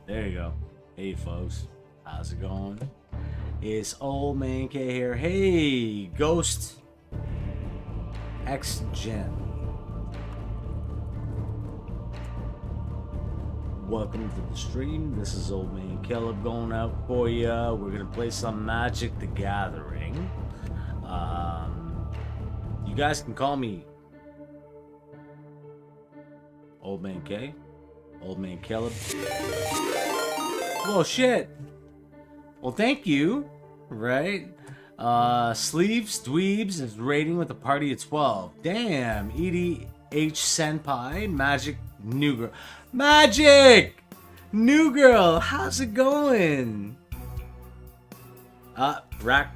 There you go. Hey, folks. How's it going? It's Old Man K here. Hey, Ghost X Gen. Welcome to the stream. This is Old Man Caleb going out for you. We're going to play some Magic the Gathering. You guys can call me Old Man K, Old Man Caleb. Well, shit. Well, thank you. Right? Sleeves Dweebs is rating with a party of 12. Damn. EDH Senpai. Magic New Girl. Magic! New Girl. How's it going? Rack.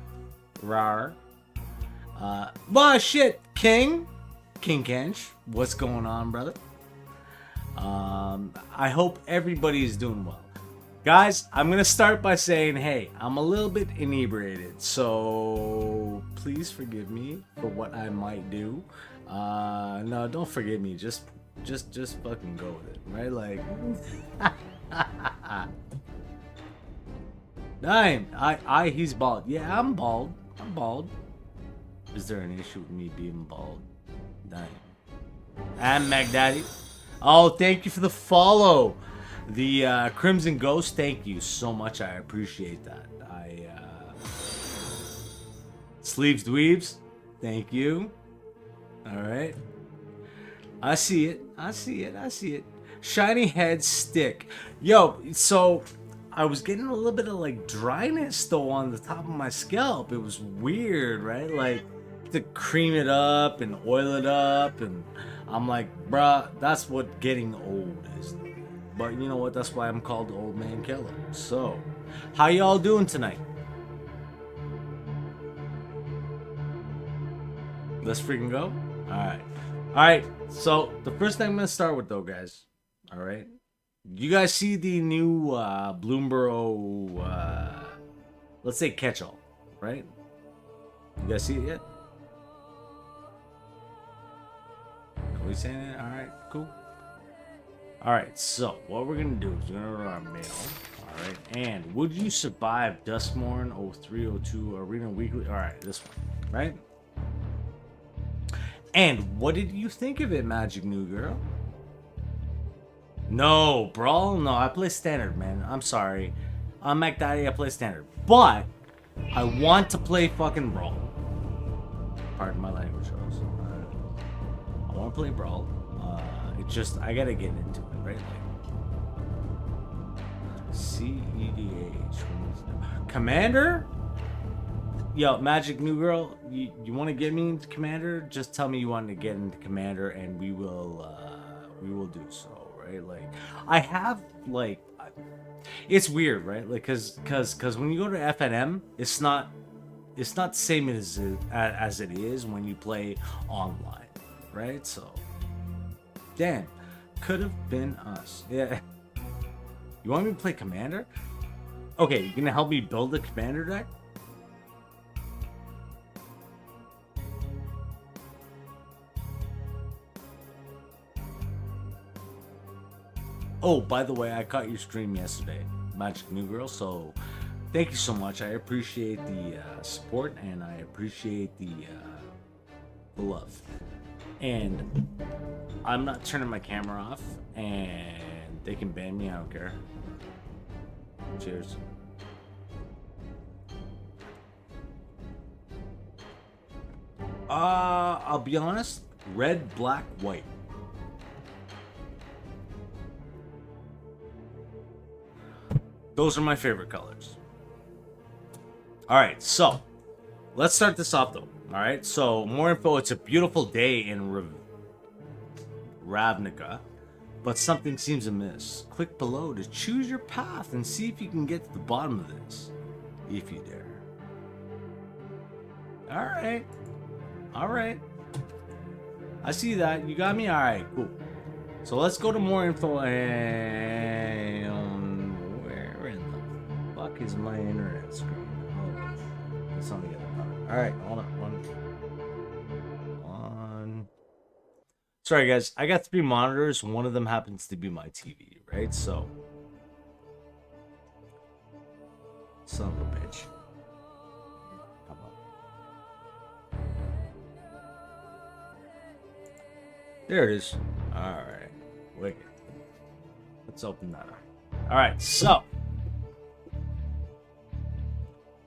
Rar. Well, shit. King Kench. What's going on, brother? I hope everybody is doing well. Guys, I'm going to start by saying, hey, I'm a little bit inebriated, so please forgive me for what I might do. No, don't forgive me. Just fucking go with it, right? Like, he's bald. Yeah, I'm bald. I'm bald. Is there an issue with me being bald? Dime. And Magdaddy. Oh, thank you for the follow. The Crimson Ghost, thank you so much. I appreciate that. Sleeves Dweebs, thank you. Alright. I see it. I see it. Shiny Head Stick. Yo, so I was getting a little bit of like dryness though on the top of my scalp. It was weird, right? Like to cream it up and oil it up, and I'm like, bruh, that's what getting old is. But you know what? That's why I'm called Old Man Killer. So, how y'all doing tonight? Let's freaking go. All right. So the first thing I'm gonna start with, though, guys. All right. You guys see the new Bloomborough, let's say catch-all, right? You guys see it yet? Are we saying it? All right. Cool. Alright, so what we're gonna do is we're gonna run our mail. Alright, and would you survive Duskmorn 0302 Arena Weekly? Alright, this one, right? And what did you think of it, Magic New Girl? No, Brawl? No, I play Standard, man. I'm sorry. I'm MacDaddy, I play Standard. But I want to play fucking Brawl. Pardon my language, folks. I want to play Brawl. It's just, I gotta get into it, right? Like, CEDH. Commander? Yo, Magic New Girl, you want to get me into Commander? Just tell me you want to get into Commander, and we will do so, right? Like, I have, like, it's weird, right? Like, cause when you go to FNM, it's not the same as it is when you play online, right? So. Damn, could have been us. Yeah. You want me to play Commander? Okay, you gonna help me build a Commander deck? Oh, by the way, I caught your stream yesterday, Magic New Girl, so thank you so much. I appreciate the support, and I appreciate the love. And I'm not turning my camera off, and they can ban me, I don't care. Cheers. I'll be honest, red, black, white. Those are my favorite colors. Alright, so let's start this off though. Alright, so more info. It's a beautiful day in Ravnica, but something seems amiss. Click below to choose your path and see if you can get to the bottom of this, if you dare. Alright. I see that. You got me? Alright, cool. So let's go to more info, and where in the fuck is my internet screen? Oh, let's only get it. Alright, hold on. Sorry guys, I got 3 monitors. One of them happens to be my TV, right? So Son of a bitch. Come on. There it is. Alright. Wicked. Let's open that up. Alright, so.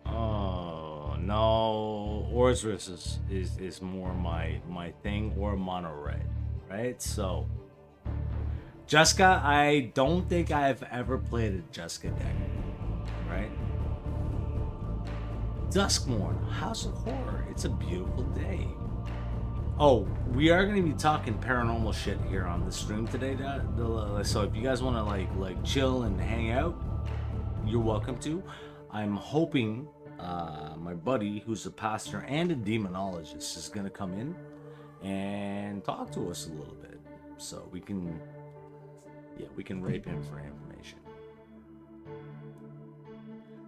Oh, no. Orzris is more my thing, or mono red. Right? So. Jessica, I don't think I've ever played a Jessica deck. Right? Duskmorn, House of Horror. It's a beautiful day. Oh, we are going to be talking paranormal shit here on the stream today. So if you guys want to like chill and hang out, you're welcome to. I'm hoping my buddy, who's a pastor and a demonologist, is going to come in and talk to us a little bit, so we can rape him for information.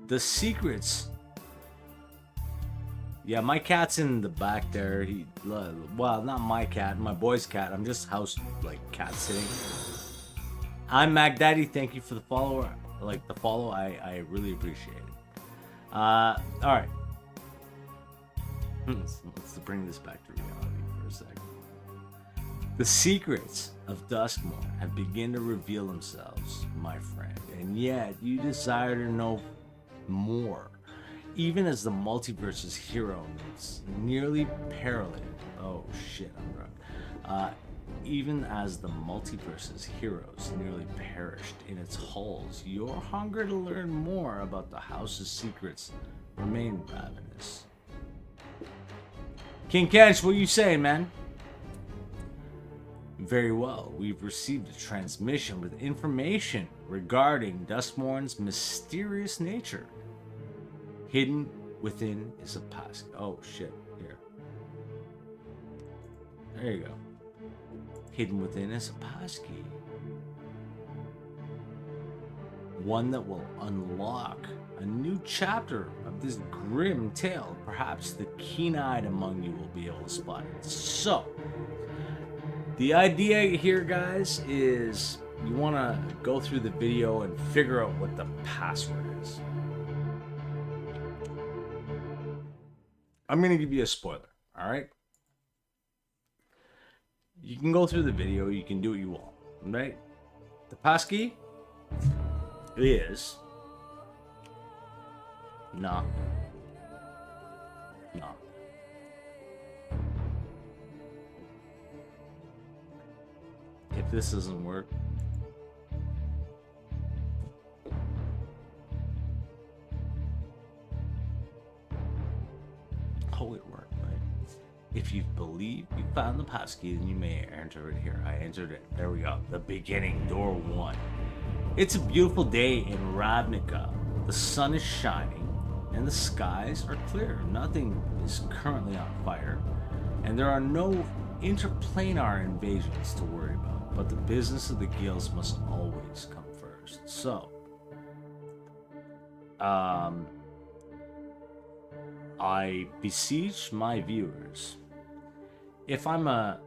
The secrets. Yeah, my cat's in the back there. Well, not my cat, my boy's cat. I'm just cat sitting. I'm Mac Daddy. Thank you for the follow. I really appreciate it. All right. Let's bring this back to reality for a second. The secrets of Duskmorn have begun to reveal themselves, my friend, and yet you desire to know more. Even as the multiverse's hero is nearly periled. Oh shit, I'm drunk. Even as the multiverse's heroes nearly perished in its halls, your hunger to learn more about the house's secrets remain ravenous. King Kench, what you saying, man? Very well. We've received a transmission with information regarding Duskmorn's mysterious nature. Hidden within is a passkey. Oh shit, here. There you go. Hidden within is a passkey. One that will unlock a new chapter of this grim tale. Perhaps the keen-eyed among you will be able to spot it. So, the idea here, guys, is you want to go through the video and figure out what the password is. I'm going to give you a spoiler, all right? You can go through the video, you can do what you want, right? The passkey is knock. If this doesn't work, oh, it worked, right? If you believe you found the passkey, then you may enter it here. I entered it. There we go. The beginning, door 1. It's a beautiful day in Ravnica. The sun is shining and the skies are clear. Nothing is currently on fire, and there are no interplanar invasions to worry about. But the business of the guilds must always come first. So, I beseech my viewers, if I'm a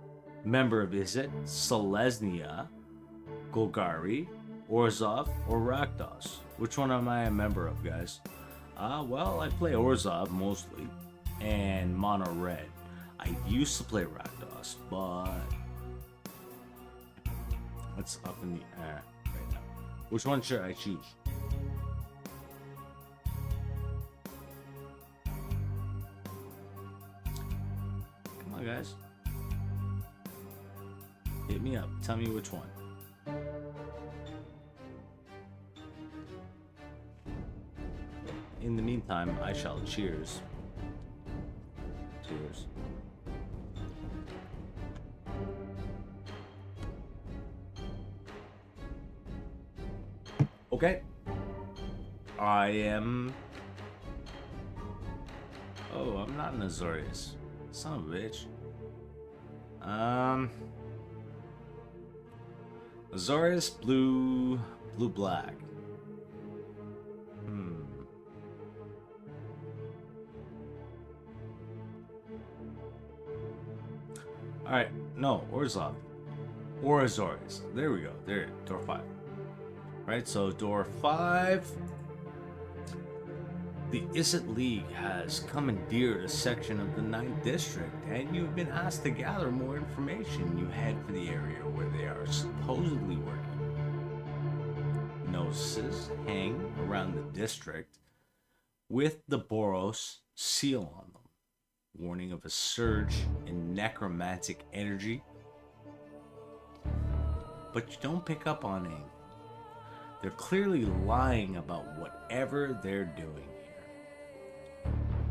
member of, is it Selesnya, Golgari, Orzhov, or Rakdos? Which one am I a member of, guys? Well, I play Orzhov mostly, and Mono Red. I used to play Rakdos, but it's up in the air right now. Which one should I choose? Come on, guys. Hit me up. Tell me which one. In the meantime, I shall cheers. Cheers. Okay. I am... Oh, I'm not an Azorius. Son of a bitch. Azorius, blue, black. Alright, no, Orzhov. Or Azorius. There we go. There, door 5. Right, so door 5. The Izzet League has commandeered a section of the 9th District, and you've been asked to gather more information. You head for the area where they are supposedly working. Notices hang around the district with the Boros seal on them, warning of a surge in necromantic energy. But you don't pick up on anything. They're clearly lying about whatever they're doing here.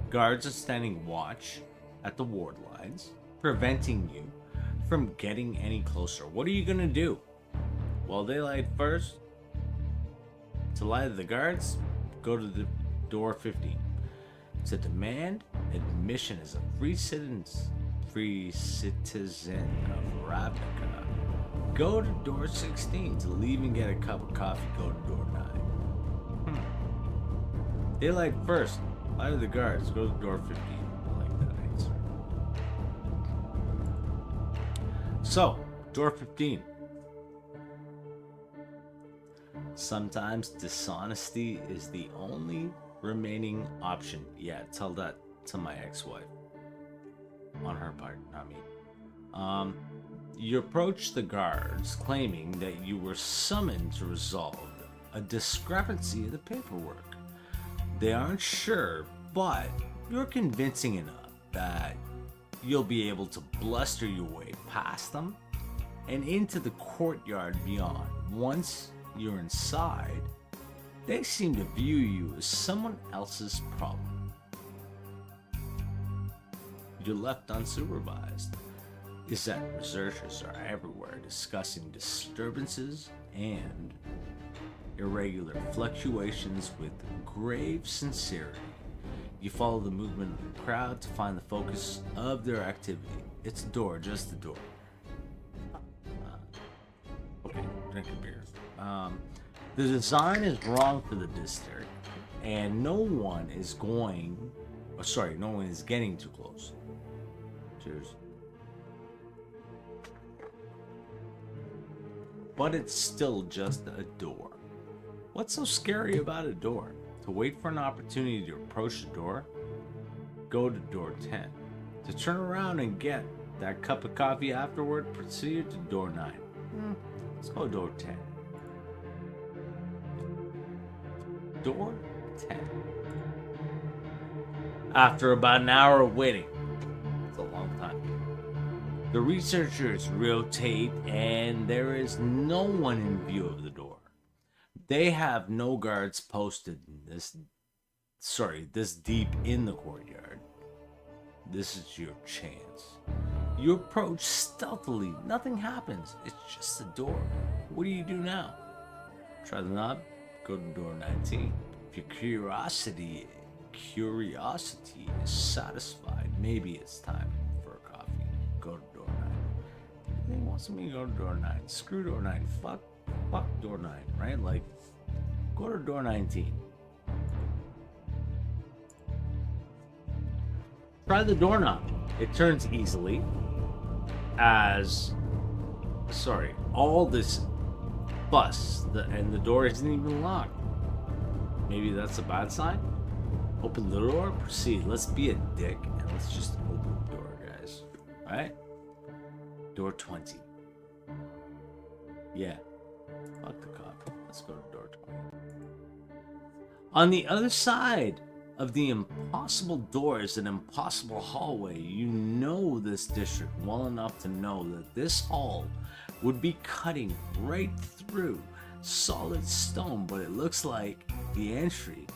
Guards are standing watch at the ward lines, preventing you from getting any closer. What are you gonna do? Well, daylight first. To lie to the guards, go to the door 15. To demand admission as a free citizen of Ravnica, go to door 16. To leave and get a cup of coffee, go to door 9. Daylight first. Lie to the guards. Go to door 15. I like that answer. So, door 15. Sometimes dishonesty is the only remaining option. Yeah, tell that to my ex-wife. On her part, not me. You approach the guards, claiming that you were summoned to resolve a discrepancy in the paperwork. They aren't sure, but you're convincing enough that you'll be able to bluster your way past them and into the courtyard beyond. Once you're inside, they seem to view you as someone else's problem. You're left unsupervised. Is that researchers are everywhere discussing disturbances and irregular fluctuations with grave sincerity. You follow the movement of the crowd to find the focus of their activity. It's a door, just a door. Okay, drinking beer. The design is wrong for the district, and no one is getting too close. Cheers. But it's still just a door. What's so scary about a door? To wait for an opportunity to approach the door, go to door 10. To turn around and get that cup of coffee afterward, proceed to door 9. Let's go to door 10. Door 10. After about an hour of waiting, it's a long time, the researchers rotate and there is no one in view of the door. They have no guards posted this deep in the courtyard. This is your chance. You approach stealthily. Nothing happens. It's just a door. What do you do now? Try the knob. Go to door 19. If your curiosity is satisfied, maybe it's time for a coffee. Go to door 9. He wants me to go to door 9. Screw door 9. Fuck door 9, right? Like, go to door 19. Try the doorknob. It turns easily all this fuss, and the door isn't even locked. Maybe that's a bad sign? Open the door, proceed. Let's be a dick and let's just open the door, guys. Alright? Door 20. Yeah. Fuck the coffee. Let's go to door 20. On the other side of the impossible door is an impossible hallway. You know this district well enough to know that this hall would be cutting right through solid stone, but it looks like the entry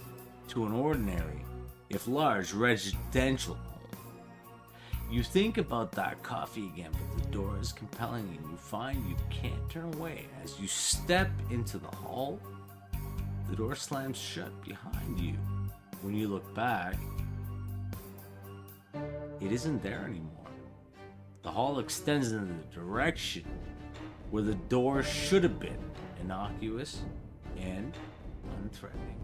to an ordinary, if large, residential home. You think about that coffee again, but the door is compelling and you find you can't turn away. As you step into the hall, the door slams shut behind you. When you look back, it isn't there anymore. The hall extends in the direction where the door should have been, innocuous and unthreatening.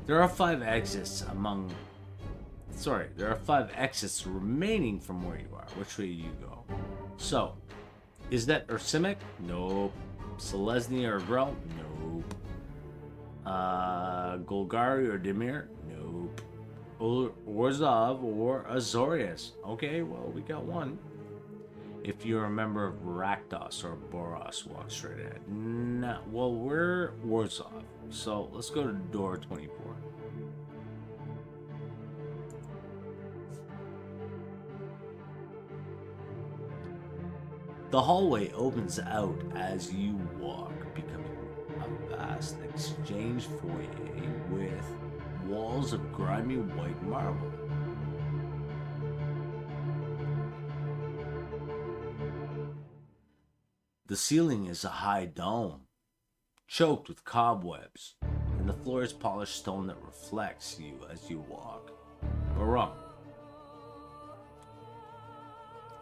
There are 5 exits remaining from where you are. Which way do you go? So, is that Ursimic? Nope. Selesnya or Grell? Nope. Golgari or Dimir? Nope. Orzhov or Azorius? Okay, well, we got one. If you're a member of Rakdos or Boros, walk straight ahead. No, well, we're Orzhov, so let's go to door 24. The hallway opens out as you walk, becoming a vast exchange foyer with walls of grimy white marble. The ceiling is a high dome, choked with cobwebs, and the floor is polished stone that reflects you as you walk. Or wrong.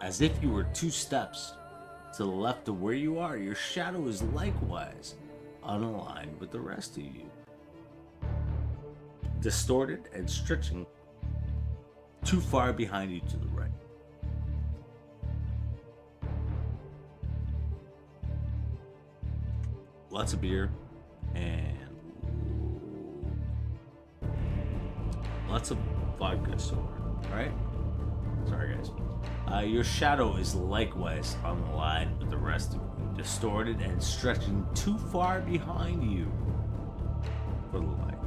As if you were 2 steps to the left of where you are, your shadow is likewise unaligned with the rest of you, distorted and stretching too far behind you to the right. Lots of beer and lots of vodka soda, right? Sorry, guys. Your shadow is likewise unaligned with the rest of you, distorted and stretching too far behind you for the light.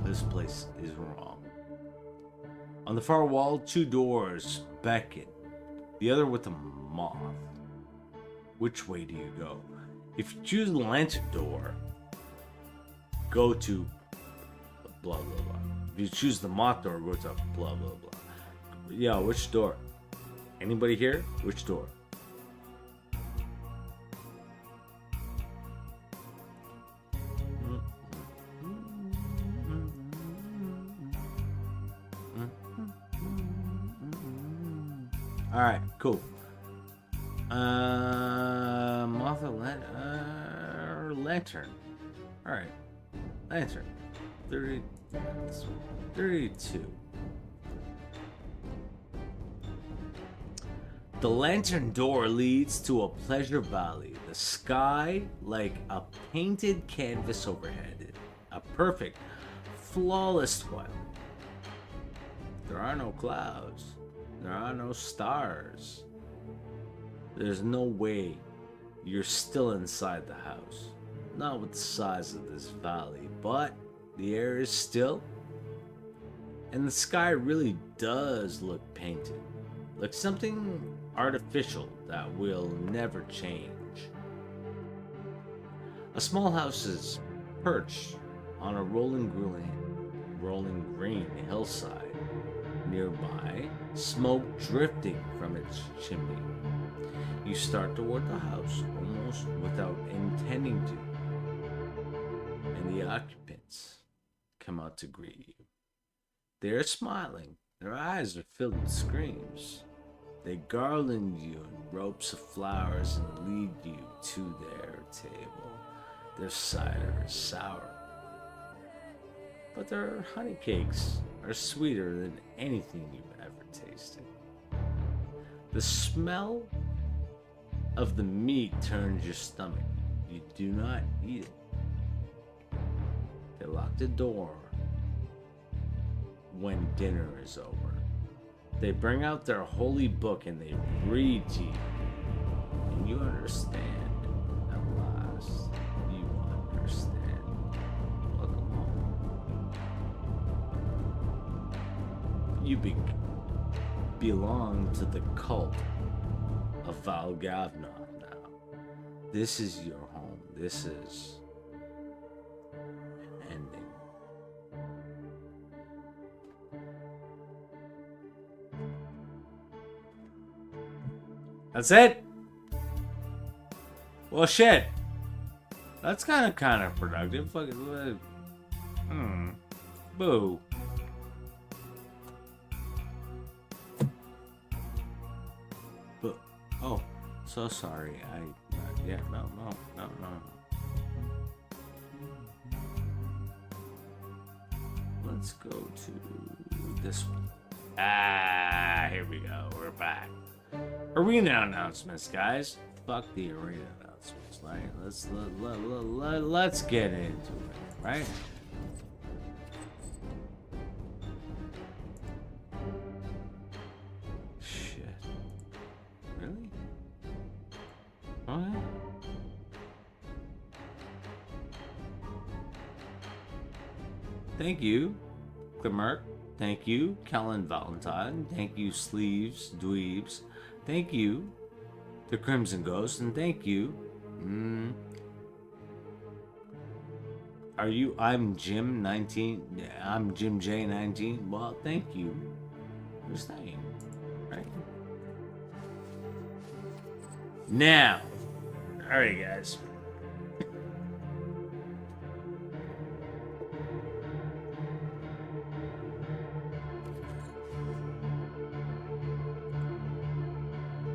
This place is wrong. On the far wall, 2 doors beckon, the other with a moth. Which way do you go? If you choose the lantern door, go to blah blah blah. If you choose the moth door, go to blah blah blah. Yeah, which door? Anybody here? Which door? Alright, cool. Moth or lantern. Alright. Lantern. 32. The lantern door leads to a pleasure valley. The sky like a painted canvas overhead. A perfect, flawless twilight. There are no clouds. There are no stars. There's no way you're still inside the house. Not with the size of this valley, but the air is still. And the sky really does look painted. Like something artificial that will never change. A small house is perched on a rolling green hillside. Nearby, smoke drifting from its chimney. You start toward the house almost without intending to, and the occupants come out to greet you. They are smiling. Their eyes are filled with screams. They garland you in ropes of flowers and lead you to their table. Their cider is sour, but their honey cakes are sweeter than anything you've ever tasted. The smell of the meat turns your stomach. You do not eat it. They lock the door when dinner is over. They bring out their holy book and they read to you. And you understand. At last, you understand. Welcome home. You belong to the cult of Valgavnoth now. This is your home. This is an ending. That's it? Well, shit. That's kind of productive. Fucking. Boo. But, oh, so sorry. Yeah, no. Let's go to this one. Here we go. We're back. Arena announcements, guys. Fuck the arena announcements. games. Right? Let's get into it. Right? Shit. Really? Oh yeah. Thank you, Clemmerk. Thank you, Kellen Valentine. Thank you, Sleeves, Dweebs. Thank you, The Crimson Ghost. And thank you. Are you? I'm Jim 19. I'm Jim J 19. Well, thank you for staying. Right now. All right, guys.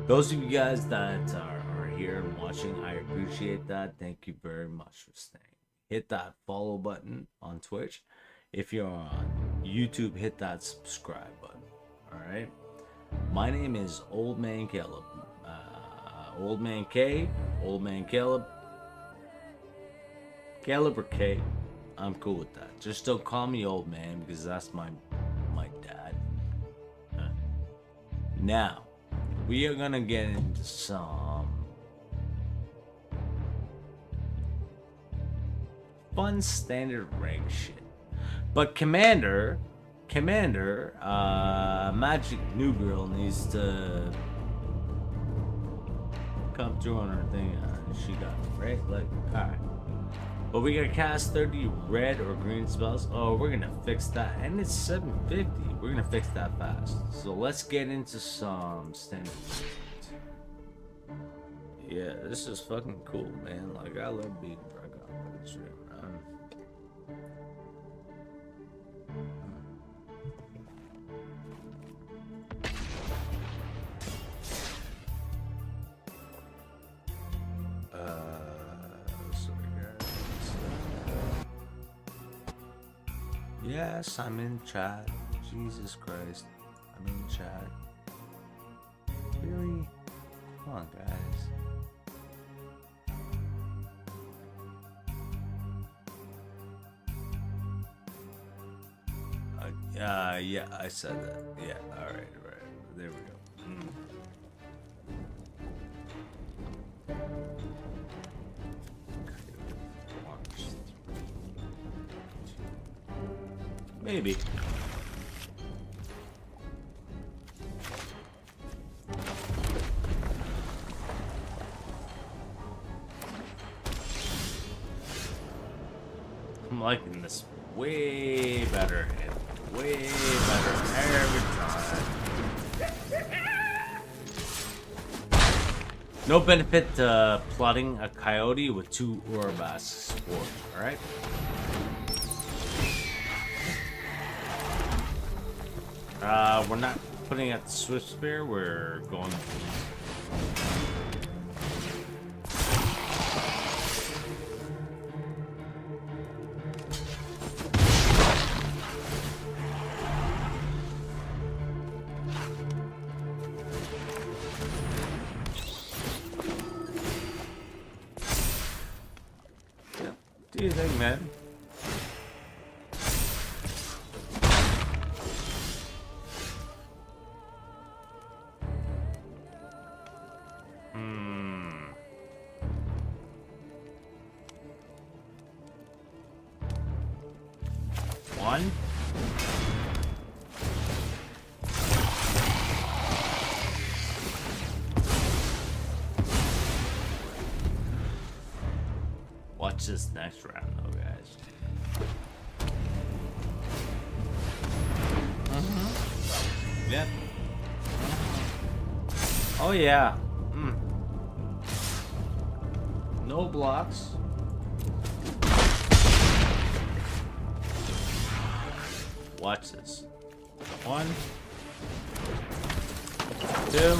Those of you guys that are here and watching, I appreciate that. Thank you very much for staying. Hit that follow button on Twitch. If you're on YouTube, hit that subscribe button. All right. My name is Old Man Caleb. Old Man K, Old Man Caleb. Caleb or K. I'm cool with that. Just don't call me Old Man because that's my dad. Now. We are gonna get into some fun standard rank shit. But Commander, Magic New Girl needs to come through on her thing. She got it, right? Like, alright. But we gotta cast 30 red or green spells. Oh, we're gonna fix that. And it's 750. We're gonna fix that fast. So let's get into some standard. Yeah, this is fucking cool, man. Like, I love being broke up with this shit. Yes, I'm in chat. Jesus Christ. I'm in chat. Really? Come on, guys. Yeah, I said that. Yeah, alright. There we go. Maybe. I'm liking this way better and way better every time. No benefit to plotting a coyote with 2 Urabas support, alright? We're not putting out the Swift Spear, we're going to... Yeah, do you think, man? One. Watch this next round, though, guys. Yep. Oh yeah. No blocks. Watch this. 1, 2.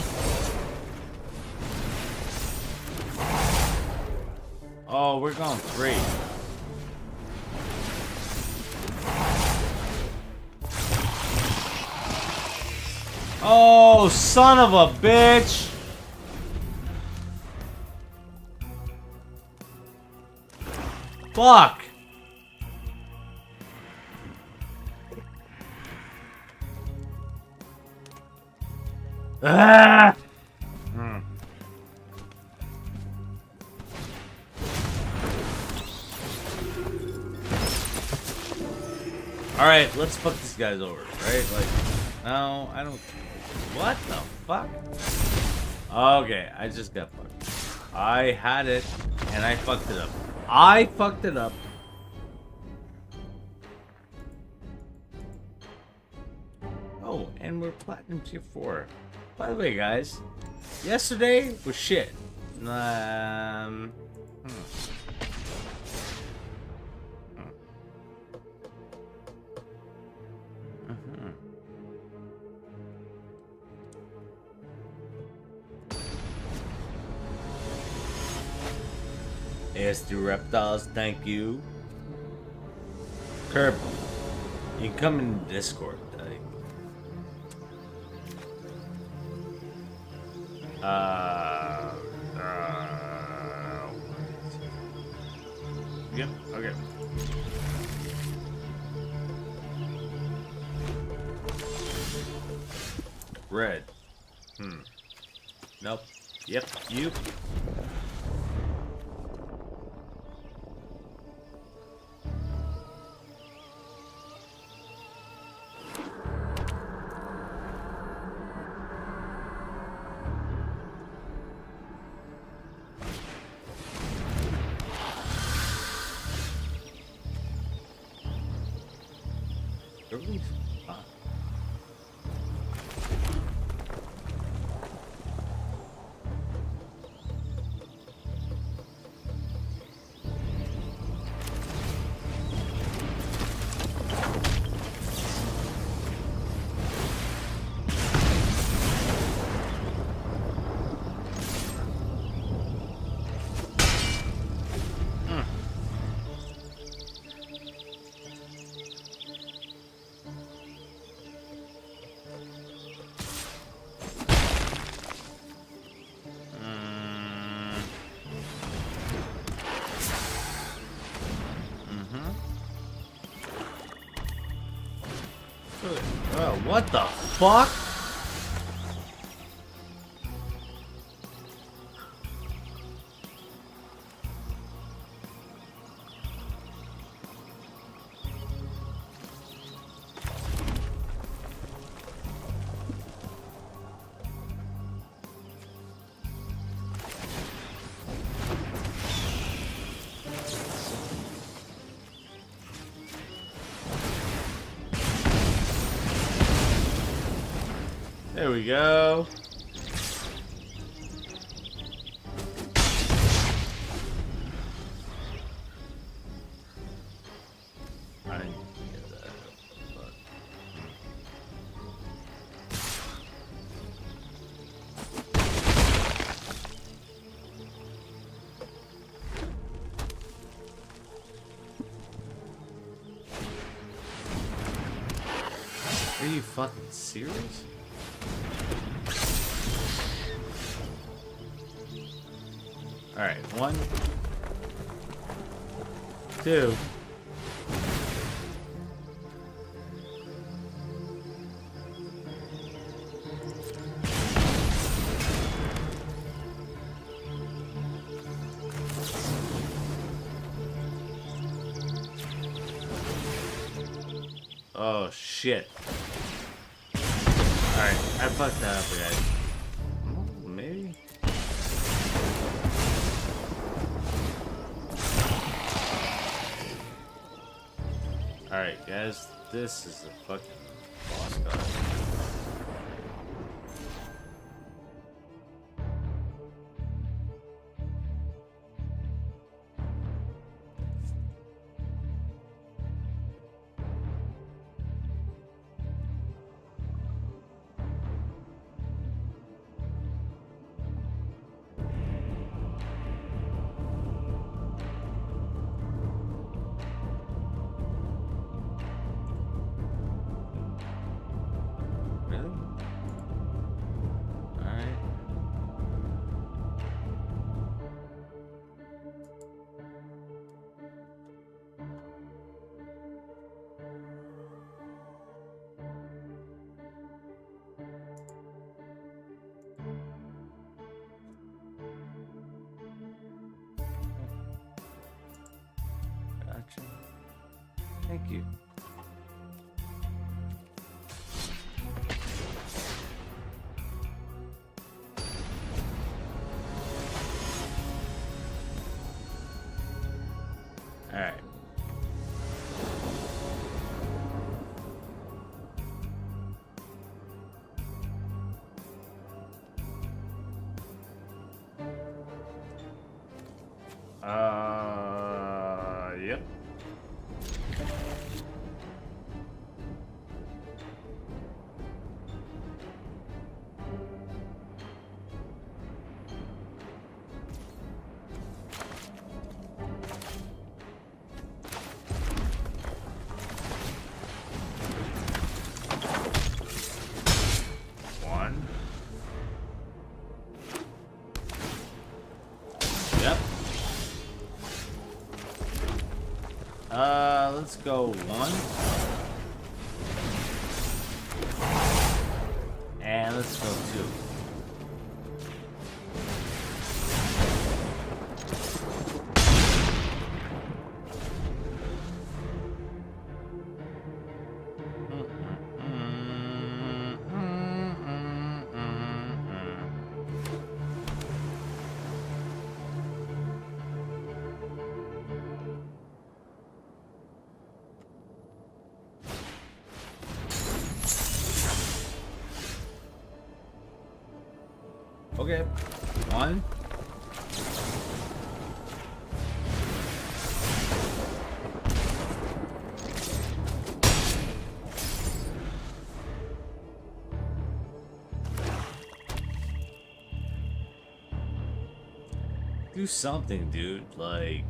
Oh, we're going 3. Oh, son of a bitch! Fuck! Ah! Alright, let's fuck these guys over, right? Like, no, I don't... What the fuck? Okay, I just got fucked. I had it, and I fucked it up. I fucked it up. Oh, and we're platinum tier 4. By the way, guys, yesterday was shit. AS2 Reptiles, thank you. Curb, you can come in Discord. Yep, okay. Red. Nope. Yep, you. What the fuck? There we go. I didn't get that, but... Are you fucking serious? Alright, 1, 2. Oh shit. Alright, I fucked that up, guys. Maybe? Alright, guys, this is a fucking boss guy. Thank you. All right. Yep. One. Yep. Let's go one. And let's go two. Okay, one. Do something, dude, like...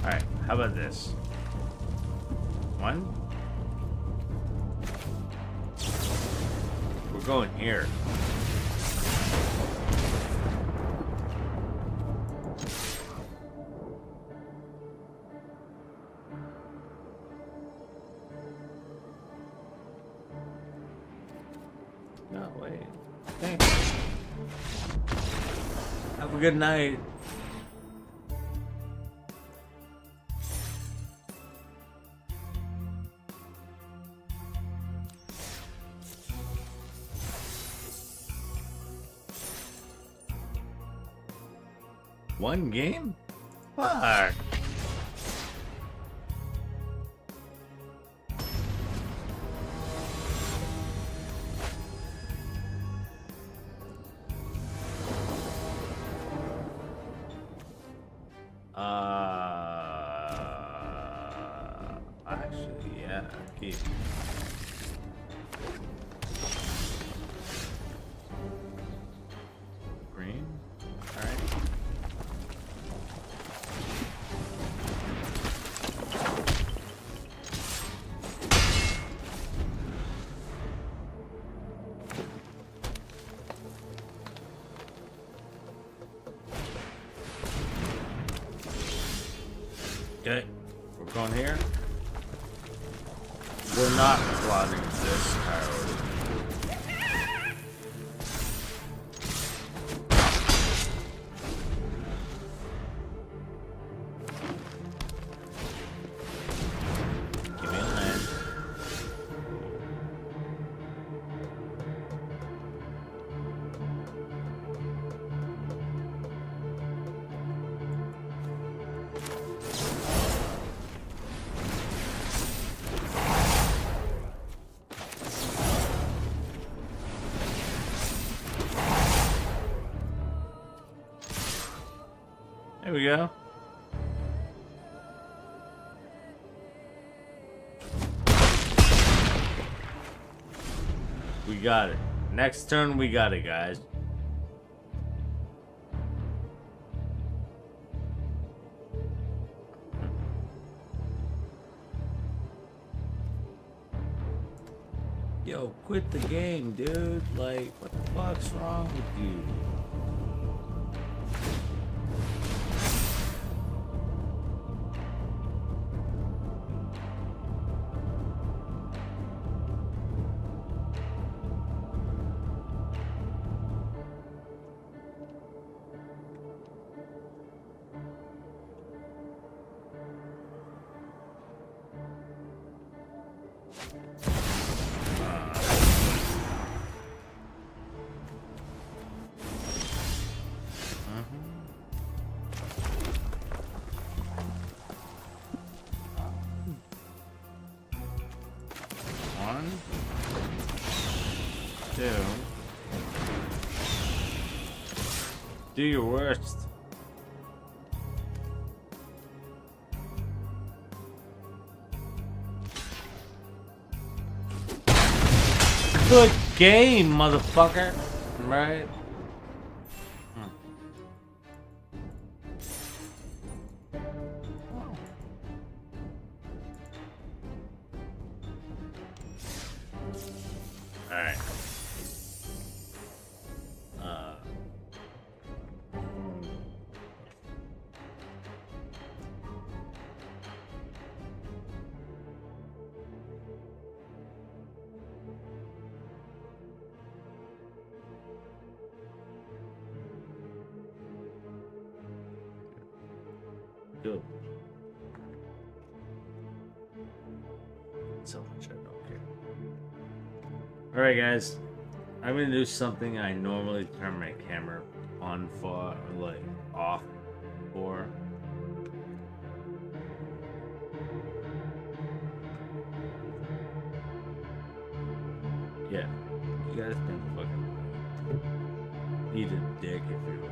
Alright, how about this? One. We're going here. No, wait. Thanks. Have a good night. One game? Fuck. Actually, yeah, keep. Green? Alright. Okay, we're going here. We're not plotting this priority. Give me a land. There we go. We got it. Next turn, we got it, guys. Yo, quit the game, dude. Like, what the fuck's wrong with you? 1, 2. Do your worst. Good game, motherfucker. Right? Alright. Good. Self-check, okay. Alright guys, I'm gonna do something I normally turn my camera on for, or like off for. Yeah, you guys can fucking eat a dick if you like.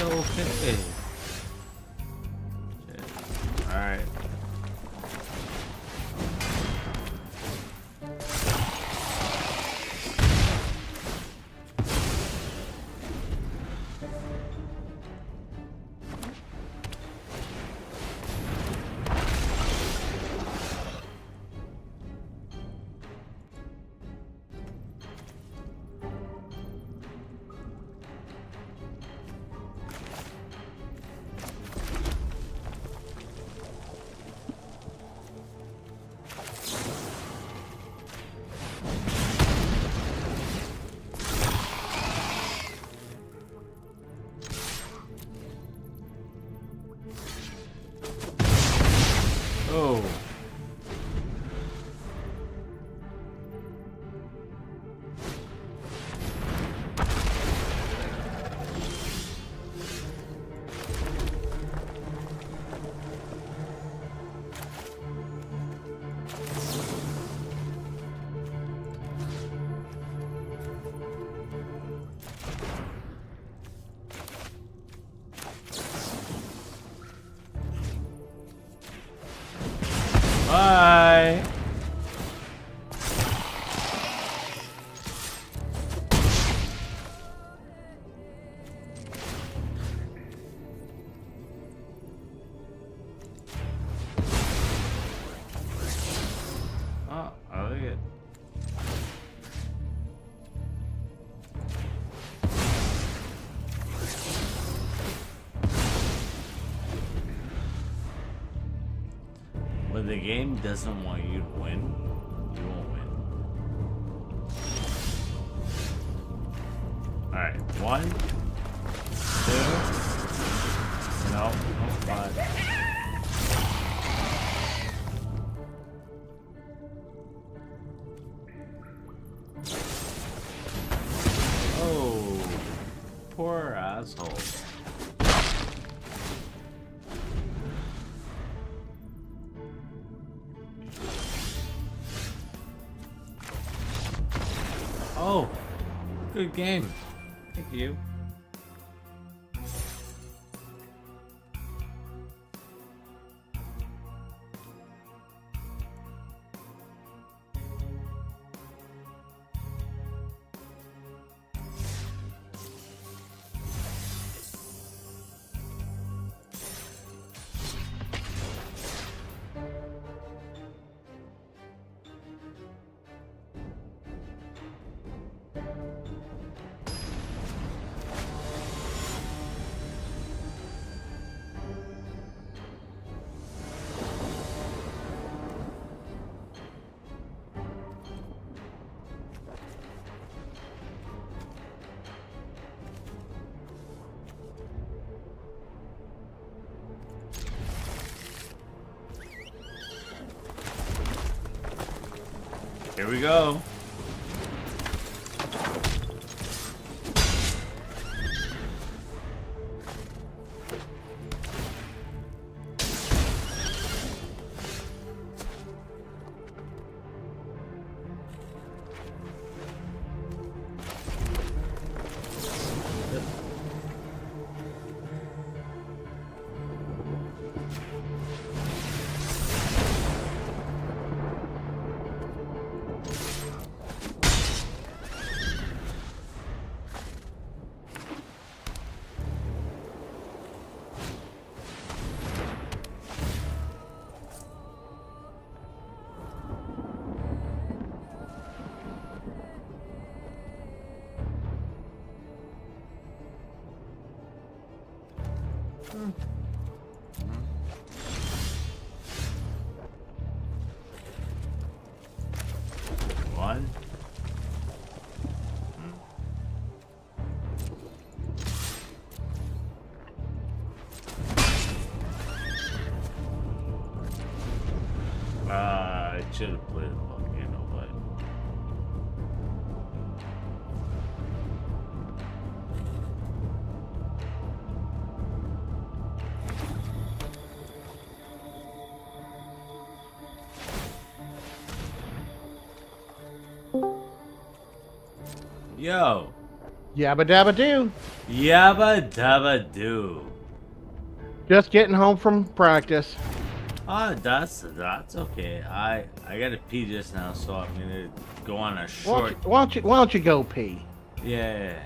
Okay. Alright. Oh. Bye. Oh, I like it. When the game doesn't want you to win, you won't win. Alright, 1, 2. No, 5. asshole. Oh, good game. Thank you. Here we go. One. I should have played the volcano, but yo. Yabba dabba do. Yabba dabba do. Just getting home from practice. Oh, that's okay. I gotta pee just now, so I'm gonna go on a short. Why don't you go pee? Yeah.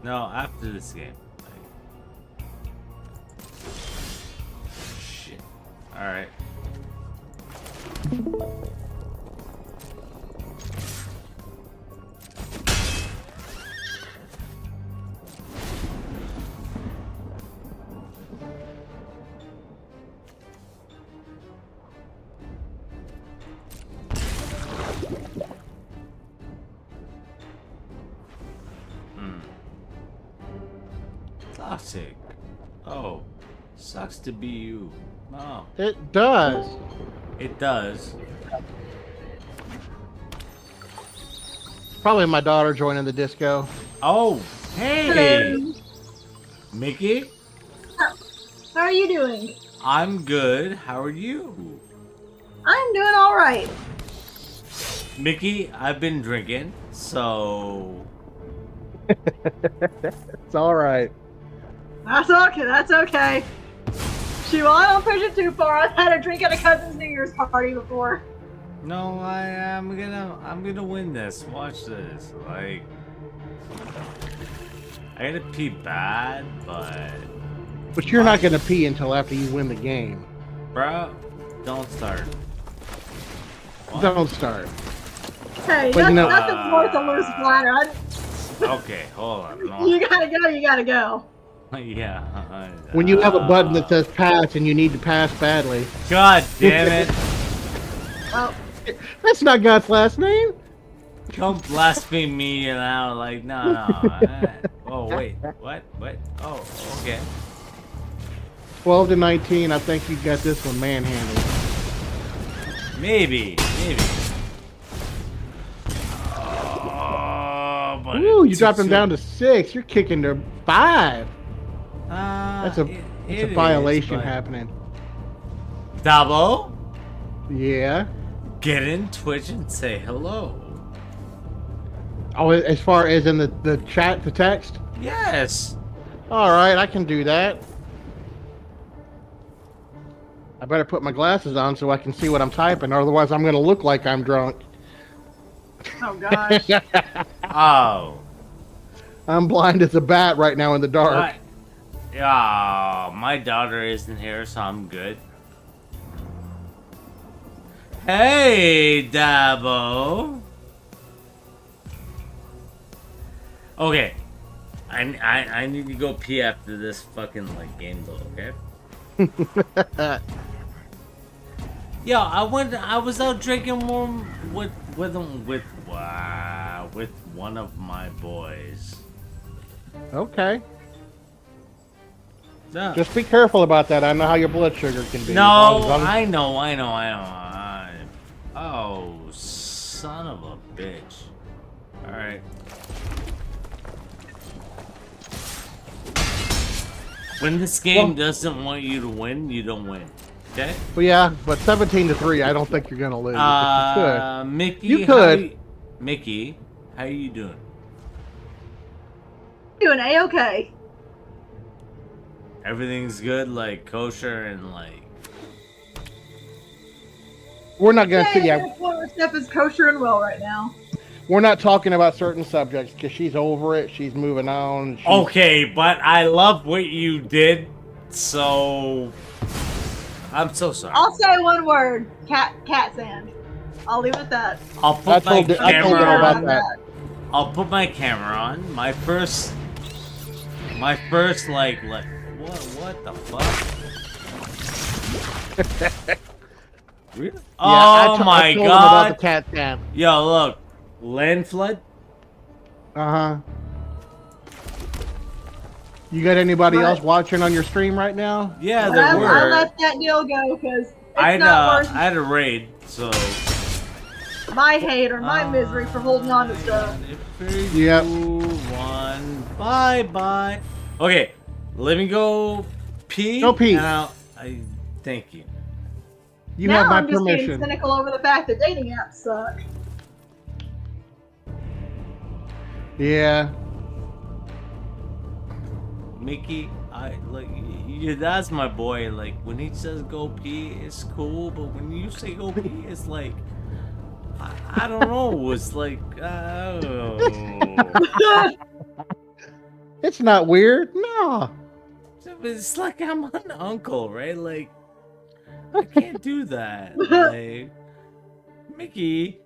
No, after this game. Shit. All right. Toxic. Oh, sucks to be you. Oh, It does. it does. Probably my daughter joining the disco. Oh, hey, Mickey. How are you doing? I'm good. How are you? I'm doing all right. Mickey, I've been drinking, so It's all right. That's okay. That's okay. Shoot, well, I don't push it too far. I've had a drink at a cousin's New Year's party before. no, I'm gonna win this. Watch this. Like, I gotta pee bad, But you're not gonna pee until after you win the game. bro, don't start. What? Don't start. Hey, But you know- nothing's worth a loose bladder. Okay, hold on. No. You gotta go. You gotta go. Yeah. When you have a button that says pass and you need to pass badly. God damn it! Well, That's not God's last name. Don't blaspheme me now. Like, no. Oh wait, what? Oh, okay. 12 to 19. I think you got this one manhandled. Maybe. Oh, but Ooh, you dropped him down to 6. You're kicking to 5. That's a violation happening. Dabo, Yeah. get in Twitch and say hello. Oh, as far as in the chat, the text? Yes. All right, I can do that. I better put my glasses on so I can see what I'm typing, otherwise I'm going to look like I'm drunk. Oh gosh. Oh. I'm blind as a bat right now in the dark. What? Yeah, my daughter isn't here, so I'm good. Hey, Dabo. Okay. I need to go pee after this fucking like game though, okay? Yo, I was out drinking more with one of my boys. Okay. No. Just be careful about that. I know how your blood sugar can be. No, I know. Oh, son of a bitch. Alright. When this game doesn't want you to win, you don't win. Okay? Well, yeah, but 17-3, I don't think you're gonna lose. But you could. Mickey, You could. Mickey, how you doing? Doing A-okay. Everything's good, like kosher and like. We're not gonna see. Yeah, Yeah, Steph is kosher and well right now. we're not talking about certain subjects because she's over it. She's moving on. She's... Okay, but I love what you did, so I'm so sorry. I'll say one word: cat sand. I'll leave it at that. I'll put I my told her camera about on. that. I'll put my camera on. My first like what the fuck? Really? Yeah, Oh I my told him god! about the cat sand. Yo, look, land flood. Uh huh. You got anybody What? else watching on your stream right now? Yeah, I there were. let that deal go because it's I not worth had a raid, so. my hate or my misery for holding on to stuff. Yep. One. Bye. Okay, let me go pee. Go pee. I thank you. You now have my I'm just getting permission. cynical over the fact that dating apps suck. Yeah. Mickey, that's my boy. Like when he says go pee, it's cool, but when you say go pee, it's like I don't know. It's like oh. It's not weird. No. It's like I'm an uncle, right? Like I can't do that. Like Mickey,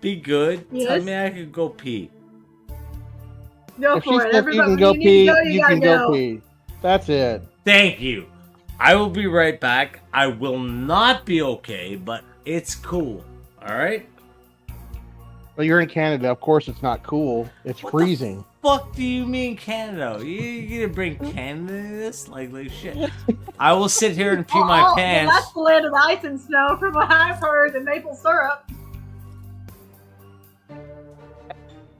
be good. Tell Yes? me I could go pee. Go If she for it. says you Everybody, can go when pee, you need to go, you gotta can go pee. That's it. Thank you. I will be right back. I will not be okay, but it's cool. All right. Well, you're in Canada. Of course, it's not cool. It's What freezing. Fuck do you mean Canada? You gonna bring Canada into this? Like shit. I will sit here and pee my pants. Well, that's the land of ice and snow from what I've heard, and maple syrup.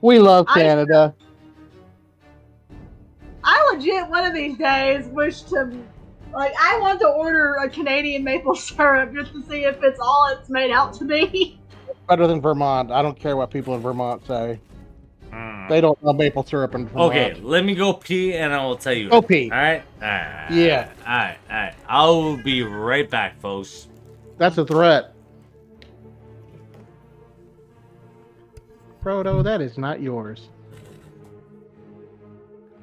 We love Canada. I legit one of these days wish to, like, I want to order a Canadian maple syrup just to see if it's all it's made out to be. Better than Vermont. I don't care what people in Vermont say. They don't love maple syrup in Vermont. Okay, let me go pee and I will tell you. Go pee. All right? Yeah. All right. I will be right back, folks. That's a threat. Frodo, that is not yours.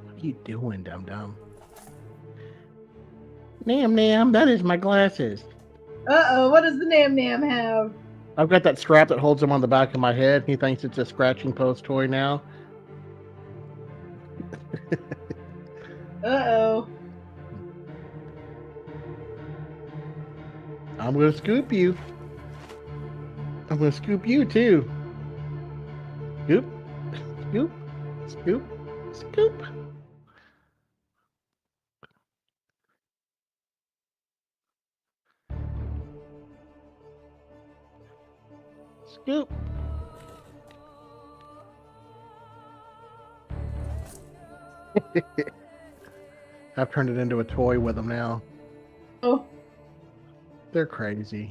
What are you doing, dum-dum? Nam, that is my glasses. Uh-oh, what does the Nam have? I've got that strap that holds them on the back of my head. He thinks it's a scratching post toy now. Uh-oh. I'm going to scoop you. I'm going to scoop you, too. Scoop. Scoop. Scoop. Scoop. Scoop. I've turned it into a toy with them now. Oh. They're crazy.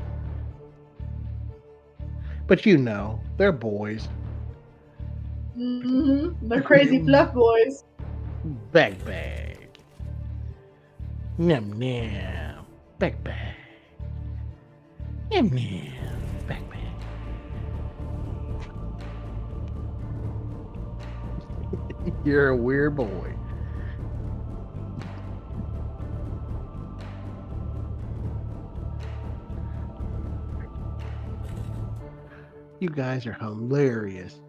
But you know, they're boys. Mm-hmm. They're crazy fluff boys. Bag. Nyam nyam. Bag. Nyam nyam. Bag. You're a weird boy. You guys are hilarious.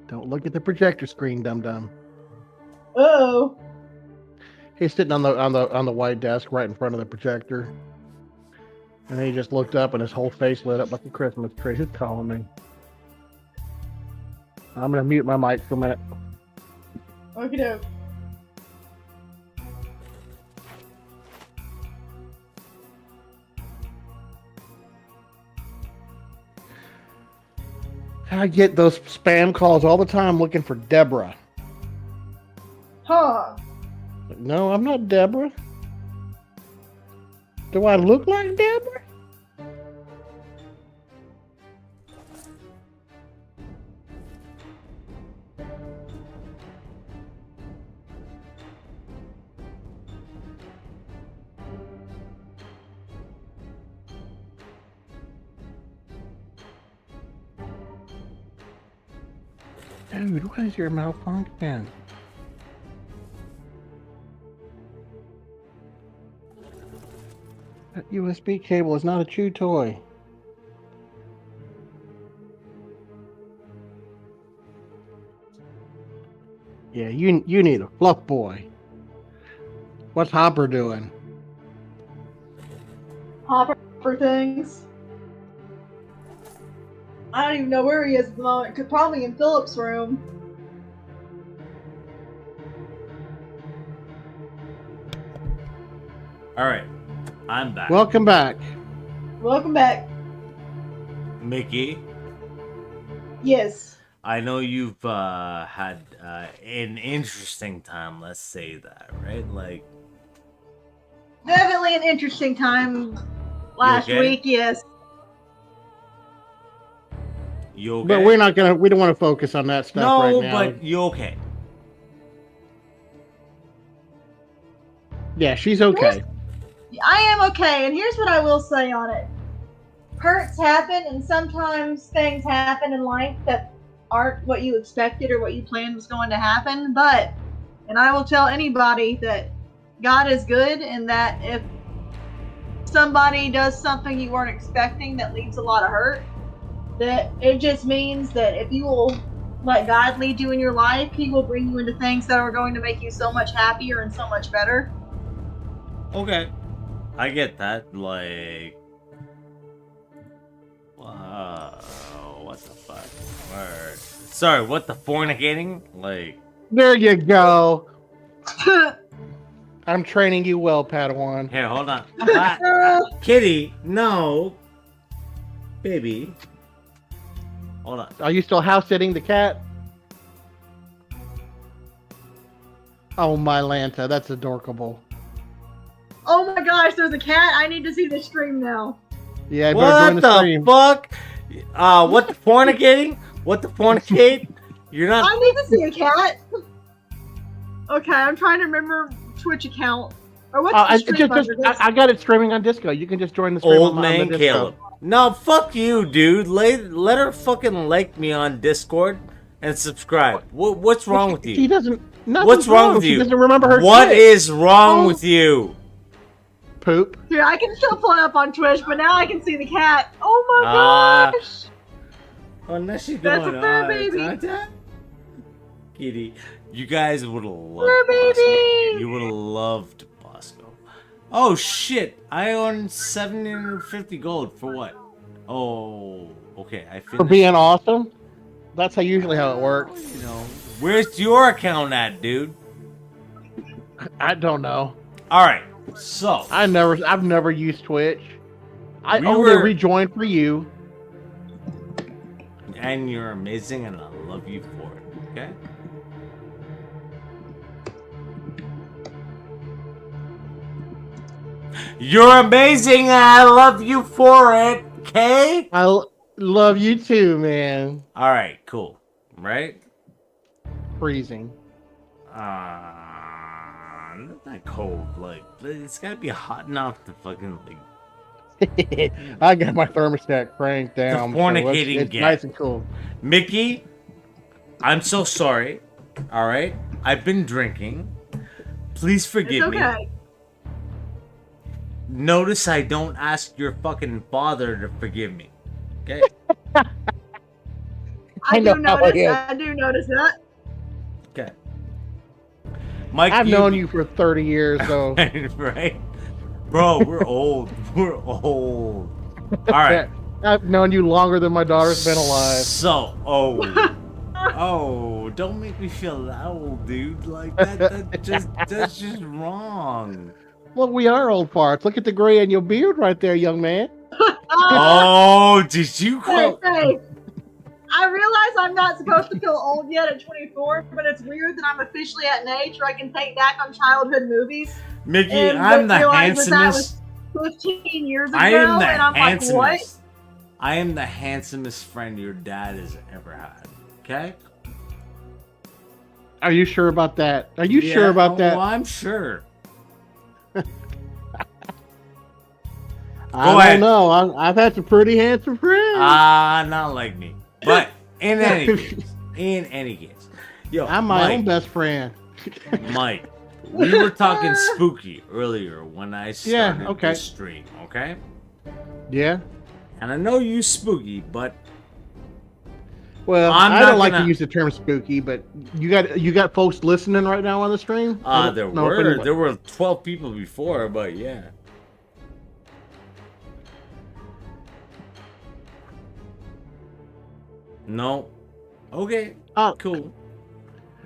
Don't look at the projector screen, dum-dum. Oh. He's sitting on the white desk right in front of the projector. And then he just looked up and his whole face lit up like a Christmas tree. He's calling me. I'm gonna mute my mic for a minute. Okie doke. I get those spam calls all the time looking for Deborah. Huh. No, I'm not Deborah. Do I look like Deborah? Dude, what is your malfunction? That USB cable is not a chew toy. Yeah, you need a fluff boy. What's Hopper doing? Hopper for things. I don't even know where he is at the moment. Could probably in Philip's room. All right, I'm back. Welcome back. Welcome back. Mickey, Yes. I know you've had an interesting time. Let's say that, right? Like, Definitely an interesting time last okay? week, yes. You okay? But we don't want to focus on that stuff no, right now. but you okay? Yeah, she's okay. I am okay, and here's what I will say on it. Hurts happen, and sometimes things happen in life that aren't what you expected or what you planned was going to happen, and I will tell anybody that God is good, and that if somebody does something you weren't expecting that leaves a lot of hurt, that it just means that if you will let God lead you in your life, He will bring you into things that are going to make you so much happier and so much better. Okay, I get that. Like, what the fuck? Word. Sorry, what the fornicating? Like, There you go. I'm training you well, Padawan. here, hold on. Kitty, no, baby. Hold on. Are you still house sitting the cat? Oh, my Lanta, that's adorable. Oh my gosh, there's a cat. I need to see the stream now. Yeah, I better join What the the stream. fuck? What the fornicating? What the fornicate? You're not. I need to see a cat. Okay, I'm trying to remember Twitch account. Or what's the stream under this? I got it streaming on Disco. You can just join the stream Old on man the Disco. Caleb. No, fuck you, dude. Let her fucking like me on Discord and subscribe. What's wrong with She you? doesn't. What's wrong with you? She doesn't remember her. What Twitch. is wrong with you? Poop? Here, I can still pull it up on Twitch, but now I can see the cat. Oh my gosh! Oh, now she's That's going a fur on. baby. Kitty, you guys would have loved Fur Bosco. baby! You would have loved Bosco. Oh shit! I earned 750 gold for what? Oh, okay. I finished. For being awesome? That's usually how it works. You know, where's your account at, dude? I don't know. All right, so I've never used Twitch. I We only were- rejoined for you. and you're amazing, and I love you for it. Okay. You're amazing, and I love you for it. Okay. Love you too, man. All right. Cool. Right. Freezing. Not that cold. Like it's gotta be hot enough to fucking like. I got my thermostat cranked down. The fornicating it's get. nice and cool. Mickey, I'm so sorry. All right, I've been drinking. Please forgive It's okay. me. Notice I don't ask your fucking father to forgive me. Okay. I know do how notice. it is. I do notice that. Okay. Mike, I've known you for 30 years, so. right? Bro, we're old. We're old. All right. I've known you longer than my daughter's been alive. So, oh, don't make me feel that old, dude. Like that's just wrong. Well, we are old parts. Look at the gray in your beard right there, young man. Oh, did you call? Hey, I realize I'm not supposed to feel old yet at 24, but it's weird that I'm officially at an age where I can think back on childhood movies. Mickey, and I'm the realize that handsomest. was 15 years ago, I am the and I'm handsomest. like, what? I am the handsomest friend your dad has ever had. Okay? Are you sure about that? Are you sure about that? Well, I'm sure. I don't know. I've had some pretty handsome friends. Not like me. But in any case, yo, I'm my Mike, own best friend. Mike, we were talking spooky earlier when I started okay. this stream, okay? Yeah. And I know you spooky, but Well, I'm I not don't like gonna- to use the term spooky, but you got folks listening right now on the stream? there were 12 people before, but yeah. No. Okay. Cool.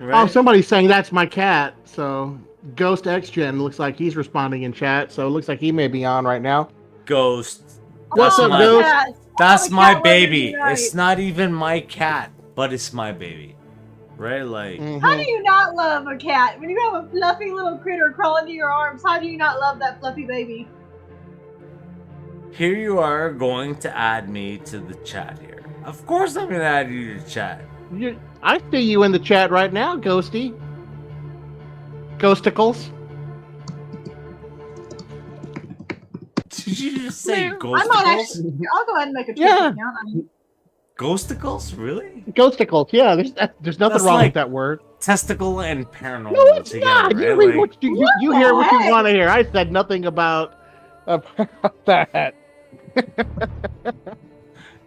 Oh, somebody's saying that's my cat. So Ghost XGen looks like he's responding in chat. So it looks like he may be on right now. Ghost. What's up, my, Ghost? That's the my cat baby. lovers unite. It's not even my cat, but it's my baby. Right? Like, How do you not love a cat? When you have a fluffy little critter crawling to your arms, how do you not love that fluffy baby? here you are going to add me to the chat here. Of course I'm going to add you to the chat. I see you in the chat right now, Ghosty. Ghosticles. Did you just say I might ghosticles? actually. I'll go ahead and make a Yeah. Twitter account. Ghosticles? Really? Ghosticles. Yeah, there's nothing That's wrong like- with that word. Testicle and paranormal No, it's together, not. right? You read Like, what you What hear the what you heck? want to hear. I said nothing about that.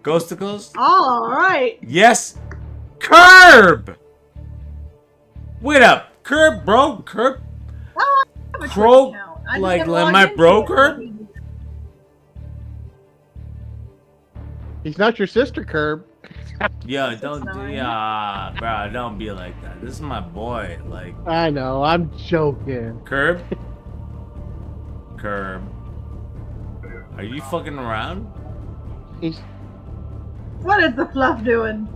ghosticles? All right. Yes. Curb! Wait up. Curb, bro. Curb. I have a Twitter Crow, account. I just like, never like logged my into broker? it. He's not your sister, Curb. Yeah, don't, 6'9". yeah, bro, don't be like that. This is my boy. Like, I know. I'm joking. Curb? Curb. Are you fucking around? He's What is the fluff doing?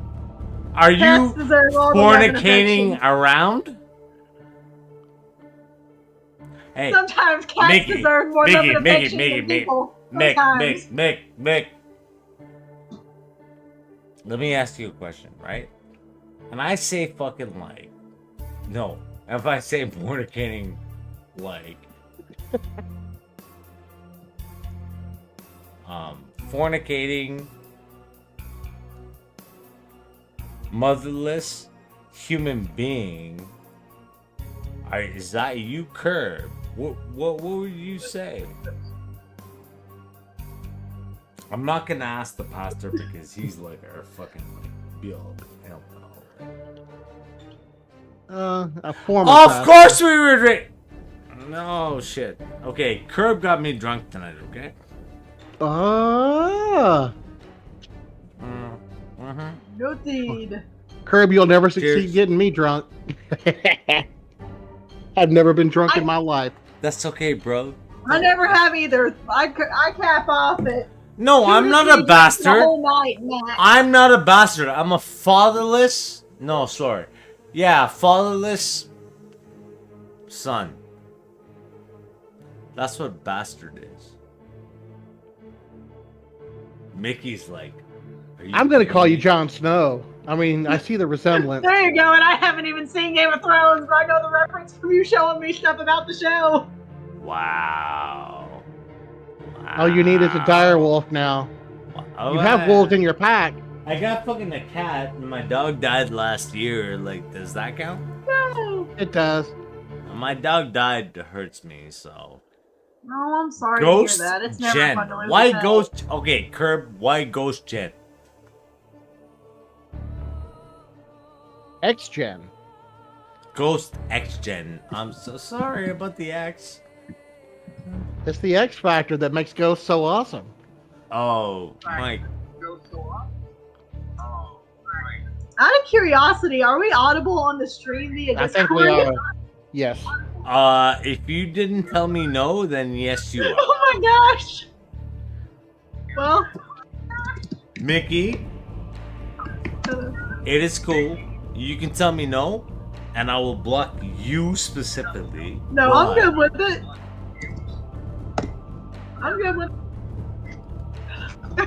Are Cats you deserve all the love and fornicating affection. around? Hey, Sometimes cats Mickey, deserve more love and Mickey, affection Mickey, than Mickey. people. Mick, Sometimes. Let me ask you a question, right? And I say fucking like, no. If I say fornicating, like, fornicating, motherless human being, is that you, Curb? What would you say? I'm not gonna ask the pastor because he's like our fucking like Bill. a former. Of pastor. course we were drink. No shit. Okay, Curb got me drunk tonight. Okay. Ah, Mm-hmm. Noted. Curb, you'll never succeed Cheers. getting me drunk. I've never been drunk in my life. That's okay, bro. I never have either. I cap off it. No, I'm not a The bastard. whole night, Matt. I'm not a bastard. I'm a fatherless. No, sorry. Yeah, fatherless son. That's what bastard is. Mickey's like, I'm gonna call you Jon Snow. I mean, I see the resemblance. There you go, and I haven't even seen Game of Thrones, but I know the reference from you showing me stuff about the show. Wow. All you need is a dire wolf now. You have wolves in your pack. I got fucking a cat, and my dog died last year. Like, does that count? No. It does. My dog died hurts me, so. No, I'm sorry Ghost to hear that. It's never Jen. fun to lose Why a pet. Ghost? Okay, Curb. Why Ghost Jen? X-Gen. Ghost X Gen. I'm so sorry about the X. It's the X factor that makes Ghost so awesome. Oh, Mike. Out of curiosity, are we audible on the stream via I Discord? think we are. Yes. If you didn't tell me no, then yes, you are. Oh my gosh. Well, Mickey, it is cool. You can tell me no, and I will block you specifically. no, I'm good with it. I'm good with it.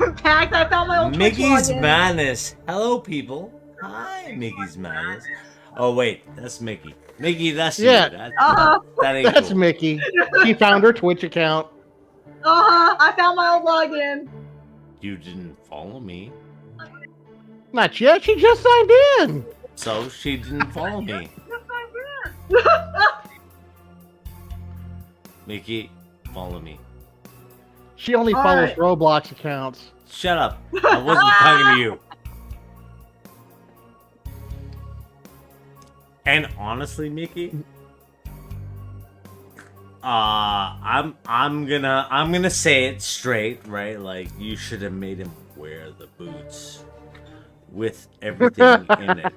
In fact, I found my old Twitch Mickey's login. Madness. Hello, people. Hi, Mickey's Madness. Oh, wait, that's Mickey. Mickey, that's Yeah. you. That, Uh-huh. that ain't That's cool. Mickey. She found her Twitch account. I found my old login. You didn't follow me, Not yet. She just signed in. so she didn't follow me. Mickey, follow me. She only All follows right. Roblox accounts. Shut up. I wasn't talking to you. And honestly, Mickey, I'm gonna say it straight, right? Like, you should have made him wear the boots with everything in it.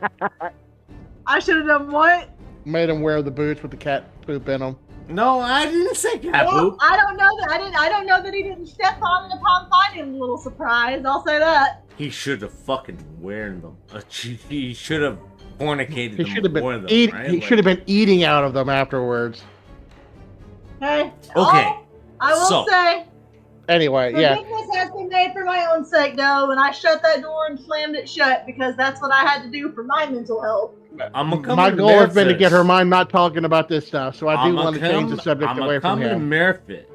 I should have done what? Made him wear the boots with the cat poop in them. No, I didn't say cat Well, poop. I don't know that I don't know that he didn't step on it upon finding a little surprise. I'll say that. He should have fucking worn them. He should have fornicated He them. should have been worn them, eat, right? He Like- should have been eating out of them afterwards. Hey. Okay, I will so- say, Anyway, yeah. forgiveness has been made for my own sake, though, and I shut that door and slammed it shut because that's what I had to do for my mental health. I'm gonna come My to goal has been to get her Memphis. mind not talking about this stuff, so I do want to change the subject away from I'm him. Memphis.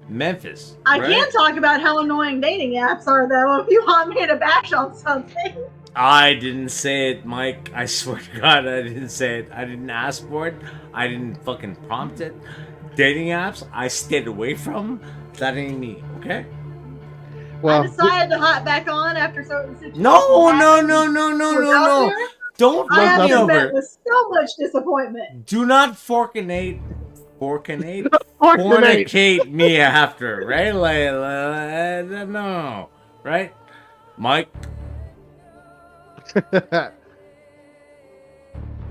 Memphis. I right? can talk about how annoying dating apps are, though, if you want me to bash on something. I didn't say it, Mike. I swear to God, I didn't say it. I didn't ask for it. I didn't fucking prompt it. Dating apps, I stayed away from. That ain't me, okay? I Well, decided to hop back on after certain situations. No. was out there. Don't I run have me been met over. with so much disappointment. Do not fornicate Fortnite. fornicate me after, right? Like, no, right? Mike,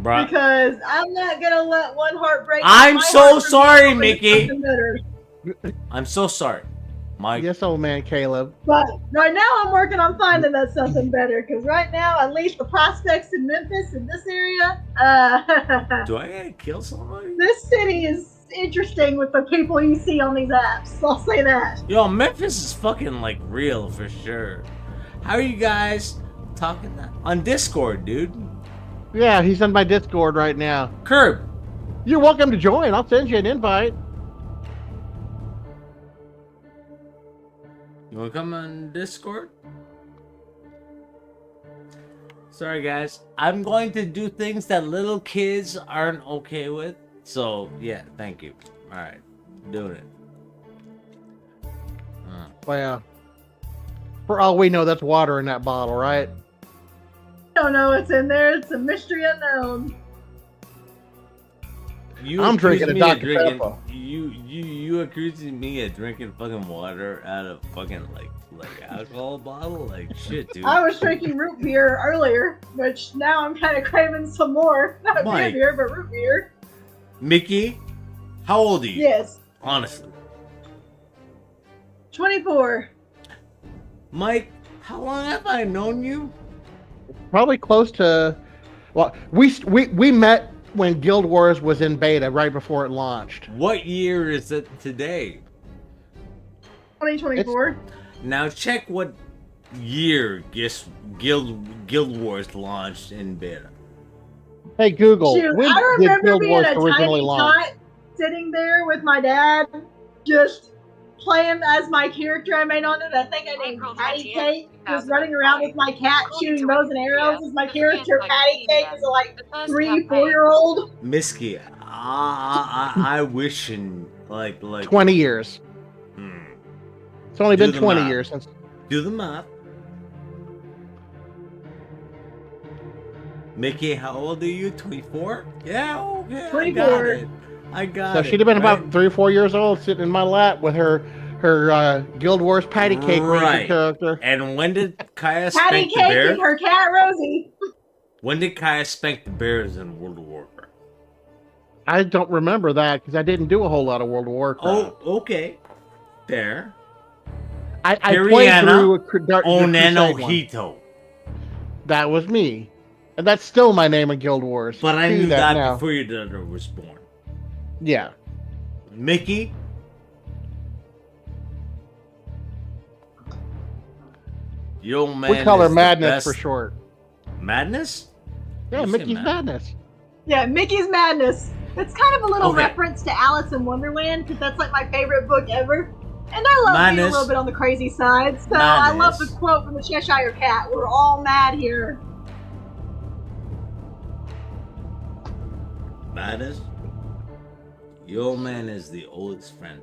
bro. Because I'm not gonna let one heart break. I'm my so heart for sorry, me to Mickey. something better. I'm so sorry, Mike. Yes, old man Caleb. But right now I'm working on finding that something better. Because right now, at least the prospects in Memphis in this area, Do I gotta kill somebody? this city is interesting with the people you see on these apps. I'll say that. Yo, Memphis is fucking like real for sure. How are you guys talking that on Discord, dude? Yeah, he's on my Discord right now. Curb. You're welcome to join. I'll send you an invite. You wanna come on Discord? Sorry guys, I'm going to do things that little kids aren't okay with. So yeah, thank you. Alright, doing it. Well, for all we know, that's water in that bottle, right? I don't know what's in there. It's a mystery unknown. You I'm accused drinking a me of Dr. drinking- Pepper. You accusing me of drinking fucking water out of fucking like alcohol bottle? Like shit, dude. I was drinking root beer earlier, which now I'm kind of craving some more. Not Mike. beer, but root beer. Mickey, how old are you? Yes. Honestly. 24. Mike, how long have I known you? Probably close to. Well, we met when Guild Wars was in beta, right before it launched. What year is it today? 2024. Now check what year Guild Wars launched in beta. Hey Google, Shoot, when I did remember Guild being Wars a originally tiny launch? tot sitting there with my dad, just playing as my character I made on it. I think I named Patty Cake. Just running around with my cat, shooting bows and arrows as my character. Patty Cake is a like 3-4-year-old. Misky, I wish in like 20 years. It's only Do been the 20 math. years since. Do the math. Mickey, how old are you? 24? Yeah, okay. 24. I got So it. she'd have been right? about 3 or 4 years old, sitting in my lap with her Guild Wars patty cake racer Right. character. And when did Kaya Patty spank the Cake bear? and her cat Rosie. When did Kaya spank the bears in World of Warcraft? I don't remember that because I didn't do a whole lot of World of Warcraft. Oh, okay. Fair. I played through the Oneno Crusade one. Hito. That was me. And that's still my name in Guild Wars. But I Do knew that now. before your daughter was born. Yeah. Mickey? Yo, man. We call her is the Madness best- for short. Madness? Yeah, You say Mickey's Madness. Yeah, Mickey's Madness. It's kind of a little Okay. reference to Alice in Wonderland because that's like my favorite book ever. And I love being a Madness. little bit on the crazy side. So I love the Madness. quote from the Cheshire Cat. We're all mad here. Madness? Yo, man is the oldest friend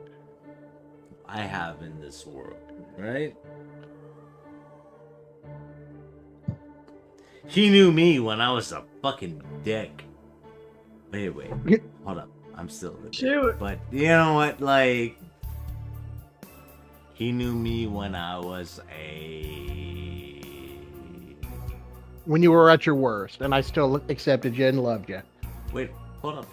I have in this world, right? He knew me when I was a fucking dick. Wait, hold up. I'm still a dick. Shoot. But you know what? Like, he knew me when I was When you were at your worst, and I still accepted you and loved you. Wait, hold up.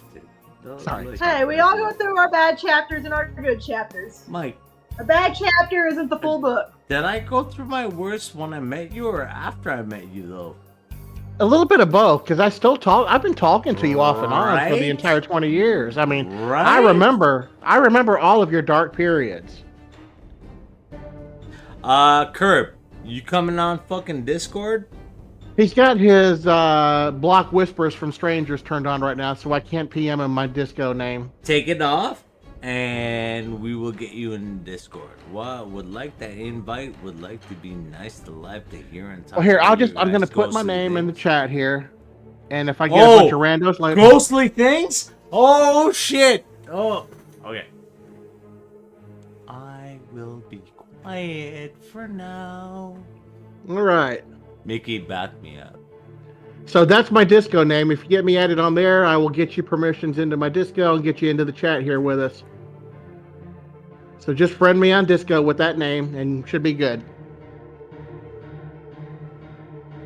Don't- Sorry. like- Hey, we all go through our bad chapters and our good chapters. Mike, A bad chapter isn't the full book. did I go through my worst when I met you or after I met you, though? A little bit of both, because I've been talking to you off and on for the Right? entire 20 years. I mean, Right? I remember all of your dark periods. Curb, you coming on fucking Discord? He's got his block whispers from strangers turned on right now, so I can't PM him my disco name. Take it off, and we will get you in Discord. What would like that invite? Would like to be nice to live to hear and talk. Well, here, to I'm you gonna guys. put my Ghostly name in the things. chat here, and if I get a bunch of randos, like Ghostly things? Oh shit! Oh, okay. I will be quiet for now. all right. Mickey, back me up. So that's my disco name. If you get me added on there, I will get you permissions into my disco and get you into the chat here with us. So just friend me on disco with that name, and should be good.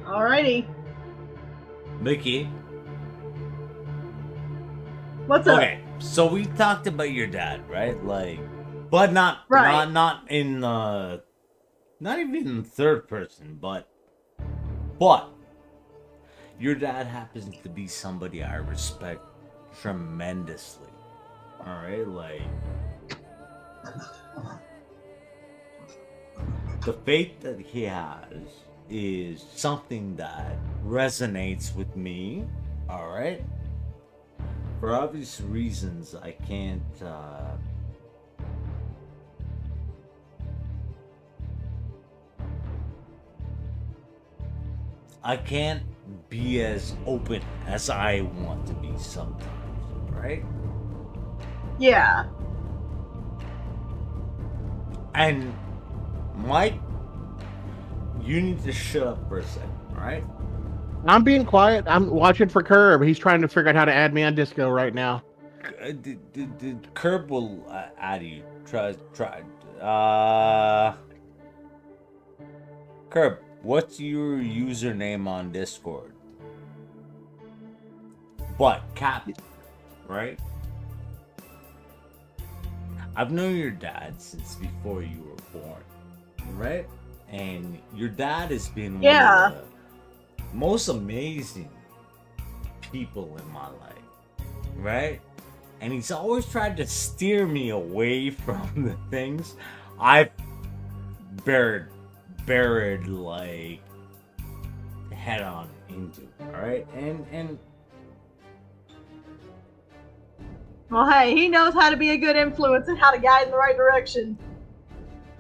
Alrighty. Mickey. What's up? Okay, so we talked about your dad, right? Like, but not Right. not in not even in third person, but your dad happens to be somebody I respect tremendously. All right, like the faith that he has is something that resonates with me. All right. For obvious reasons, I can't be as open as I want to be sometimes, right? Yeah. And Mike, you need to shut up for a second, right? I'm being quiet. I'm watching for Curb. He's trying to figure out how to add me on disco right now. Curb will add you. Try. Curb, what's your username on Discord? But Cap, right? I've known your dad since before you were born, right? And your dad has been one of the most amazing people in my life, right? And he's always tried to steer me away from the things I've buried like head on into. All right, and Well, hey, he knows how to be a good influence and how to guide in the right direction.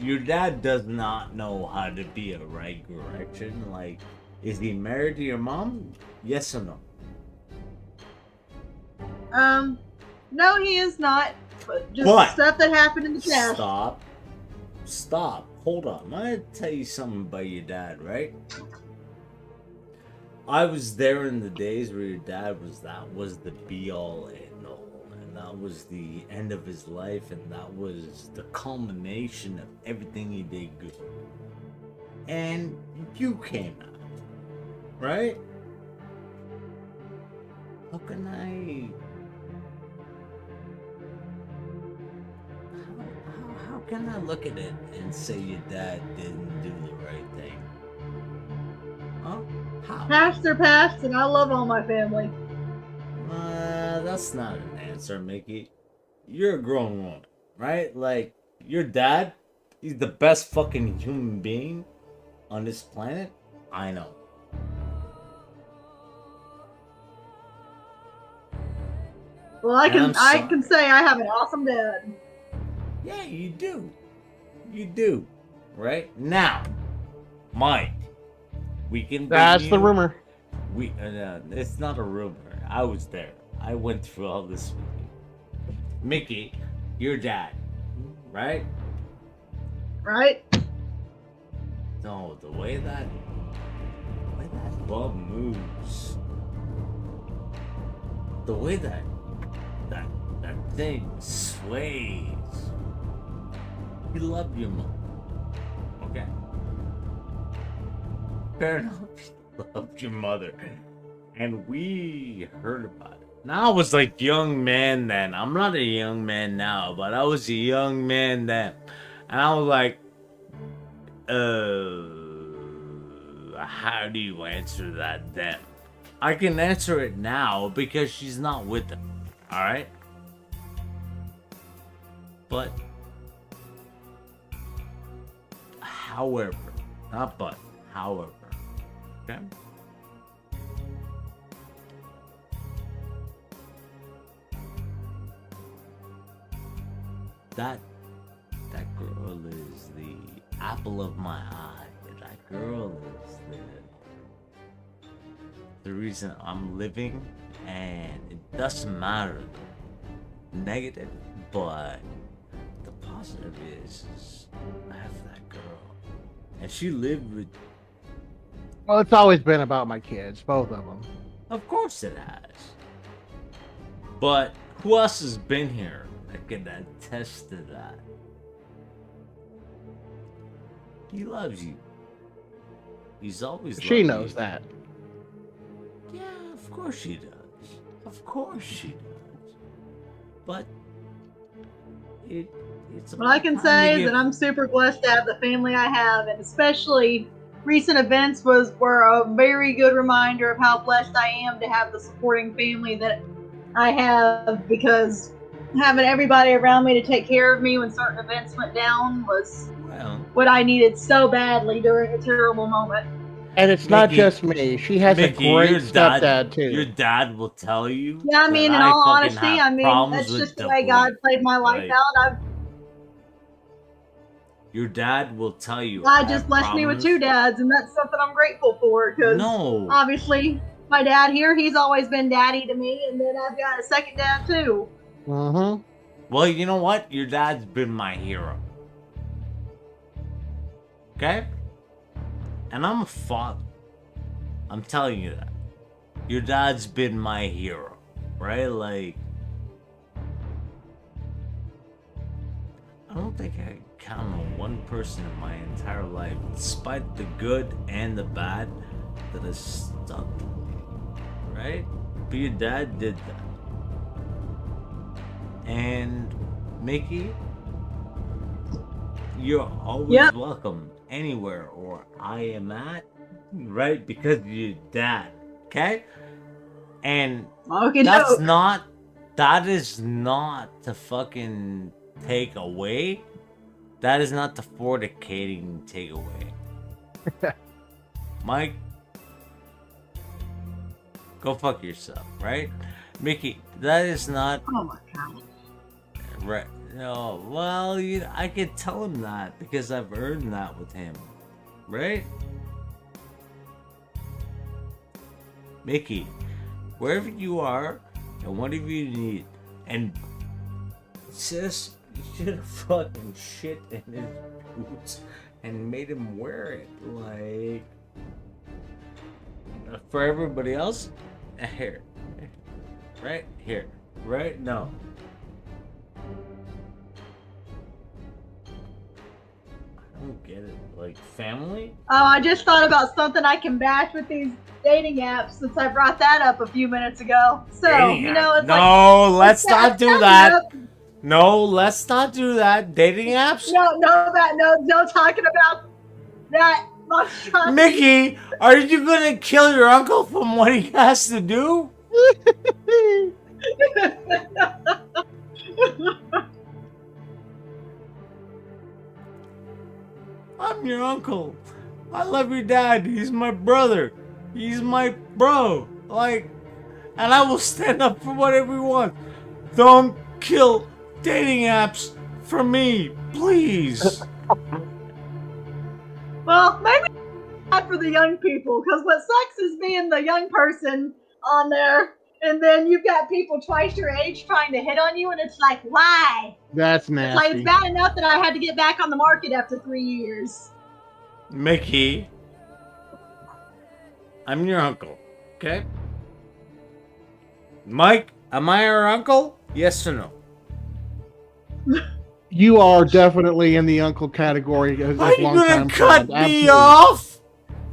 your dad does not know how to be a right direction. Like, is he married to your mom? Yes or no? No, he is not. But just What? stuff that happened in the past. Stop. Hold on. I'm gonna tell you something about your dad, right? I was there in the days where your dad was the be all and all, and that was the end of his life, and that was the culmination of everything he did good. And you came out, right? How can how can I look at it and say your dad didn't do the right thing? Huh? How? Past are past, and I love all my family. That's not an answer, Mickey. You're a grown woman, right? Like, your dad, he's the best fucking human being on this planet. I know. Well, I can say I have an awesome dad. Yeah, you do. You do. Right? Now, Mike, we can... That's the rumor. It's not a rumor. I was there. I went through all this with you. Mickey, your dad, right? Right? No, the way that ball moves, the way that thing sways. He loved your mom, okay? Fair enough, he loved your mother, and we heard about it. Now I was like young man then. I'm not a young man now, but I was a young man then, and I was like, how do you answer that then? I can answer it now because she's not with him, alright? But, however, not but, however, okay? That girl is the apple of my eye. That girl is the reason I'm living, and it doesn't matter negative, but the positive is I have that girl, and she lived with. Well, it's always been about my kids, both of them. Of course it has. But who else has been here that can attest to that? He loves you. He's always loved you. She knows that. Yeah, of course she does. Of course she does. But it's What I can say is that I'm super blessed to have the family I have, and especially recent events were a very good reminder of how blessed I am to have the supporting family that I have, because having everybody around me to take care of me when certain events went down was what I needed so badly during a terrible moment. And it's not just me. She has a great stepdad too. Your dad will tell you. Yeah, I mean, in all honesty, I mean, that's just the way God played my life out. Your dad will tell you. God just blessed me with two dads, and that's something I'm grateful for, because obviously my dad here, he's always been daddy to me, and then I've got a second dad too. Mm-hmm. Well, you know what? Your dad's been my hero. Okay? And I'm a father. I'm telling you that. Your dad's been my hero, right? Like, I don't think I can count on one person in my entire life, despite the good and the bad, that has stuck with me, right? But your dad did that. And Mickey, you're always welcome anywhere or I am at, right? Because of your dad, okay? And that's not that is not to fucking take away. That is not the fornicating takeaway. Mike, go fuck yourself, right? Mickey, that is not Oh my god. right. No, well, I could tell him that because I've earned that with him, right? Mickey, wherever you are and whatever you need, and sis, you should have fucking shit in his boots and made him wear it. Like, for everybody else, here, right here, right? No. I don't get it. Like, family? Oh, I just thought about something I can bash with these dating apps since I brought that up a few minutes ago. So, Dating you know, app. it's No, like... let's not do Shut that. up. No, let's not do that. Dating apps? No, talking about that monstrosity. Mickey, are you gonna kill your uncle from what he has to do? I'm your uncle. I love your dad. He's my brother. He's my bro. Like, and I will stand up for whatever he wants. Don't kill dating apps for me, please. Well, maybe not for the young people, because what sucks is being the young person on there, and then you've got people twice your age trying to hit on you, and it's like, why? That's It's like, nasty. it's bad enough that I had to get back on the market after 3 years. Mickey, I'm your uncle, okay? Mike, am I your uncle? Yes or no? You are definitely in the uncle category as Are you long gonna time cut friend. me Absolutely. off?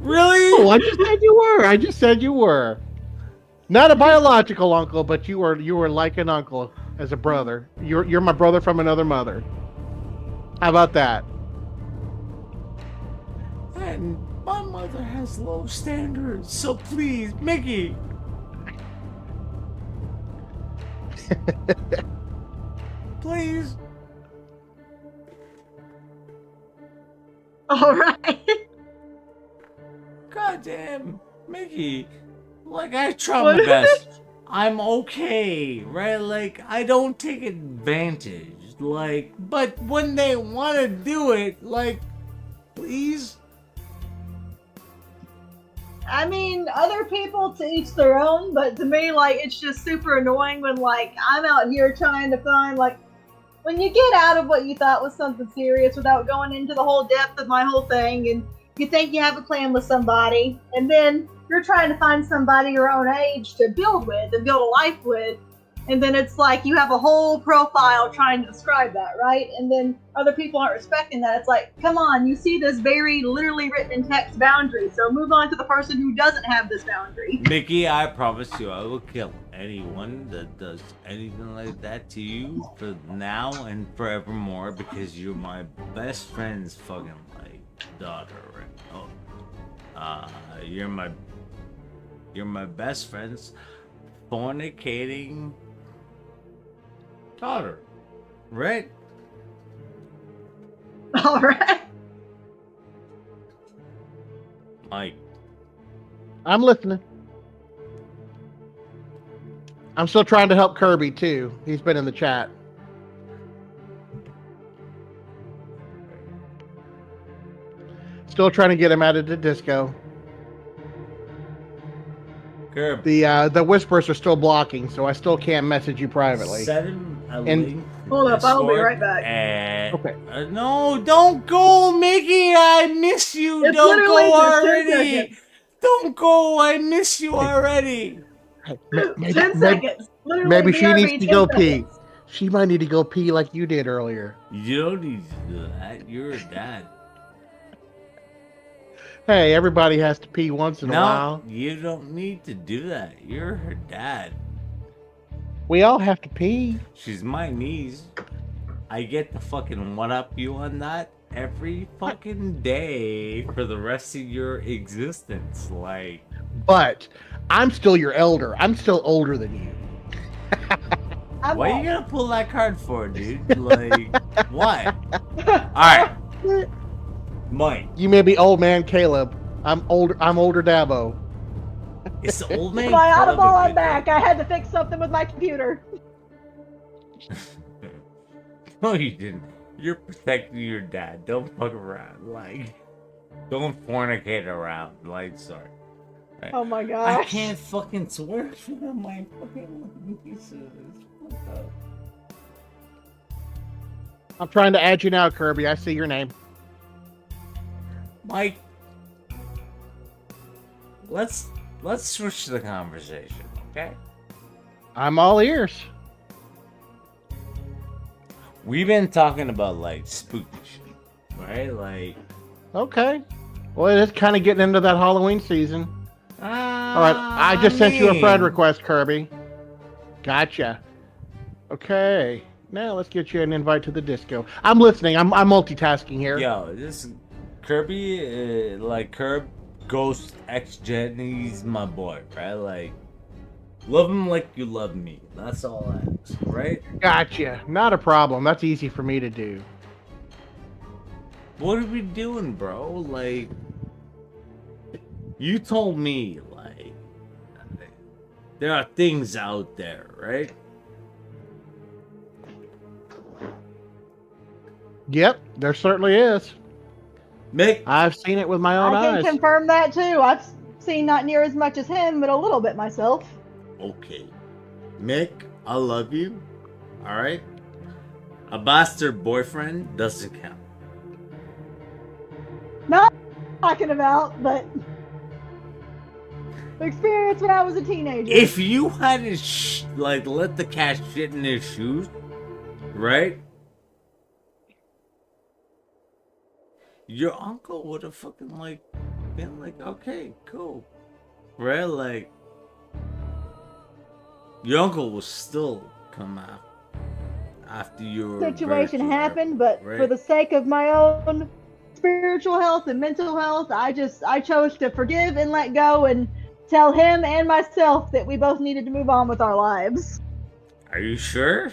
Really? Oh, I just said you were. I just said you were. Not a biological uncle, but you were like an uncle as a brother. You're my brother from another mother. How about that? And my mother has low standards, so please, Mickey. Please. All right. God damn, Mickey. Like, I try my best. I'm okay, right? Like, I don't take advantage. Like, but when they want to do it, like, please. I mean, other people to each their own, but to me, like, it's just super annoying when, like, I'm out here trying to find, like, when you get out of what you thought was something serious without going into the whole depth of my whole thing, and you think you have a plan with somebody, and then you're trying to find somebody your own age to build with and build a life with, and then it's like you have a whole profile trying to describe that, right? And then other people aren't respecting that. It's like, come on, you see this very literally written in text boundary, so move on to the person who doesn't have this boundary. Mickey, I promise you, I will kill anyone that does anything like that to you for now and forevermore because you're my best friend's fucking, like, daughter, right? Oh. You're my best friend's fornicating daughter, right? All right. Mike, I'm listening. I'm still trying to help Kirby too. He's been in the chat. Still trying to get him out of the disco. Curb, The whispers are still blocking, so I still can't message you privately. send him a And- link. Hold up, I'll be Discord, right back. and- Okay. No, don't go, Mickey. I miss you. It's Don't literally go just 10 already. seconds. Don't go. I miss you already. Maybe, 10 seconds. Literally, maybe she BRB, needs to 10 go seconds. pee. She might need to go pee like you did earlier. You don't need to do that. You're a dad. Hey, everybody has to pee once in a No, while. you don't need to do that. You're her dad. We all have to pee. She's my niece. I get to fucking one up you on that every fucking day for the rest of your existence. Like, But I'm still your elder. I'm still older than you. Why you gonna pull that card for, dude? Like, what? Alright. Mike. You may be old man Caleb. I'm older Dabo. It's the old man. My Caleb audible, a I'm good back. day? I had to fix something with my computer. No, you didn't. You're protecting your dad. Don't fuck around. Like, don't fornicate around. Like, sorry. Right. Oh my gosh. I can't fucking swear for my fucking nieces. What the? I'm trying to add you now, Kirby. I see your name. Mike, let's switch the conversation, okay? I'm all ears. We've been talking about like spooky shit, right? Like, Okay. Well, it's kind of getting into that Halloween season. All right. I just sent you a friend request, Kirby. Gotcha. Okay. Now let's get you an invite to the disco. I'm listening. I'm multitasking here. Yo, this Kirby, like Ghost X Gen, he's my boy, right? Like, love him like you love me. That's all I ask, right? Gotcha. Not a problem. That's easy for me to do. What are we doing, bro? Like, you told me, like, there are things out there, right? Yep, there certainly is. Mick, I've seen it with my own I can eyes. confirm that too. I've seen not near as much as him, but a little bit myself. okay. Mick, I love you, alright? A bastard boyfriend doesn't count. Not talking about, but experience when I was a teenager. If you hadn't, like, let the cat shit in his shoes, right? Your uncle would have fucking, like, been like, okay, cool. Right? Like, your uncle will still come out after your situation happened, but right? for the sake of my own spiritual health and mental health, I chose to forgive and let go and tell him and myself that we both needed to move on with our lives. Are you sure?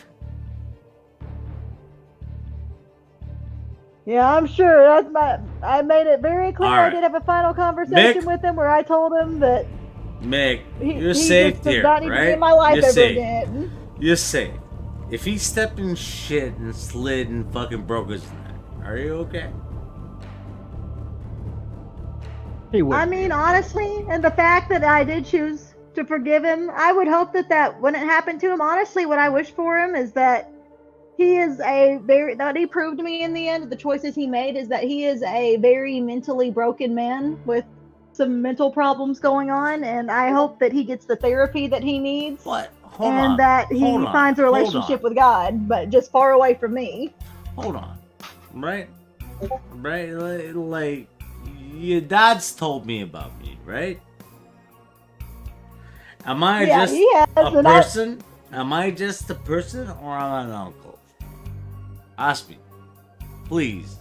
Yeah, I'm sure. I made it very clear. All right. I did have a final conversation Mick? with him where I told him that Mick, you're he safe just does here, not need to be right? in my life You're ever safe. again. You're safe. If he stepped in shit and slid and fucking broke his neck, are you okay? He would. I mean, honestly, and the fact that I did choose to forgive him, I would hope that when it happened to him, honestly, what I wish for him is that that he proved to me in the end that the choices he made is that he is a very mentally broken man with some mental problems going on, and I hope that he gets the therapy that he needs. What? Hold and on. that he Hold on. finds a Hold relationship on. with God, but just far away from me. Hold on. Right? Right? Like, your dad's told me about me, right? Am I Yeah, just he has, a and I- person? Am I just a person or am I an uncle? Ask me. Please.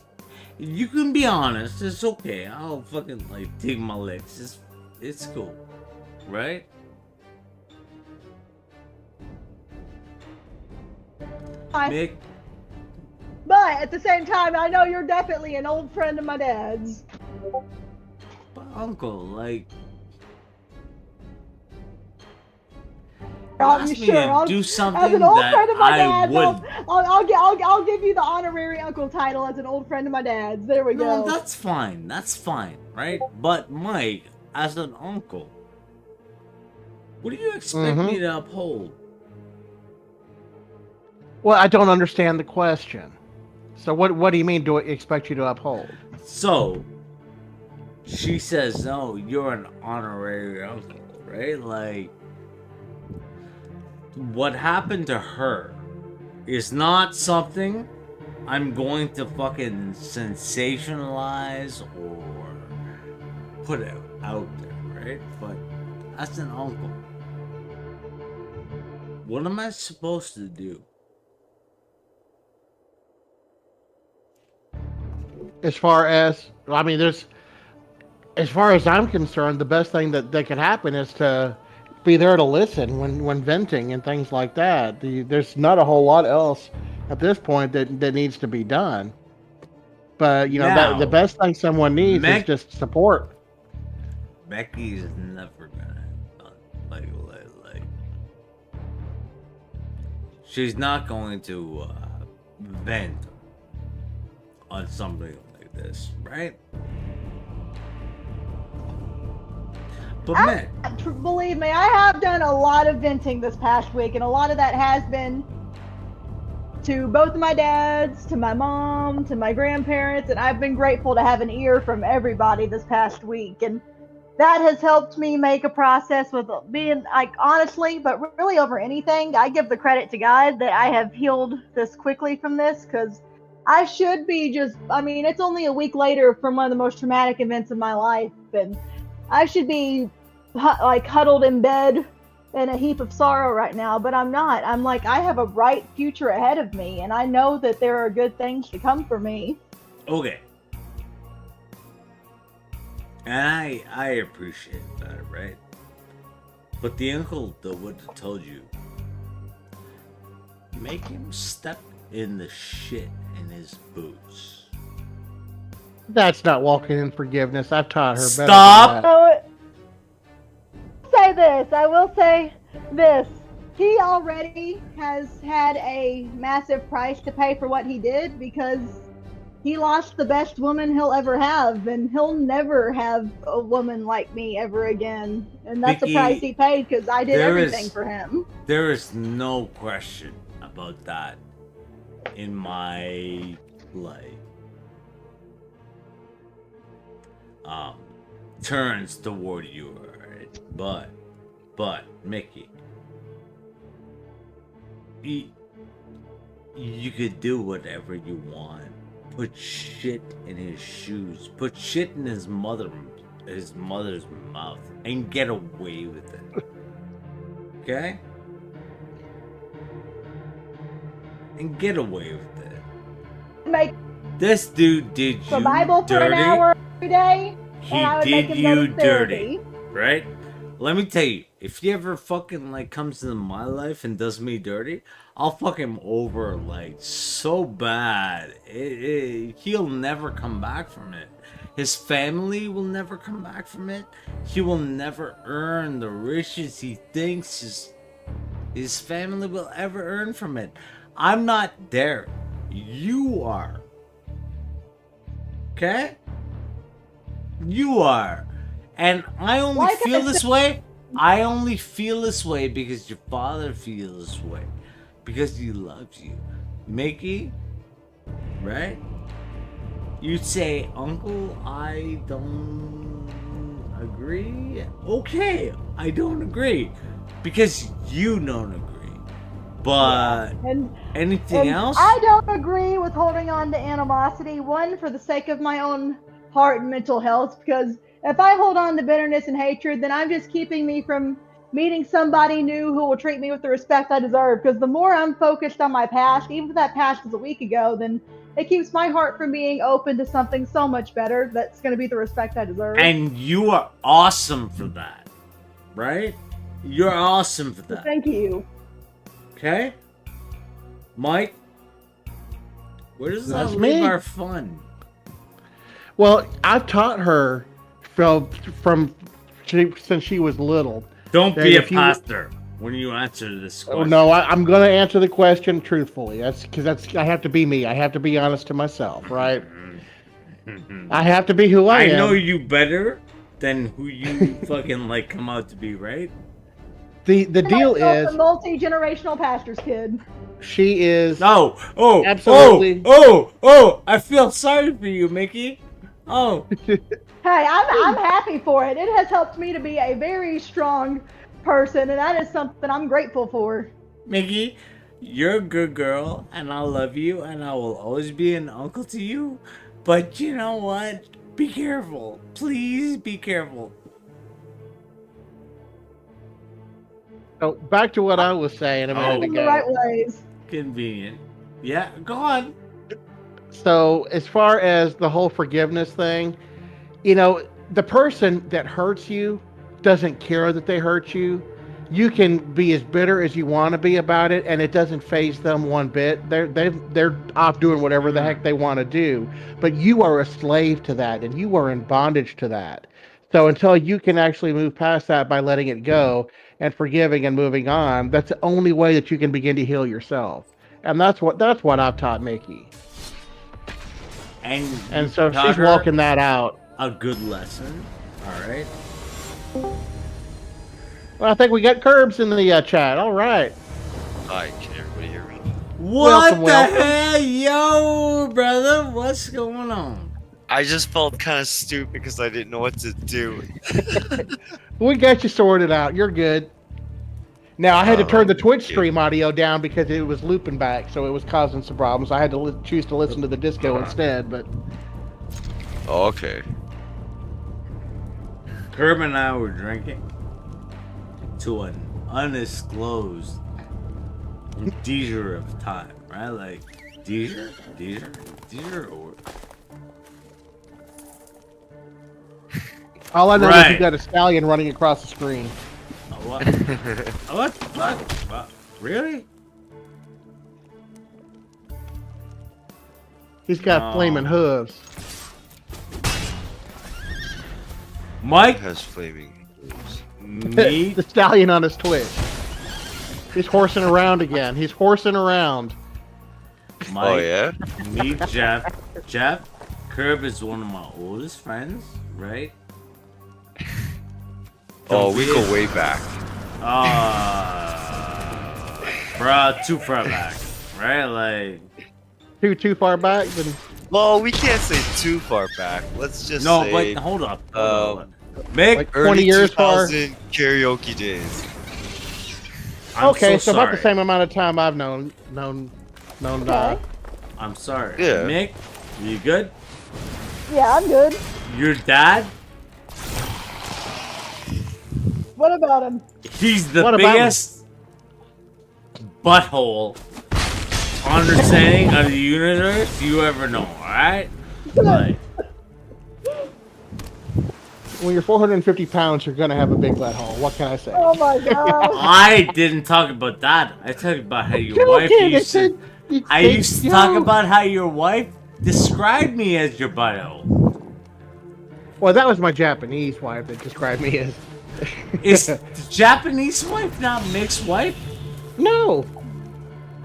You can be honest. It's okay. I'll fucking, like, take my licks. It's cool. Right? Mick, But at the same time, I know you're definitely an old friend of my dad's. but uncle, like, I'm ask me sure. to do something As an old that friend of my I dad's, would. I'll give you the honorary uncle title as an old friend of my dad's. There we No, go. that's fine. That's fine, right? But Mike, as an uncle, what do you expect me to uphold? Well, I don't understand the question. So what do you mean? Do I expect you to uphold? So, she says, no, you're an honorary uncle, right? Like, what happened to her is not something I'm going to fucking sensationalize or put it out there, right? But as an uncle, what am I supposed to do? As far as as far as I'm concerned, the best thing that could happen is to be there to listen when venting and things like that. There's not a whole lot else at this point that needs to be done. But you know that the Now, best thing someone needs is just support. Becky's never gonna like. She's not going to vent on something like this, right? But Believe me, I have done a lot of venting this past week, and a lot of that has been to both of my dads, to my mom, to my grandparents, and I've been grateful to have an ear from everybody this past week. And that has helped me make a process with being, like, honestly, but really over anything, I give the credit to God that I have healed this quickly from this, because I should be it's only a week later from one of the most traumatic events of my life, and I should be huddled in bed in a heap of sorrow right now, but I'm not. I'm like, I have a bright future ahead of me, and I know that there are good things to come for me. okay. And I appreciate that, right? But the uncle that would have told you, make him step in the shit in his boots. That's not walking in forgiveness. I've taught her better. Stop! I will say this. He already has had a massive price to pay for what he did, because he lost the best woman he'll ever have, and he'll never have a woman like me ever again. And that's Vicky, the price he paid, because I did everything for him. There is no question about that in my turns toward you, right? But Mickey, you could do whatever you want. Put shit in his shoes. Put shit in his mother's mouth, and get away with it. Okay? And get away with it. This dude did you Bible dirty. for an hour every day. He did you dirty, right? Let me tell you, if he ever fucking comes into my life and does me dirty, I'll fuck him over so bad. He'll never come back from it. His family will never come back from it. He will never earn the riches he thinks his family will ever earn from it. I'm not there. You are. Okay? You are. And I only feel this way. I only feel this way because your father feels this way. Because he loves you. Mickey, right? You'd say, Uncle, I don't agree. Okay, I don't agree. Because you don't agree. But anything else? I don't agree with holding on to animosity. One, for the sake of my own heart and mental health, because if I hold on to bitterness and hatred, then I'm just keeping me from meeting somebody new who will treat me with the respect I deserve. Because the more I'm focused on my past, even if that past was a week ago, then it keeps my heart from being open to something so much better that's going to be the respect I deserve. And you are awesome for that, right? You're awesome for that. Well, thank you. Okay? Mike? Where does that That's leave me. our fun? Well, I've taught her since she was little. Don't be a pastor when you answer this question. Oh, no, I'm going to answer the question truthfully. That's because I have to be me. I have to be honest to myself, right? I have to be who I am. I know you better than who you fucking come out to be, right? The deal is, a multi-generational pastor's kid. She is. Absolutely. I feel sorry for you, Mickey. Oh. Hey, I'm happy for it. It has helped me to be a very strong person, and that is something I'm grateful for. Mickey, you're a good girl, and I love you, and I will always be an uncle to you. But you know what? Be careful. Please be careful. So back to what I was saying a minute ago. In the right ways. Convenient. Yeah, go on. So as far as the whole forgiveness thing, the person that hurts you doesn't care that they hurt you. you can be as bitter as you want to be about it, and it doesn't faze them one bit. They're off doing whatever the heck they want to do, but you are a slave to that, and you are in bondage to that. So until you can actually move past that by letting it go and forgiving and moving on, that's the only way that you can begin to heal yourself. And that's what I've taught Mickey. And so she's walking that out. A good lesson. All right. Well, I think we got Curbs in the chat. All right. Hi, can everybody hear me? What the hell, yo, brother? What's going on? I just felt kind of stupid because I didn't know what to do. We got you sorted out. You're good. Now, I had to turn the Twitch stream audio down because it was looping back, so it was causing some problems. I had to choose to listen to the disco instead, but... Oh, okay. Curb and I were drinking to an undisclosed leisure of time, right? Like, leisure, or... All I know is you got a stallion running across the screen. What? What? Really? He's got flaming hooves. Mike has flaming hooves. The stallion on his Twitch. He's horsing around again. He's horsing around. Mike, oh yeah? Me, Jeff, Curb is one of my oldest friends, right? Oh, we go way back. Bruh, too far back, right? Like too far back. Then... Well, we can't say too far back. Let's just no, say. but hold up. Mick, like 20 years far. Karaoke days. Okay, so about the same amount of time I've known. Okay. I'm sorry. Yeah. Mick, you good? Yeah, I'm good. Your dad? What about him? He's the biggest butthole understanding of the universe you ever know, alright? Like, when you're 450 pounds, you're gonna have a big butthole. What can I say? Oh my god. I didn't talk about that. I talked about how your wife used to... I used to talk about how your wife described me as your butthole. Well, that was my Japanese wife that described me as... Is the Japanese wife not Mick's wife? No.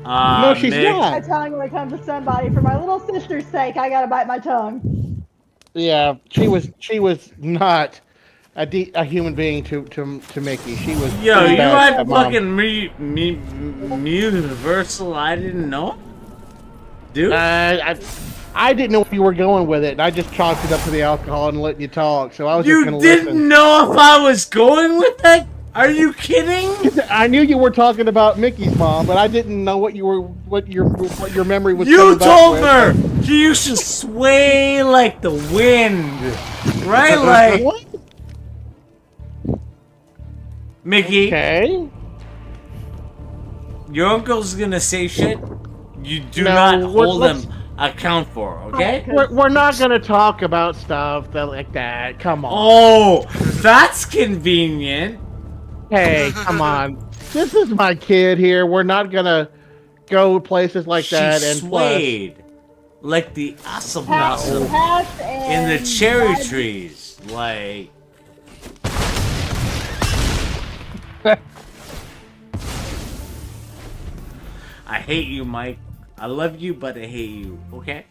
No, she's Mick. not. My tongue when it comes to somebody. For my little sister's sake, I gotta bite my tongue. Yeah, she was not a human being to Mickey. She was. Yo, you had fucking universal. I didn't know, dude. I didn't know where you were going with it, and I just chalked it up to the alcohol and letting you talk. So I was You just gonna listen. didn't know if I was going with it? Are you kidding? I knew you were talking about Mickey's mom, but I didn't know what your memory was. You told her she used to sway like the wind, right? Like what? Mickey. Okay. Your uncle's gonna say shit. You do not hold them account for, okay? We're not gonna talk about stuff like that. Come on. Oh, that's convenient. Hey, come on. This is my kid here. We're not gonna go places like that. And swayed like the awesome blossom in the cherry trees. Like. I hate you, Mike. I love you, but I hate you. Okay.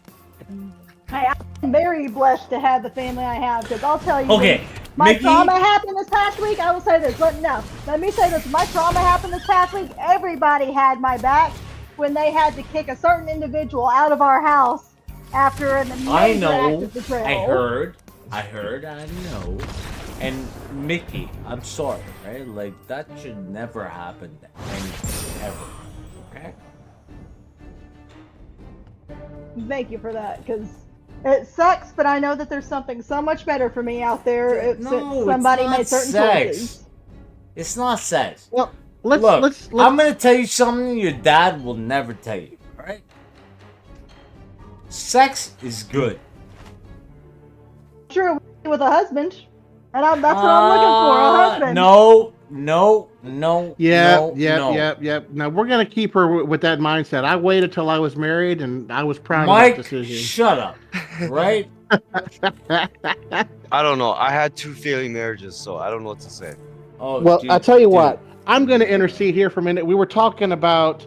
Hey, I'm very blessed to have the family I have, because I'll tell you. Okay, my Mickey, trauma happened this past week. I will say this. Let me say this. My trauma happened this past week. Everybody had my back when they had to kick a certain individual out of our house after an amazing act of betrayal. I know. And Mickey, I'm sorry, right? Like, that should never happen to anyone, ever. Okay? Thank you for that, because it sucks, but I know that there's something so much better for me out there since somebody made certain choices. It's not sex. Well, let's I'm gonna tell you something your dad will never tell you, alright? Sex is good. True, with a husband. And that's what I'm looking for, a husband. Yep. Now we're gonna keep her with that mindset. I waited till I was married, and I was proud Mike, of that decision. shut up. Right? I don't know. I had 2 failing marriages, so I don't know what to say. Oh, Well, dude, I'll tell you dude. what. I'm gonna intercede here for a minute. We were talking about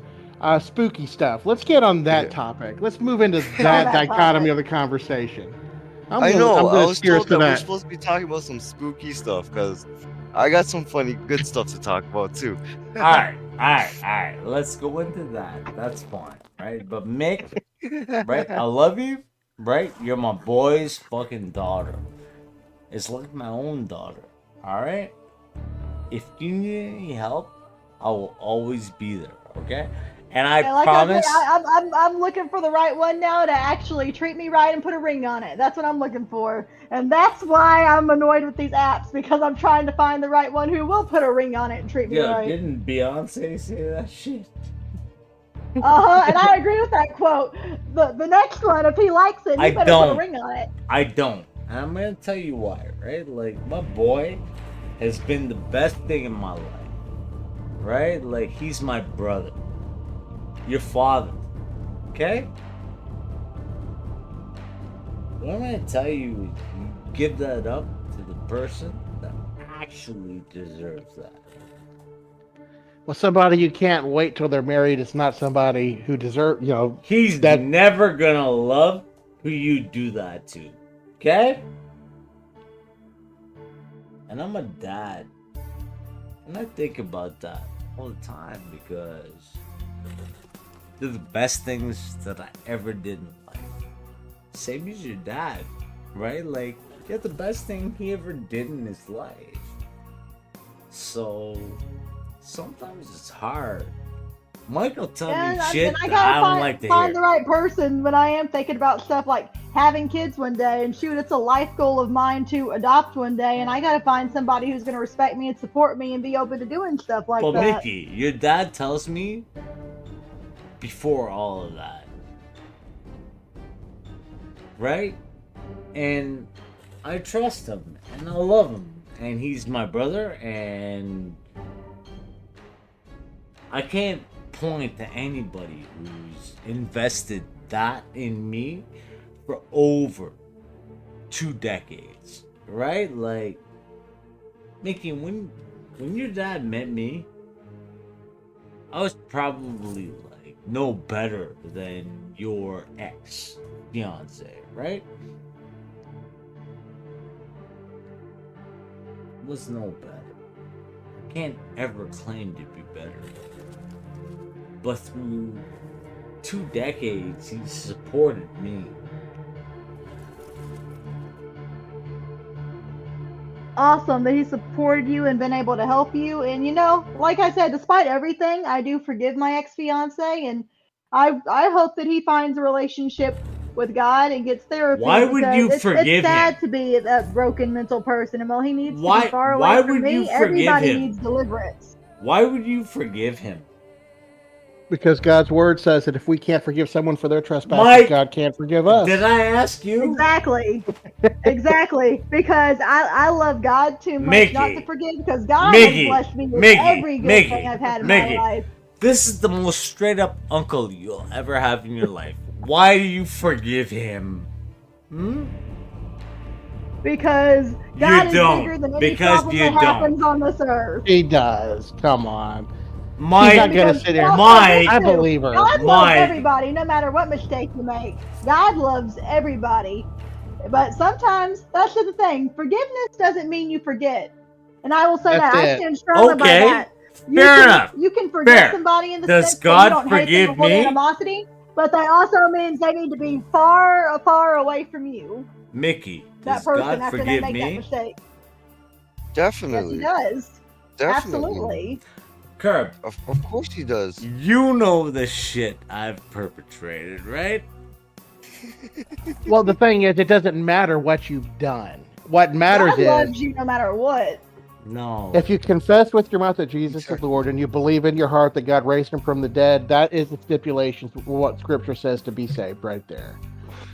spooky stuff. Let's get on that topic. Let's move into that dichotomy of the conversation. I know. I was steer us told to that we're supposed to be talking about some spooky stuff because I got some funny, good stuff to talk about too. All right. Let's go into that. That's fine, right? But Mick, right? I love you, right? You're my boy's fucking daughter. It's like my own daughter, all right? If you need any help, I will always be there, okay? And I promise. I'm looking for the right one now to actually treat me right and put a ring on it. That's what I'm looking for. And that's why I'm annoyed with these apps, because I'm trying to find the right one who will put a ring on it and treat me right. Didn't Beyonce say that shit? And I agree with that quote. The next one, if he likes it, he better put a ring on it. I don't. And I'm going to tell you why, right? Like, my boy has been the best thing in my life, right? Like, he's my brother. Your father, okay? What I'm gonna tell you is you give that up to the person that actually deserves that. Well, somebody you can't wait till they're married is not somebody who deserves, He's never gonna love who you do that to, okay? And I'm a dad, and I think about that all the time because they're the best things that I ever did in life. Same as your dad, right? Like, you're the best thing he ever did in his life. So, sometimes it's hard. Michael tell me shit that I don't like to hear. Find the right person when I am thinking about stuff like having kids one day, and shoot, it's a life goal of mine to adopt one day, and I gotta find somebody who's gonna respect me and support me and be open to doing stuff like that. But Mickey, your dad tells me before all of that, right? And I trust him and I love him, and he's my brother, and I can't point to anybody who's invested that in me for over 2 decades, right? Like, Mickey, when your dad met me, I was probably like no better than your ex-fiance, right? Was no better. Can't ever claim to be better. But through 2 decades, he supported me. Awesome that he supported you and been able to help you. And like I said, despite everything, I do forgive my ex-fiance, and I hope that he finds a relationship with God and gets therapy. Why would you forgive him? It's sad to be a broken mental person, and while he needs to be far away from me, everybody needs deliverance. Why would you forgive him? Because God's word says that if we can't forgive someone for their trespasses, God can't forgive us. Did I ask you? Exactly. Because I love God too much not to forgive, because God has blessed me with every good thing I've had in my life. This is the most straight up uncle you'll ever have in your life. Why do you forgive him? Because God is bigger than any problem that happens on this earth. He does. Come on. Mike, he's not gonna sit here. Mike, I believe her. God loves everybody, no matter what mistake you make. God loves everybody. But sometimes, that's the thing. Forgiveness doesn't mean you forget. And I will say that. I stand strongly by that. Fair enough. You can forgive somebody in the sense that you don't hate them with animosity, but that also means they need to be far, far away from you. Mickey, that person after they make that mistake. Definitely. Yes, he does. Definitely. Absolutely. Curb. Of course he does. You know the shit I've perpetrated, right? Well, the thing is, it doesn't matter what you've done. What matters God loves you no matter what. No. If you confess with your mouth that Jesus is Lord and you believe in your heart that God raised him from the dead, that is the stipulation for what Scripture says to be saved right there.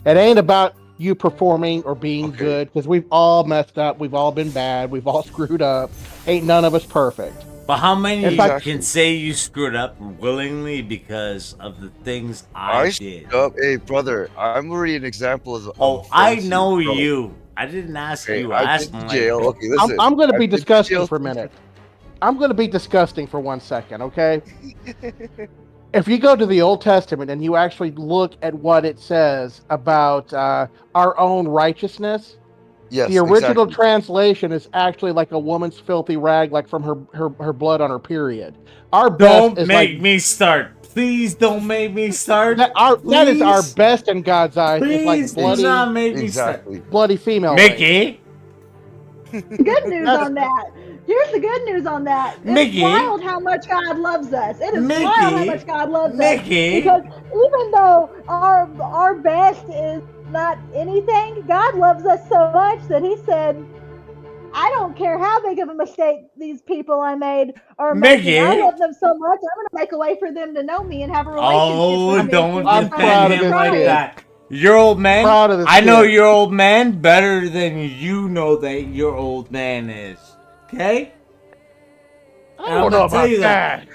It ain't about you performing or being good, because we've all messed up, we've all been bad, we've all screwed up. Ain't none of us perfect. But how many In fact- can say you screwed up willingly because of the things I did? Hey, brother, I'm already an example of. Oh, of I friends know who- you. I didn't ask Okay, you. I I've asked been to Mike. jail. Okay, listen. I'm going to be I've been to disgusting jail for a minute. I'm going to be disgusting for 1 second, okay? If you go to the Old Testament and you actually look at what it says about our own righteousness, Yes, the original exactly. translation is actually like a woman's filthy rag, like from her blood on her period. Our best Don't is make like me start. Please don't make me start. that is our Please. best in God's eyes. It's like Please do not make me start. Exactly. bloody female. rape. Mickey. Good news on that. Here's the good news on that. It's Mickey. wild how much God loves us. It is Mickey. wild how much God loves Mickey. us. Because even though our best is not anything, God loves us so much that He said, I don't care how big of a mistake these people I made are Mickey. making. I love them so much. I'm going to make a way for them to know me and have a relationship Oh, with me. don't I'm proud defend of him this like kid. that. Your old man. Proud of this I know kid. your old man better than you know that your old man is. Okay? I don't know about that.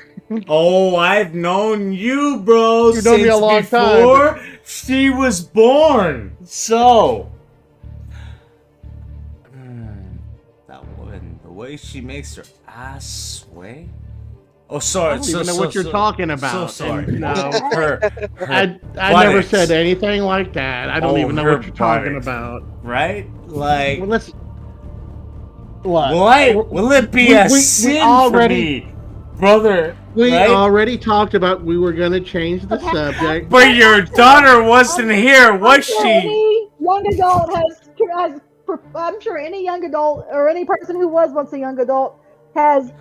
Oh, I've known you, bro, You've known me a long time, before she was born. So, that woman, the way she makes her ass sway. Oh, sorry. I don't even know what you're talking So about. sorry. And, no, Her I never buttocks, said anything like that. I don't Oh, even know her what you're talking buttocks. about. right? Like, Well, let's. What? will it be we- a we- we sin already- for me, brother? We right? already talked about we were going to change the subject. But your daughter wasn't here, was I'm sure she? any young adult has. I'm sure any young adult or any person who was once a young adult has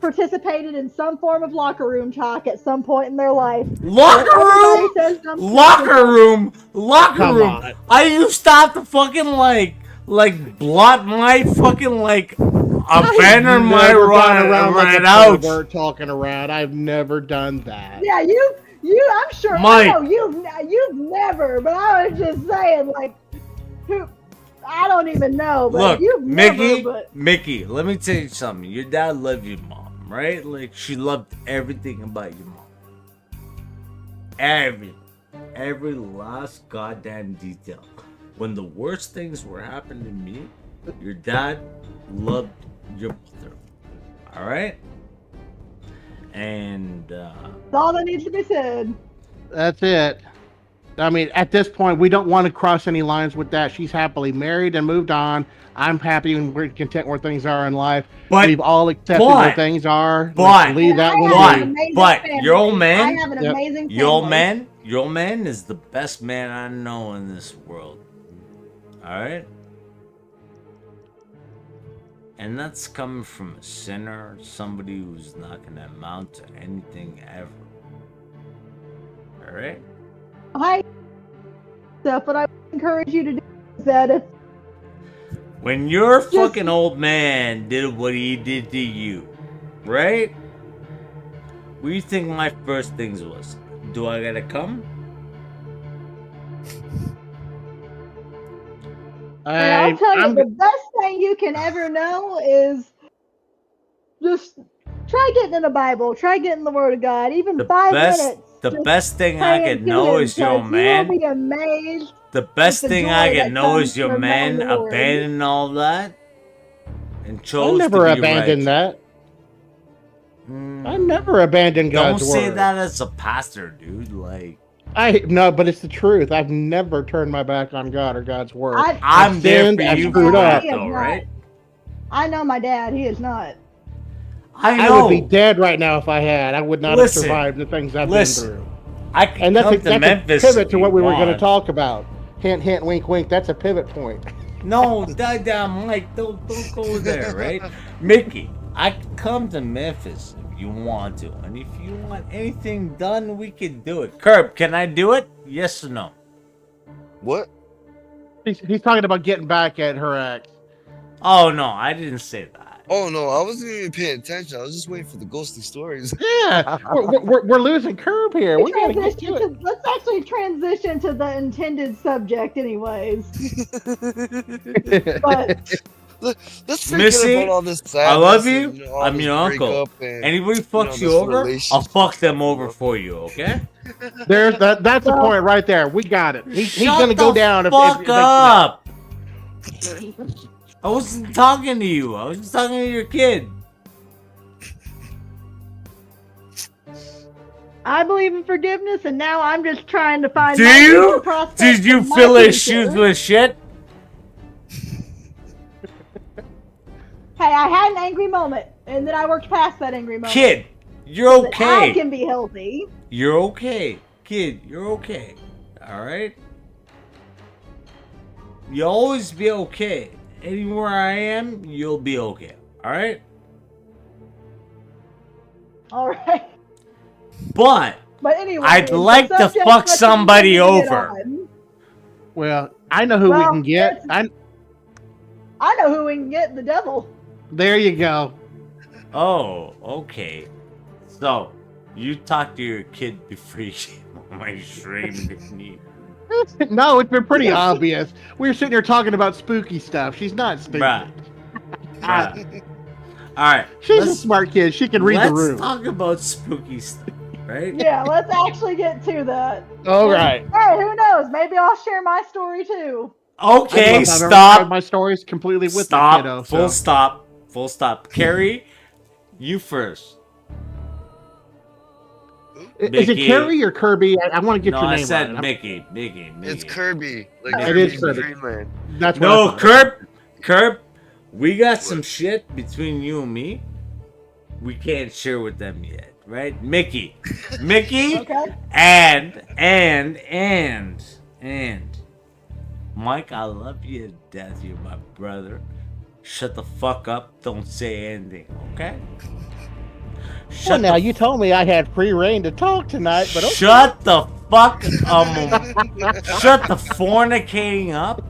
participated in some form of locker room talk at some point in their life. Locker Everybody room? says dumb stuff. Locker room? Locker Come room? on. I used to have to fucking like blot my fucking like abandon my Never gone run like a out. pervert talking around. I've never done that. Yeah, you. I'm sure. Mike. I know you've never. But I was just saying, like, who? I don't even know. But Look, you've Mickey, never. But Mickey, let me tell you something. Your dad loved your mom, right? Like she loved everything about your mom. Every last goddamn detail. When the worst things were happening to me, your dad loved your mother. All right? And that's all that needs to be said. That's it. I mean, at this point, we don't want to cross any lines with that. She's happily married and moved on. I'm happy and we're content where things are in life. But We've all accepted where things are. but- Let's leave that I one have be. an amazing but family. your old man- I have an Yep. amazing your old family. man is the best man I know in this world. All right? And that's coming from a sinner, somebody who's not going to amount to anything ever. All right? Stuff, but I would encourage you to do is that if When your fucking old man did what he did to you, right? What do you think my first things was? Do I gotta come? And I'll tell you, I'm the best thing you can ever know is just try getting in the Bible, try getting the Word of God, even The 5 best, minutes. the just best thing pray I it could to know Him, is your because man. You'll be amazed. The best the thing joy I that could know comes is your from man knowing the Lord. abandoned all that and I chose never to be abandoned right. that. I never abandoned Don't God's say word. that as a pastor, dude. Like No, but it's the truth. I've never turned my back on God or God's word. I'm there sinned, for I've you screwed for up. that, though, right? I know my dad. He is not. I I know. would be dead right now if I had. I would not Listen, have survived the things I've listen. been through. I can And that's come a, to that's Memphis a pivot if to you what we were going to want. talk about. Hint, hint, wink, wink. That's a pivot point. No, Mike, don't go there, right? Mickey, I can come to Memphis if you want to, and if you want anything done, we can do it. Curb, can I do it? Yes or no? What? He's talking about getting back at her ex. Oh no, I didn't say that. Oh no, I wasn't even paying attention. I was just waiting for the ghostly stories. Yeah, we're losing curb here. We gotta get to it. Let's actually transition to the intended subject, anyways. But Let's forget Missy, about all this sadness. I love you. And, all I'm this your uncle. breakup and, Anybody fucks you this over, I'll relationship. fuck them over for you, okay? There's that's the point right there. We got it. He's Shut gonna go down. Fuck up. I wasn't talking to you. I was just talking to your kid. I believe in forgiveness, and now I'm just trying to find. Do my you? future prospects Did you in my fill his future. shoes with shit? Hey, I had an angry moment, and then I worked past that angry moment. Kid, you're So that I okay. can be healthy. You're okay. Kid, you're okay. Alright? You'll always be okay. Anywhere I am, you'll be okay. Alright? All right. But But anyway, I'd the like to subject fuck that you somebody need to get over. on. Well, I know who we Well, can get. I know who we can get. The devil. There you go. Oh, okay. So, you talk to your kid before you get on my stream, didn't you? No, it's been pretty obvious. We were sitting here talking about spooky stuff. She's not stupid. Bruh. Bruh. Alright. She's a smart kid. She can read the room. Let's talk about spooky stuff, right? Yeah, let's actually get to that. All right. Hey, who knows? Maybe I'll share my story too. Okay, I've never tried stop. my story's completely with the Stop. kiddo. Full So. stop. Full stop. Carrie, you first. Is it Mickey. Carrie or Kirby? I want to get No, your I name said right. Mickey. It's Kirby. Like It Kirby is in Kirby. Dreamland. That's what I No, thought. Curb. We got some shit between you and me. We can't share with them yet, right? Mickey. Okay. and Mike, I love you to death. You're my brother. Shut the fuck up. Don't say anything, okay? Well, now you told me I had free reign to talk tonight, but okay. Shut the fuck shut the fornicating up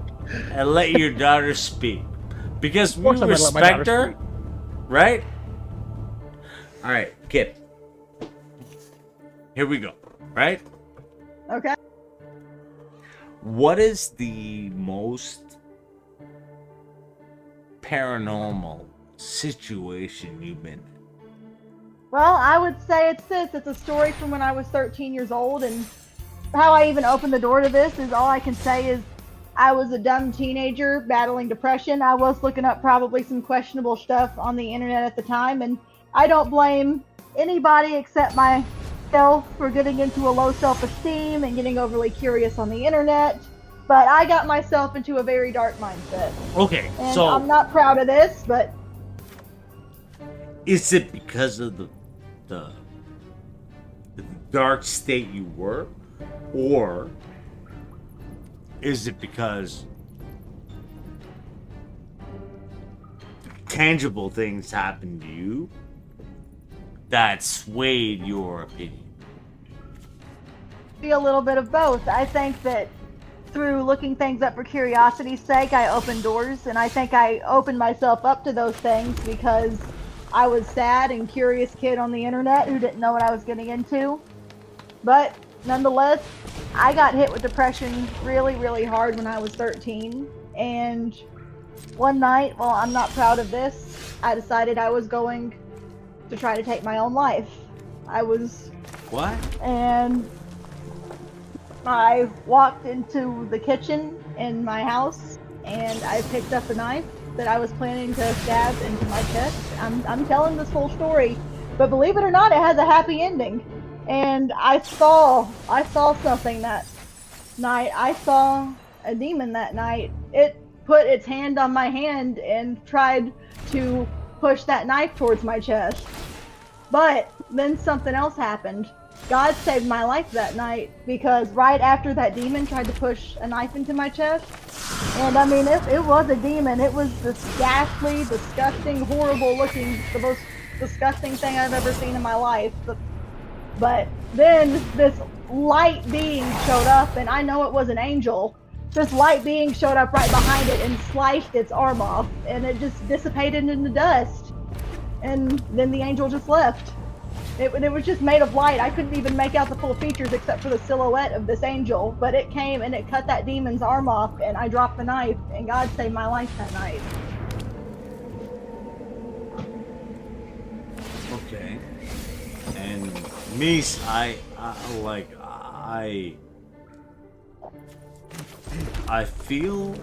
and let your daughter speak. Because we course I'm gonna let my respect daughter her, right? Alright, kid. Here we go, right? Okay. What is the most paranormal situation you've been in? Well, I would say it's this. It's a story from when I was 13 years old, and how I even opened the door to this is all I can say is I was a dumb teenager battling depression. I was looking up probably some questionable stuff on the internet at the time, and I don't blame anybody except myself for getting into a low self-esteem and getting overly curious on the internet. But I got myself into a very dark mindset. Okay, And so I'm not proud of this, but is it because of the dark state you were, or is it because tangible things happened to you that swayed your opinion? be a little bit of both. I think that through looking things up for curiosity's sake, I opened doors, and I think I opened myself up to those things because I was sad and curious kid on the internet who didn't know what I was getting into. But nonetheless, I got hit with depression really, really hard when I was 13. And one night, well, I'm not proud of this, I decided I was going to try to take my own life. What? And I walked into the kitchen in my house, and I picked up a knife that I was planning to stab into my chest. I'm telling this whole story, but believe it or not, it has a happy ending. And I saw something that night. I saw a demon that night. It put its hand on my hand and tried to push that knife towards my chest. But then something else happened. God saved my life that night, because right after that demon tried to push a knife into my chest, and I mean, it was a demon. It was this ghastly, disgusting, horrible looking, the most disgusting thing I've ever seen in my life. But then this light being showed up, and I know it was an angel. This light being showed up right behind it and sliced its arm off, and it just dissipated into dust. and then the angel just left. It was just made of light. I couldn't even make out the full features except for the silhouette of this angel. But it came and it cut that demon's arm off, and I dropped the knife, and God saved my life that night. Okay. And me, I feel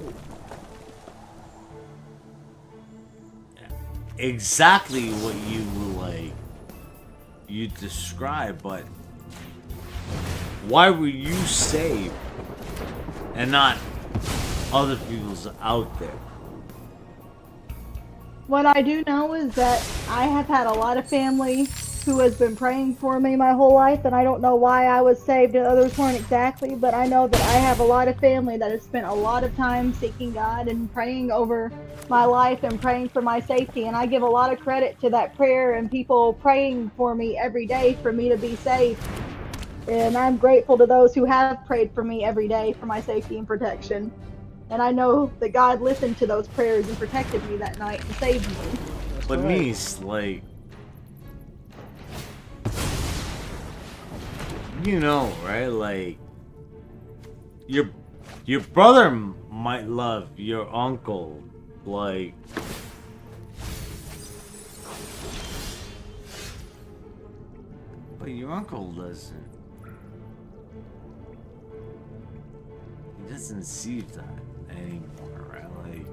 exactly what you described, but why were you saved and not other people's out there? What I do know is that I have had a lot of family who has been praying for me my whole life, and I don't know why I was saved and others weren't exactly, but I know that I have a lot of family that has spent a lot of time seeking God and praying over my life and praying for my safety, and I give a lot of credit to that prayer and people praying for me every day for me to be safe. And I'm grateful to those who have prayed for me every day for my safety and protection. And I know that God listened to those prayers and protected me that night and saved me. But niece, like, you know, right? Like, your brother might love your uncle, like, but your uncle doesn't. He doesn't see that anymore, right? Like,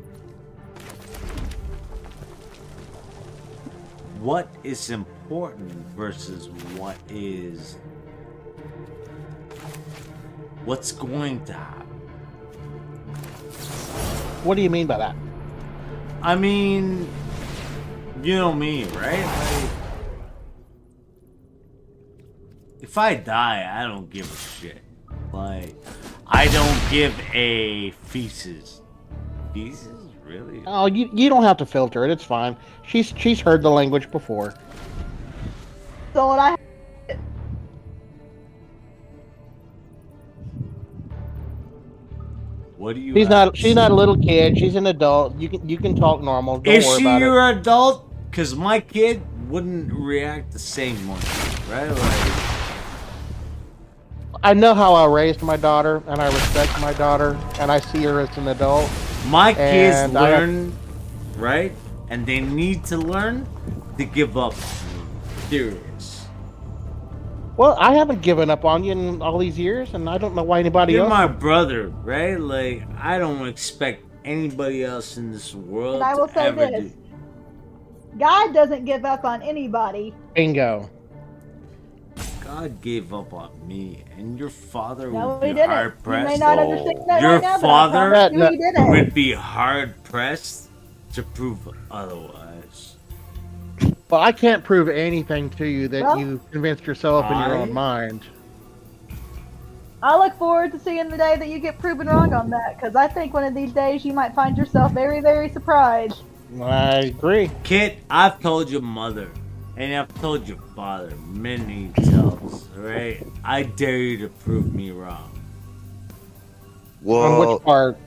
what is important versus what's going to happen. What do you mean by that? I mean, you know me, right? Like, if I die, I don't give a shit. Like, I don't give a feces. Feces? Really? Oh, you don't have to filter it. It's fine. She's heard the language before. So what I What do you? She's not a little kid. She's an adult. You can talk normal. Don't Is worry she about your it. adult? Because my kid wouldn't react the same way, right? Like, I know how I raised my daughter, and I respect my daughter, and I see her as an adult. my kids And learn, right? And they need to learn to give up. Serious. Well, I haven't given up on you in all these years, and I don't know why anybody You're else. my brother, right? Like, I don't expect anybody else in this world And I will to say ever this. do. God doesn't give up on anybody. Bingo. God gave up on me, and your father No, would he be didn't. hard You may pressed. not understand that Your right now, father but I promise you he didn't. would be hard pressed to prove otherwise. Well, I can't prove anything to you that Well, you convinced yourself in your I- own mind. I look forward to seeing the day that you get proven wrong on that, because I think one of these days you might find yourself very, very surprised. I agree. Kid, I've told your mother, and I've told your father many times, right? I dare you to prove me wrong. On Well, which part?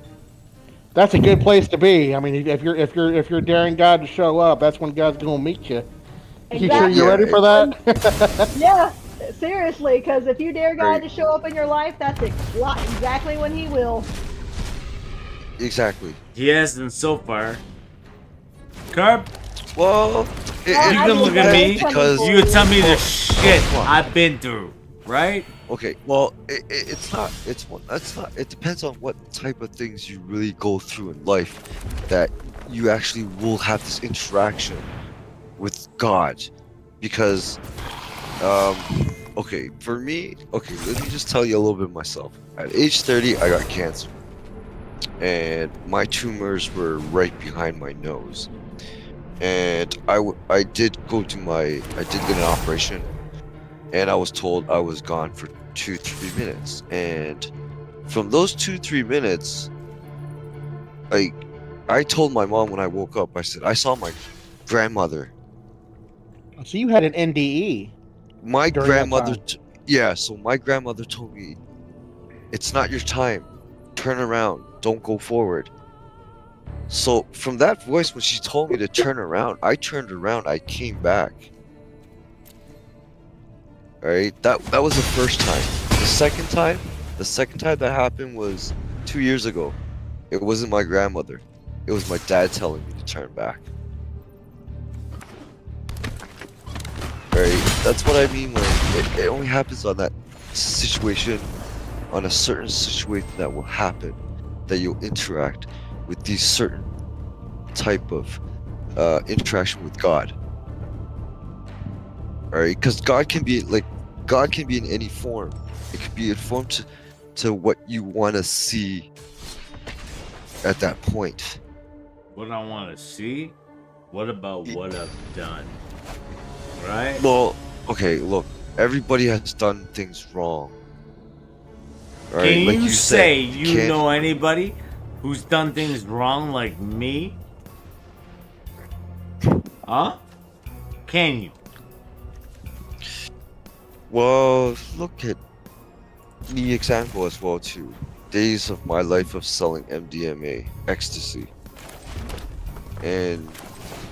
That's a good place to be. I mean, if you're daring God to show up, that's when God's gonna meet you. You sure Exactly. you're ready for that? Yeah, seriously, because if you dare God Right. to show up in your life, that's exactly when He will. exactly. He hasn't so far. Carp, Well, you I can think look at that me. is coming because for You can tell me the shit come on. I've been through, right? okay. Well, it's not. That's not. It depends on what type of things you really go through in life that you actually will have this interaction with God, because, okay, for me, okay, let me just tell you a little bit myself. At age 30, I got cancer, and my tumors were right behind my nose. And I did get an operation, and I was told I was gone for 2-3 minutes. And from those 2-3 minutes, like, I told my mom when I woke up, I said, I saw my grandmother. So you had an NDE. My During that grandmother, time. yeah, so my grandmother told me, it's not your time. Turn around. Don't go forward. So from that voice, when she told me to turn around, I turned around. I came back. All right, that was the first time. The second time that happened was 2 years ago. It wasn't my grandmother. It was my dad telling me to turn back. All right, that's what I mean when it only happens on that situation, on a certain situation that will happen, that you'll interact with these certain type of interaction with God. All right, because God can be in any form. It could be in form to what you want to see at that point. What I want to see? What about what I've done? Right? Well, okay, look, everybody has done things wrong. All right, Can like you said, say you can't- know anybody who's done things wrong like me? Huh? Can you? Well, look at the example as well too. Days of my life of selling MDMA, ecstasy, and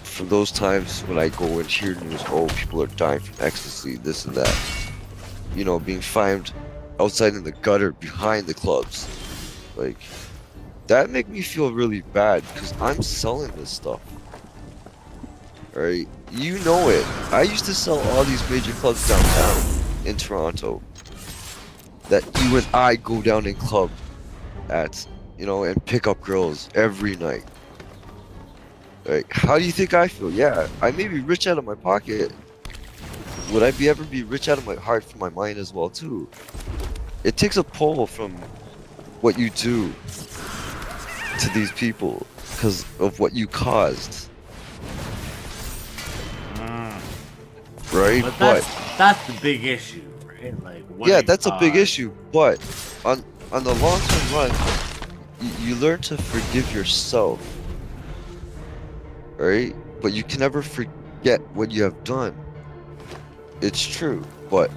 from those times when I go and hear news, oh, people are dying from ecstasy, this and that. You know, being found outside in the gutter behind the clubs, like that make me feel really bad because I'm selling this stuff. Right? You know it. I used to sell all these major clubs downtown in Toronto. That you and I go down and club at, you know, and pick up girls every night. Like, how do you think I feel? Yeah, I may be rich out of my pocket. Would I ever be rich out of my heart from my mind as well too? It takes a pull from what you do to these people because of what you caused. Right? But that's the big issue, right? Like, what yeah, it that's a big caused. issue. But on the long term run, you learn to forgive yourself, right? But you can never forget what you have done. It's true, but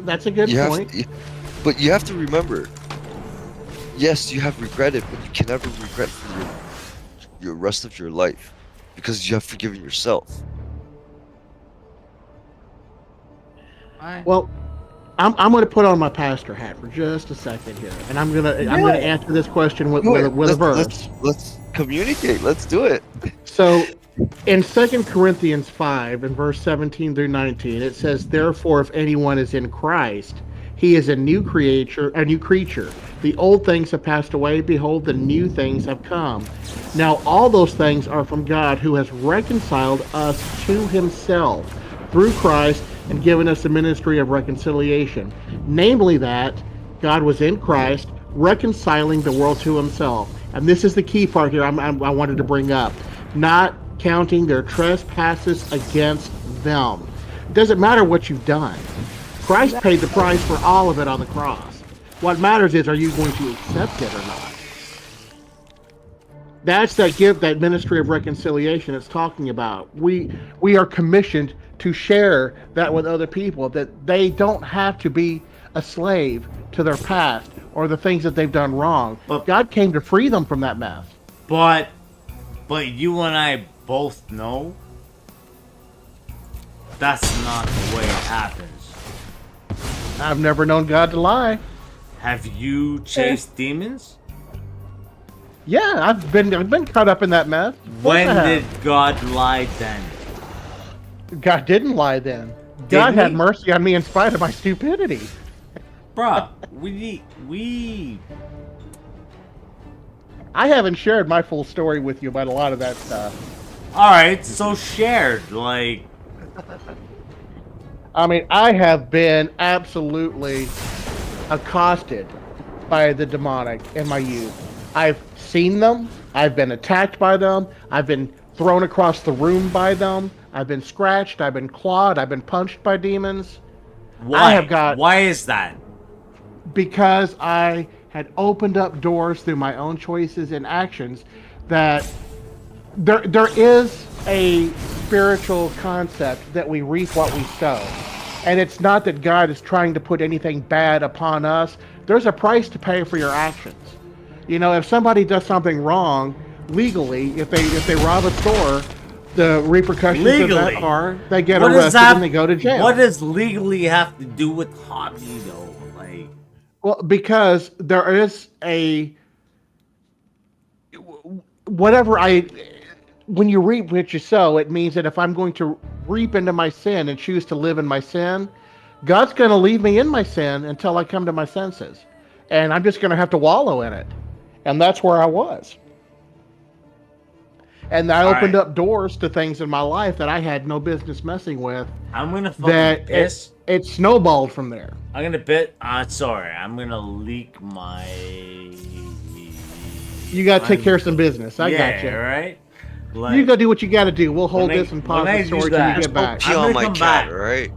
That's a good point. But you have to remember. Yes, you have regretted, but you can never regret for your rest of your life because you have forgiven yourself. Well, I'm going to put on my pastor hat for just a second here, and I'm going to answer this question with a verse. Let's communicate. Let's do it. So, in 2 Corinthians 5, in verse 17 through 19, it says, "Therefore, if anyone is in Christ, he is a new creature. The old things have passed away; behold, the new things have come. Now, all those things are from God, who has reconciled us to Himself through Christ." And given us the ministry of reconciliation, namely that God was in Christ reconciling the world to Himself. And this is the key part here I wanted to bring up. Not counting their trespasses against them. It doesn't matter what you've done. Christ paid the price for all of it on the cross. What matters is, are you going to accept it or not? That's that ministry of reconciliation it's talking about. We are commissioned to share that with other people, that they don't have to be a slave to their past or the things that they've done wrong. But God came to free them from that mess. But you and I both know that's not the way it happens. I've never known God to lie. Have you chased demons? Yeah, I've been caught up in that mess. When did God lie then? God didn't lie then. God had mercy on me in spite of my stupidity. Bruh, we I haven't shared my full story with you about a lot of that stuff. Alright, so shared, like... I mean, I have been absolutely accosted by the demonic in my youth. I've seen them. I've been attacked by them. I've been thrown across the room by them. I've been scratched. I've been clawed. I've been punched by demons. Why? Why is that? Because I had opened up doors through my own choices and actions that there is a spiritual concept that we reap what we sow. And it's not that God is trying to put anything bad upon us. There's a price to pay for your actions. You know, if somebody does something wrong, legally, if they rob a store, the repercussions of Legally? that are they get What does arrested that- and they go to jail. What does legally have to do with hobby though? Like, Well, because there is a whatever when you reap what you sow, it means that if I'm going to reap into my sin and choose to live in my sin, God's going to leave me in my sin until I come to my senses, and I'm just going to have to wallow in it, and that's where I was. And I opened up doors to things in my life that I had no business messing with. I'm gonna fucking piss. It snowballed from there. I'm gonna bet. Sorry, I'm gonna leak my. You got to take care of some business. I got you. Right. Like, You go do what you got to do. We'll hold when this and pause when I the story do till you that- get back. Pee I'm on gonna my come cat, back. right?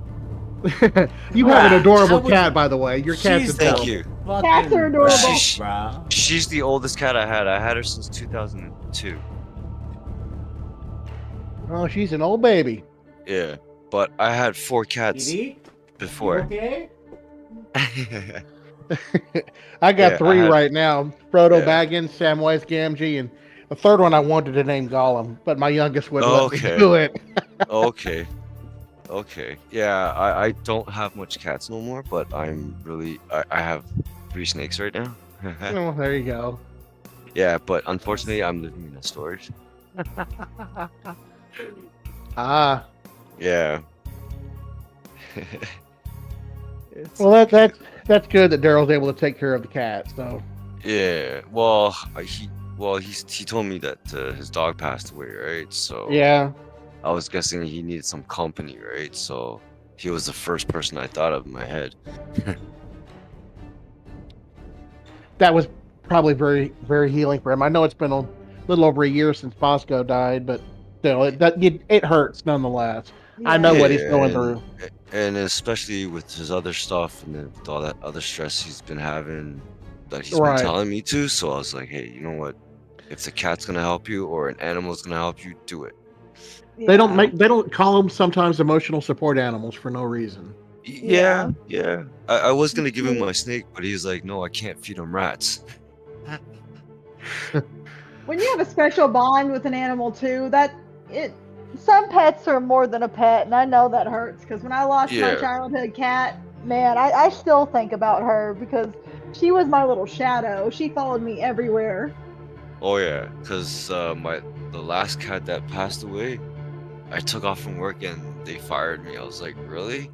You have an Wow, adorable how would cat, you- by the way. Your cat's She's adorable. Thank you. Cats are adorable. Fucking bro. She's the oldest cat I had. I had her since 2002. Oh, she's an old baby. Yeah, but I had 4 cats Edie, before. okay? I got Yeah, 3 I had- right now. Frodo Yeah. Baggins, Samwise Gamgee, and the third one I wanted to name Gollum, but my youngest wouldn't let me Okay. do it. Okay. Okay. Yeah, I don't have much cats no more, but I'm really I have 3 snakes right now. Oh, there you go. Yeah, but unfortunately I'm living in a storage. Ah, Yeah. well, that's good that Daryl's able to take care of the cat. So Yeah. Well, he told me that his dog passed away, right? So yeah, I was guessing he needed some company, right? So he was the first person I thought of in my head. that was probably very, very healing for him. I know it's been a little over a year since Bosco died, but still, it hurts nonetheless. I know what he's going through. And especially with his other stuff and then with all that other stress he's been having that he's Right. been telling me to. So I was like, hey, you know what? If the cat's gonna help you or an animal's gonna help you, do it. They don't call them sometimes emotional support animals for no reason. Yeah. I was gonna give him my snake, but he's like, no, I can't feed him rats. When you have a special bond with an animal too, some pets are more than a pet, and I know that hurts because when I lost my Yeah. childhood cat, man, I still think about her because she was my little shadow. She followed me everywhere. Oh yeah, because the last cat that passed away, I took off from work and they fired me. I was like, really?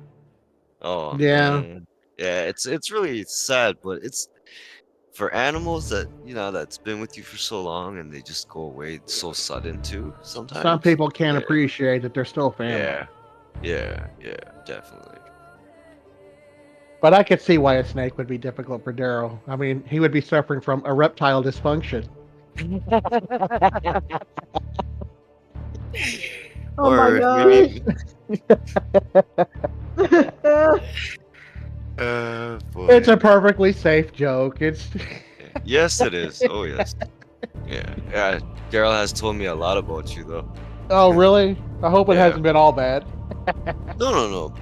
Oh Yeah. man. Yeah, it's really sad, but it's for animals that's been with you for so long and they just go away so sudden too sometimes. Some people can't Yeah. appreciate that they're still family. Yeah, definitely. But I could see why a snake would be difficult for Daryl. I mean, he would be suffering from erectile dysfunction. Oh my Or gosh. maybe- boy. It's a perfectly safe joke. It's Yes, it is. Oh yes. Yeah. Daryl has told me a lot about you though. oh really? I hope it Yeah. hasn't been all bad. No.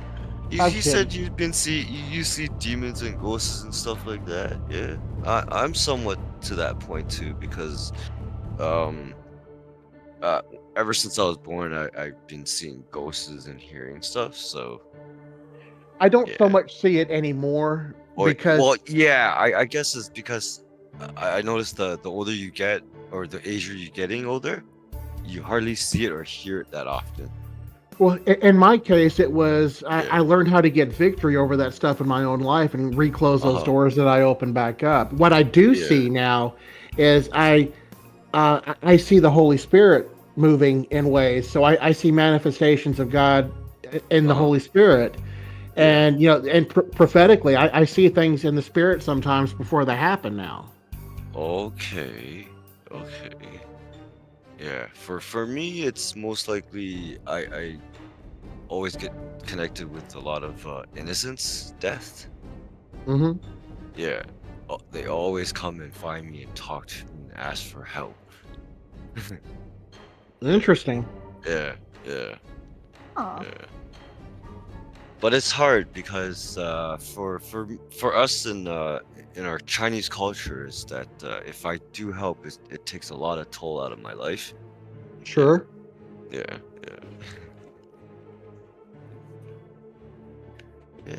I'm He said you see demons and ghosts and stuff like that. Yeah, I'm somewhat to that point too because, ever since I was born, I've been seeing ghosts and hearing stuff. So, I don't so Yeah. much see it anymore because I guess it's because I noticed the older you get or the age you're getting older, you hardly see it or hear it that often. well, in my case, it was Yeah. I learned how to get victory over that stuff in my own life and reclose those Uh-huh. doors that I opened back up. What I do Yeah. see now is I see the Holy Spirit moving in ways. So I see manifestations of God in the Uh-huh. Holy Spirit. Yeah. And and prophetically, I see things in the spirit sometimes before they happen now. Okay. Yeah, for me, it's most likely I always get connected with a lot of innocence, death. Hmm. Yeah, they always come and find me and talk to me and ask for help. Interesting. Yeah. Aw. but it's hard because for us in our Chinese culture is that if I do help, it takes a lot of toll out of my life. Sure. Yeah, yeah, yeah.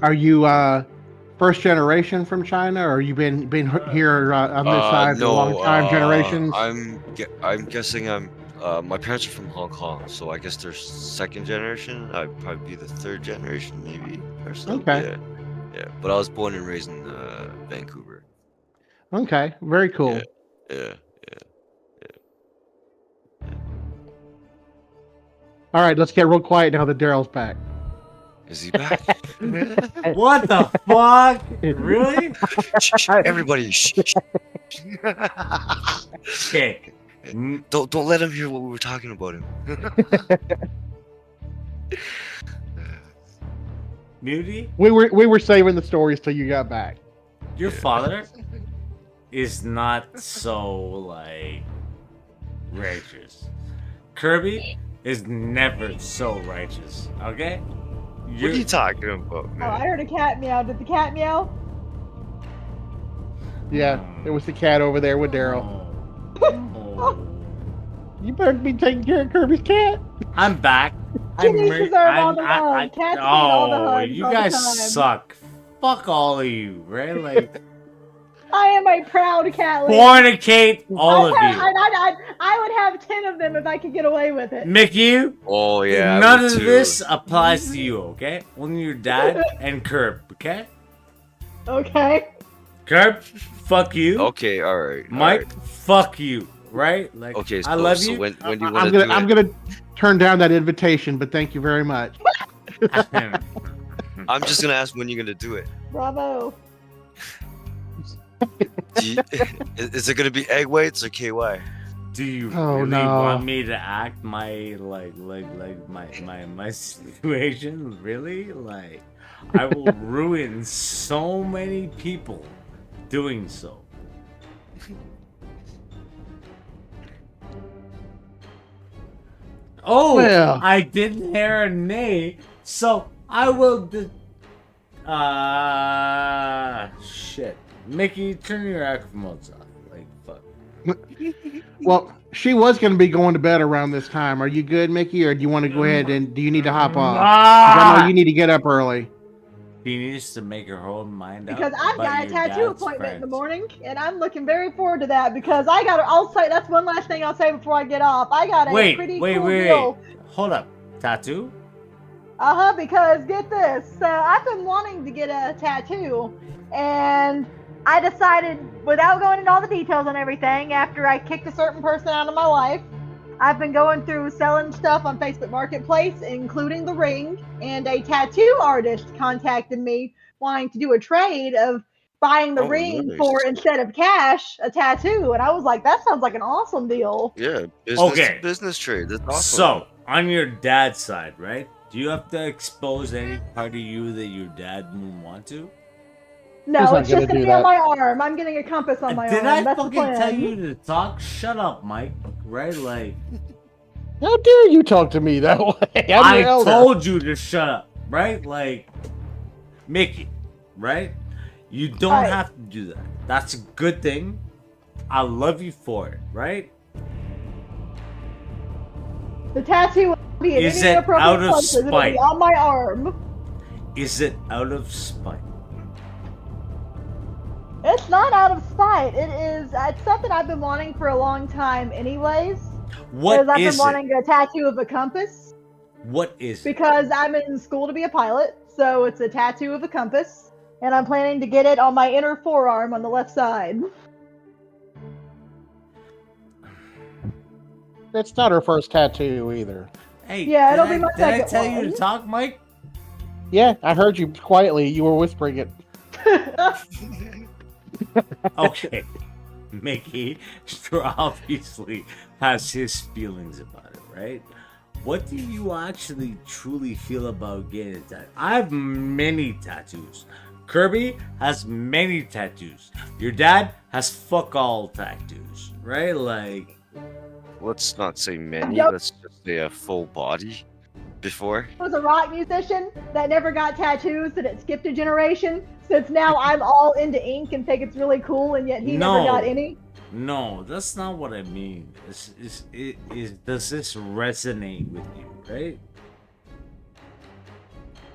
Are you first generation from China, or you been here on this side for a long No, time, generations? I'm guessing my parents are from Hong Kong, so I guess they're second generation. I'd probably be the third generation, maybe or so. Okay. Yeah, yeah. But I was born and raised in Vancouver. Okay, very cool. Yeah, yeah, yeah. All right, let's get real quiet now that Daryl's back. Is he back? What the fuck? Really? Everybody, shh. Okay. Don't let him hear what we were talking about him. Muty, We were saving the stories till you got back. your father is not so like righteous. Kirby is never so righteous. Okay? What are you talking about, Oh, I man? heard a cat meow. Did the cat meow? Yeah, it was the cat over there with Daryl. Oh. You better be taking care of Kirby's cat. I'm back. Kitties deserve all the love. Cats need all the hugs you all the guys time. suck. Fuck all of you, right? Like, I am a proud cat lady. fornicate all of you. I would have 10 of them if I could get away with it. Mickey, Oh yeah. I none would of too. this applies to you, okay? Only your dad and Curb, okay? Okay. Curb, fuck you. Okay, all right. Mike, fuck you, right? Like, Okay, I love so you. when do you I'm want to do gonna I'm it? gonna turn down that invitation, but thank you very much. I'm just gonna ask when you're gonna do it. Bravo. Is it gonna be egg whites or KY? Do you Oh, really no. want me to act my my situation? Really? Like, I will ruin so many people doing so. Oh, Well. I didn't hear a nay, so I will. Shit, Mickey, turn your acrimons off. Like, fuck. Well, she was gonna be going to bed around this time. Are you good, Mickey, or do you want to go ahead and do you need to hop off? 'Cause I know you need to get up early. She needs to make her own mind up. Because I've about got a your tattoo dad's appointment in the friends. morning, and I'm looking very forward to that because I'll say that's one last thing I'll say before I get off. I got a pretty cool deal. Hold up. Tattoo? Because get this. So I've been wanting to get a tattoo, and I decided, without going into all the details on everything, after I kicked a certain person out of my life, I've been going through selling stuff on Facebook Marketplace, including the ring, and a tattoo artist contacted me wanting to do a trade of buying the Oh, ring nice. for, instead of cash, a tattoo. And I was like, that sounds like an awesome deal. Yeah, business Okay. to business trade. That's awesome. So, on your dad's side, right? Do you have to expose any part of you that your dad wouldn't want to? No, He's not it's just gonna going to do be on that. my arm. I'm getting a compass on my Did arm. I That's the fucking plan. tell you to talk? Shut up, Mike. Right? Like, How dare you talk to me that way? I'm I your elder. told you to shut up, right? Like, Mickey, right? You don't Right. have to do that. That's a good thing. I love you for it, right? The tattoo will be in Is any it inappropriate out of places. It'll spite? be on my arm. Is it out of spite? It's not out of spite. It's something I've been wanting for a long time anyways. What Because I've been is it? wanting a tattoo of a compass. What is it? Because I'm in school to be a pilot. So it's a tattoo of a compass. And I'm planning to get it on my inner forearm on the left side. That's not her first tattoo either. Hey, Yeah, it'll did be my I, did I second tell you one. to talk, Mike? Yeah, I heard you quietly. You were whispering it. Okay. Mickey obviously has his feelings about it, right? What do you actually truly feel about getting a tattoo? I have many tattoos. Kirby has many tattoos. Your dad has fuck all tattoos, right? Like, Let's not say many. Yep. Let's just say a full body. Before. I was a rock musician that never got tattoos, and it skipped a generation. Since now I'm all into ink and think it's really cool, and yet he never got any. No, that's not what I mean. Does this resonate with you, right?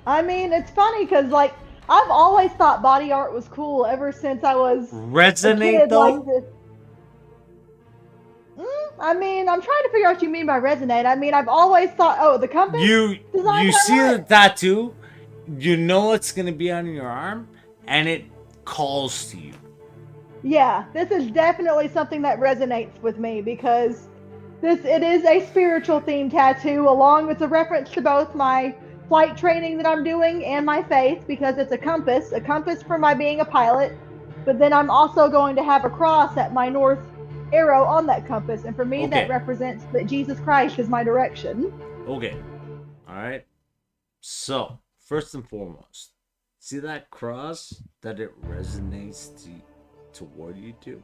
I mean, it's funny because, like, I've always thought body art was cool ever since I was Resonate a kid, though? like this. I mean, I'm trying to figure out what you mean by resonate. I mean, I've always thought, oh, the compass. You design that see I the like. tattoo, you know it's gonna be on your arm, and it calls to you. Yeah, this is definitely something that resonates with me because it is a spiritual themed tattoo, along with a reference to both my flight training that I'm doing and my faith, because it's a compass for my being a pilot. But then I'm also going to have a cross at my north arrow on that compass, and for me Okay. that represents that Jesus Christ is my direction. Okay. Alright. So, first and foremost, see that cross that it resonates toward you to?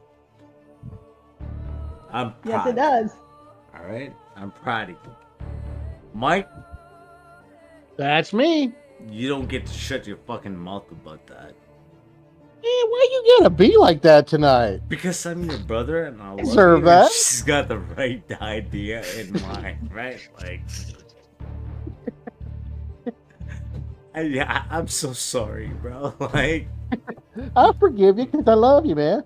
I'm proud. Yes, it does. Alright? I'm proud of you. Mike, That's me. you don't get to shut your fucking mouth about that. Hey, why you gotta be like that tonight? Because I'm your brother and I love Deserve you, that. and she's got the right idea in mind, right? Like, I'm so sorry, bro. Like, I'll forgive you because I love you, man.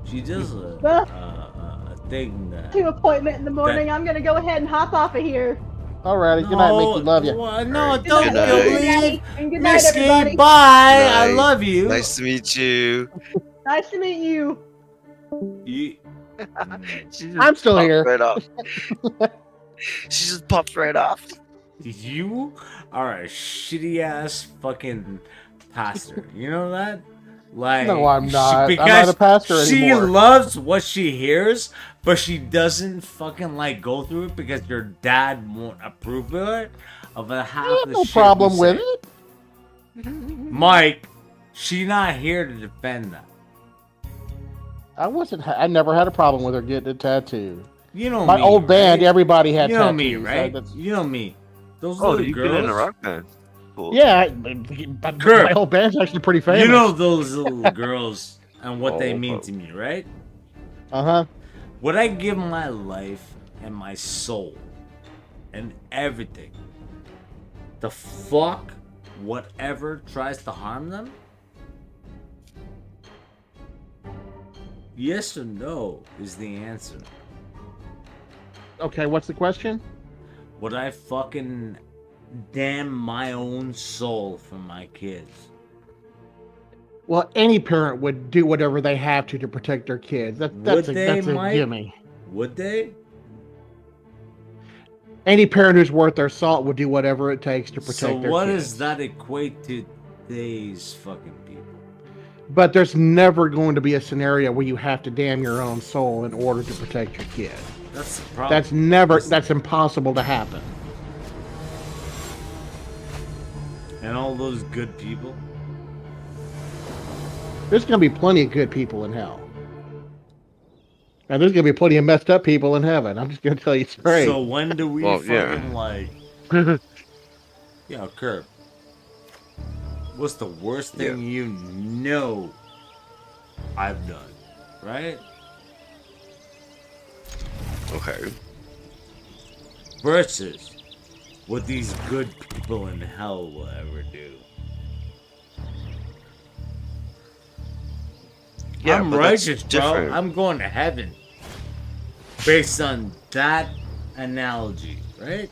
she does a thing that. To appointment in the morning. I'm gonna go ahead and hop off of here. Alrighty, good night, Mickey. Love you. No, Alright, don't good go night. leave. And good night, Miski, everybody. bye. I Night. love you. Nice to meet you. Nice to meet you. You- She just I'm still popped here. Right off. She just popped right off. You are a shitty ass fucking pastor. You know that? Like, No, I'm not. I'm because not a pastor she anymore. loves what she hears, but she doesn't fucking like go through it because your dad won't approve of it. Of a half I have the no shit problem we with say. it. Mike, she not here to defend that. I never had a problem with her getting a tattoo. You know My me, old band, right? everybody had You know tattoos. me, right? That's- You know me. Those Oh, little you've girls. been in a rock band. Cool. Yeah, but Kurt. my whole band's actually pretty famous. You know those little girls and what they Oh, mean oh. to me, right? Uh-huh. Would I give my life and my soul and everything to fuck whatever tries to harm them? Yes or no is the answer. Okay, what's the question? Would I fucking damn my own soul for my kids? Well, any parent would do whatever they have to protect their kids. That's Would they, that's a Mike? gimme. Would they? Any parent who's worth their salt would do whatever it takes to protect So their what kids. does that equate to today's fucking people? But there's never going to be a scenario where you have to damn your own soul in order to protect your kid. That's the problem. That's impossible to happen. And all those good people. There's going to be plenty of good people in hell. And there's going to be plenty of messed up people in heaven. I'm just going to tell you straight. So when do we Well, fucking yeah. like? Yeah, Kurt. What's the worst thing you know I've done? Right? Okay. Versus what these good people in hell will ever do. Yeah, I'm but that's righteous, bro. different. I'm going to heaven. Based on that analogy, right?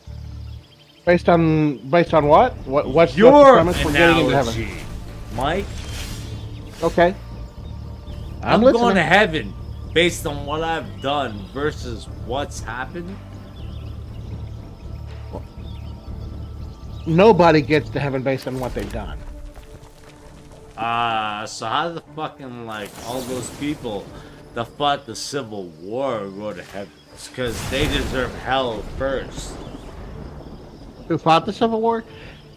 Based on what? What's the Your premise for getting into heaven? analogy, Mike. Okay. I'm listening. going to heaven based on what I've done versus what's happened. Nobody gets to heaven based on what they've done. So how the fucking like all those people that fought the Civil War go to heaven? It's because they deserve hell first. Who fought the Civil War?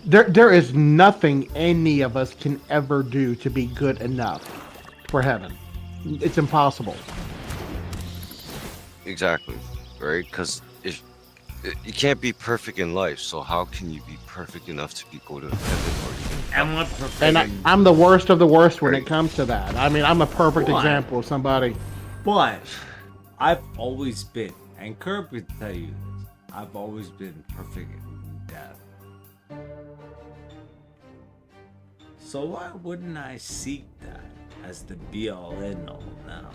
There is nothing any of us can ever do to be good enough for heaven. It's impossible. Exactly, right? Because if you can't be perfect in life, so how can you be perfect enough to go to heaven or even I'm hell? not perfect. And I'm the worst of the worst when Right. it comes to that. I mean, I'm a perfect Why? example of somebody. But I've always been, and Curb could tell you this, I've always been perfect in death. So why wouldn't I seek that as the be all end all now?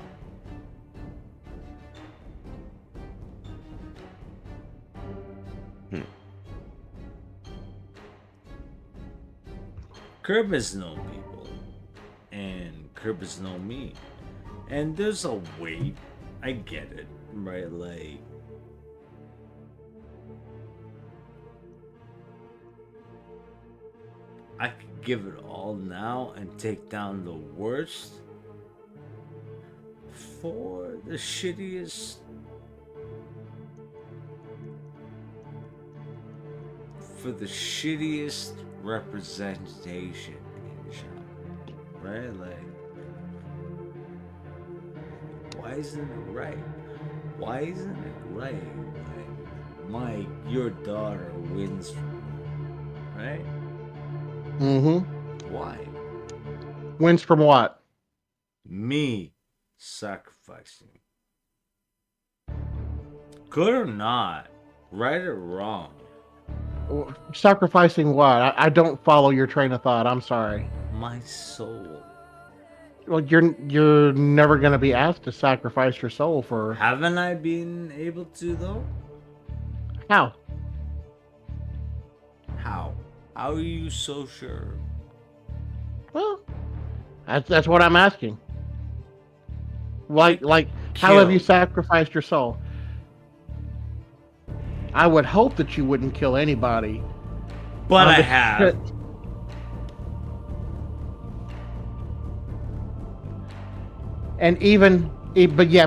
Curb has known people, and Curb has known me. And there's a weight. I get it, right? Like, I could give it all now and take down the worst for the shittiest. For the shittiest representation in show, right? Like, why isn't it right? Why isn't it right when Mike, your daughter, wins from you, right? Mm-hmm. Why? Wins from what? Me sacrificing. Good or not, right or wrong, Sacrificing what? I don't follow your train of thought. I'm sorry. my soul. Well, you're never going to be asked to sacrifice your soul for Haven't I been able to though? how? How? How are you so sure? Well, that's what I'm asking. Like how have you Kill. sacrificed your soul? I would hope that you wouldn't kill anybody. But I But- have. And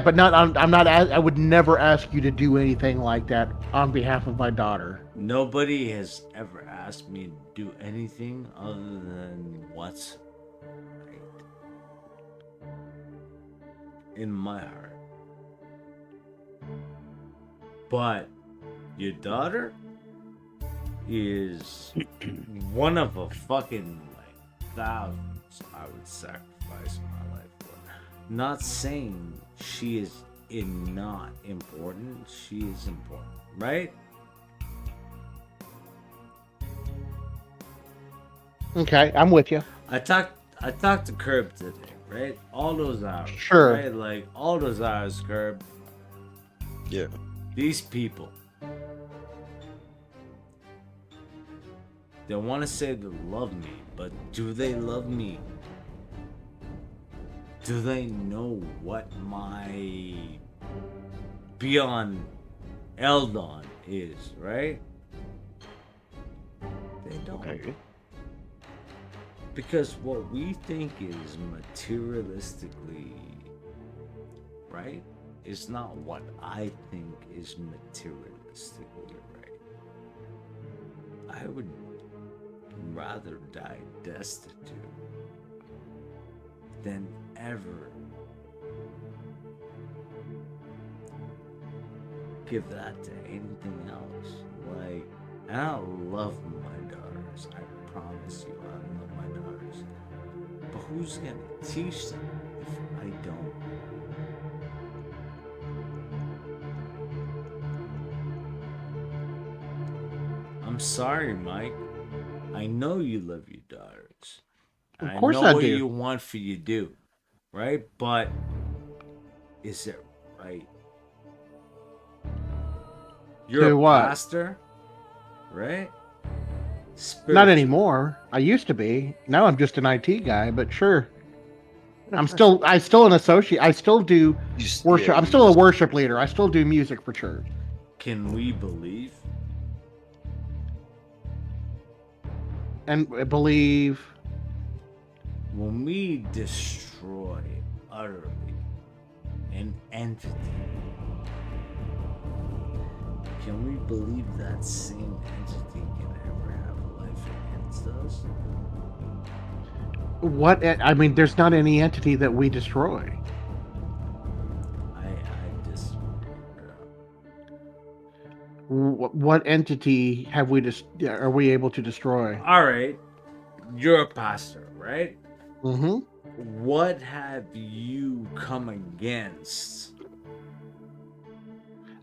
but not. I'm not. I would never ask you to do anything like that on behalf of my daughter. Nobody has ever asked me to do anything other than what's right in my heart. But your daughter is one of a fucking like thousands I would sacrifice my life for. Not saying she is not important. She is important, right? Okay, I'm with you. I talked to Curb today, right? All those hours. Sure. Right? Like all those hours, Curb. Yeah. These people. They want to say they love me, but do they love me? Do they know what my Beyond Eldon is, right? They don't. Okay. Because what we think is materialistically right is not what I think is materialistically right. I would rather die destitute than ever give that to anything else. Like, and I love my daughters. I promise you, I love my daughters. But who's gonna teach them if I don't? I'm sorry, Mike. I know you love your daughters. Of I course know I what do. you want for you do, right? But is it right? You're To a what? pastor, right? Not Spiritual. anymore. I used to be. Now I'm just an IT guy, but sure. I still an associate. I still do worship. I'm still a worship leader. I still do music for church. Can we believe? And I believe When we destroy utterly an entity, can we believe that same entity can ever have life again? against us? What? I mean, there's not any entity that we destroy. I just. What entity have we are we able to destroy? All right, you're a pastor, right? Mm-hmm. What have you come against?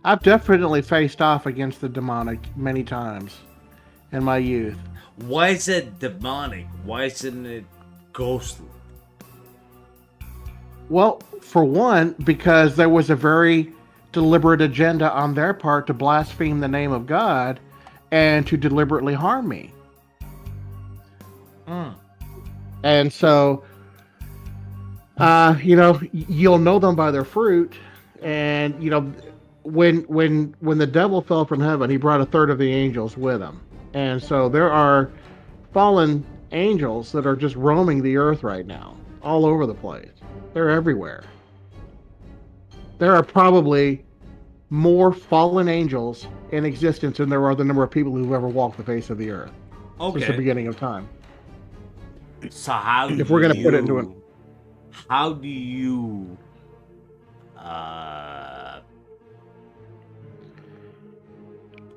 I've definitely faced off against the demonic many times in my youth. Why is it demonic? Why isn't it ghostly? Well, for one, because there was a very deliberate agenda on their part to blaspheme the name of God and to deliberately harm me. And so, you'll know them by their fruit. And, when the devil fell from heaven, he brought a third of the angels with him. And so there are fallen angels that are just roaming the earth right now, all over the place. They're everywhere. There are probably more fallen angels in existence than there are the number of people who've ever walked the face of the earth since the beginning of time. So how if we're going to put it into it, how do you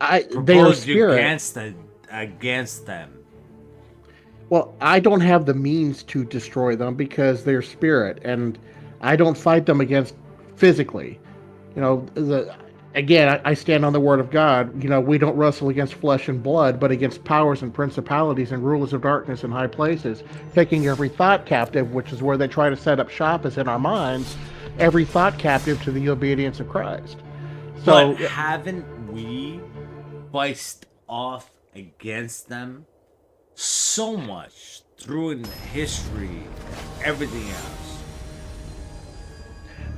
they are spirit against them? Well, I don't have the means to destroy them because they're spirit, and I don't fight them against physically. Again, I stand on the word of God. We don't wrestle against flesh and blood, but against powers and principalities and rulers of darkness in high places, taking every thought captive, which is where they try to set up shop, is in our minds, every thought captive to the obedience of Christ. So, but haven't we faced off against them so much through in history and everything else?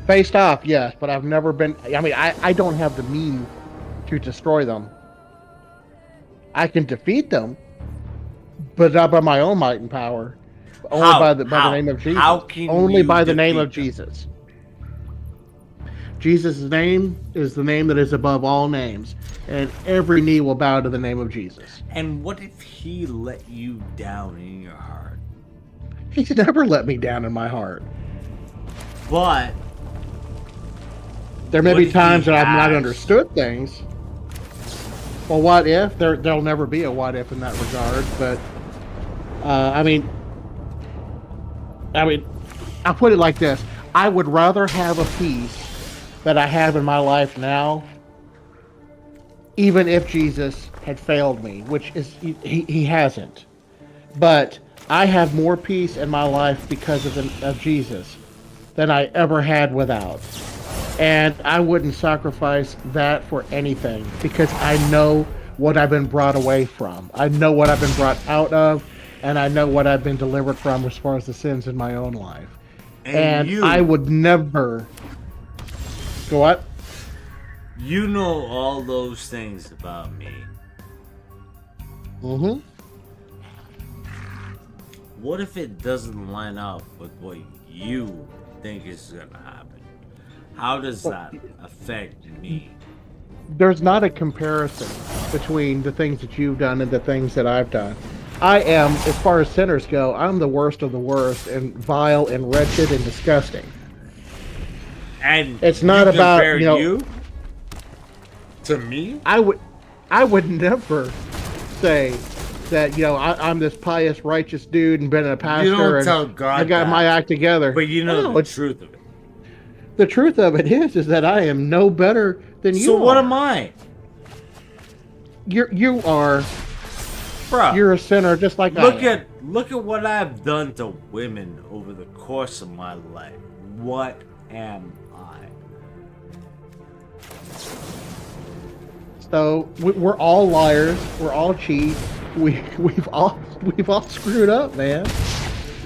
Faced off, yes, but I've never been. I mean, I don't have the means to destroy them. I can defeat them, but not by my own might and power. Only by the name of Jesus. How can only you by the name defeat of Jesus. Jesus' name is the name that is above all names, and every knee will bow to the name of Jesus. And what if he let you down in your heart? He's never let me down in my heart. But there may be times that I've not understood things. Well, what if? There'll never be a what if in that regard. But I mean, I'll put it like this: I would rather have a peace that I have in my life now, even if Jesus had failed me, which is he hasn't. But I have more peace in my life because of Jesus than I ever had without. And I wouldn't sacrifice that for anything, because I know what I've been brought away from. I know what I've been brought out of, and I know what I've been delivered from as far as the sins in my own life. And I would never... Go what? You know all those things about me. Mm-hmm. What if it doesn't line up with what you think is going to happen? How does that affect me? There's not a comparison between the things that you've done and the things that I've done. I am, as far as sinners go, I'm the worst of the worst, and vile and wretched and disgusting. And it's not about you to me. I would never say that I'm this pious, righteous dude and been a pastor. You don't tell God I got my act together. But you know the truth of it. The truth of it is that I am no better than you. So what are. am I? You are. Bro, you're a sinner just like I am. Look at what I've done to women over the course of my life. What am I? So we're all liars. We're all cheats. We've all screwed up, man.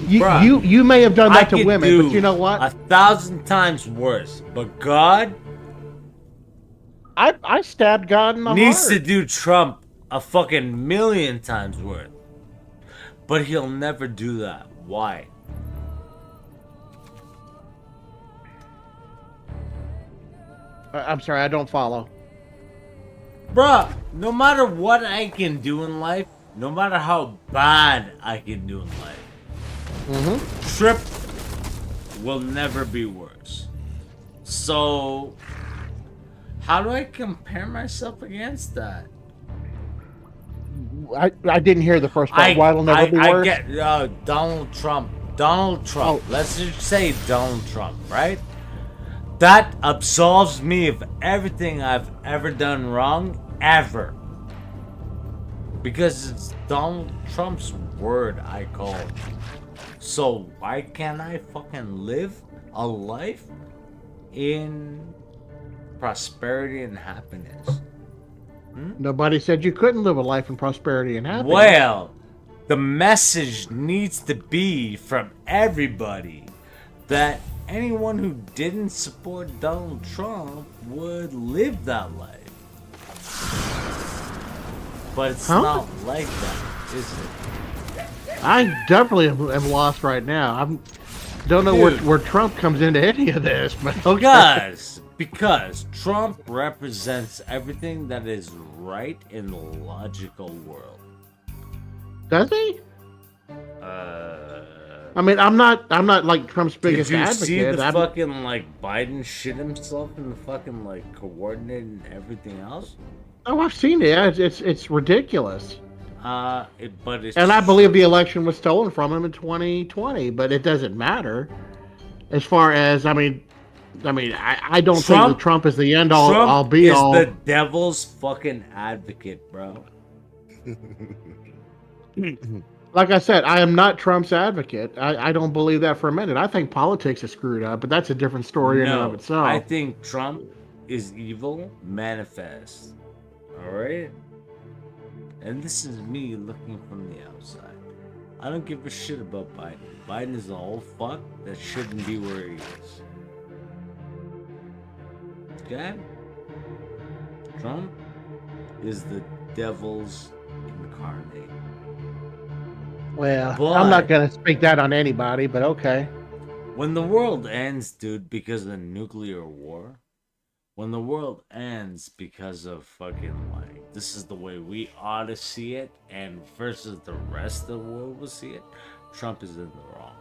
You may have done that to women, but you know what? 1,000 times worse. But God, I stabbed God in the needs heart. to do Trump a fucking million times worse. But he'll never do that. Why? I'm sorry, I don't follow. Bruh, no matter what I can do in life, no matter how bad I can do in life, Trip will never be worse. So, how do I compare myself against that? I didn't hear the first part. Why it'll never be worse? I get Donald Trump. Donald Trump. Oh. Let's just say Donald Trump, right? That absolves me of everything I've ever done wrong, ever. Because it's Donald Trump's word I call. So why can't I fucking live a life in prosperity and happiness? Nobody said you couldn't live a life in prosperity and happiness. Well, the message needs to be from everybody that anyone who didn't support Donald Trump would live that life. But it's not like that, is it? I definitely am lost right now. I don't know where Trump comes into any of this, but okay. Because Trump represents everything that is right in the logical world. Does he? I mean, I'm not like Trump's biggest advocate. Did you see the fucking like Biden shit himself in the fucking like coordinating everything else? Oh, I've seen it. It's ridiculous. And I believe the election was stolen from him in 2020, but it doesn't matter. As far as I don't think that Trump is the end all. I'll be all. Trump is the devil's fucking advocate, bro. Like I said, I am not Trump's advocate. I don't believe that for a minute. I think politics is screwed up, but that's a different story in and of itself. I think Trump is evil manifest. All right? And this is me looking from the outside. I don't give a shit about Biden. Biden is an old fuck that shouldn't be where he is. Okay? Trump is the devil's incarnate. Well, I'm not going to speak that on anybody, but okay. When the world ends, dude, because of nuclear war, when the world ends because of fucking, like, this is the way we ought to see it, and versus the rest of the world will see it, Trump is in the wrong.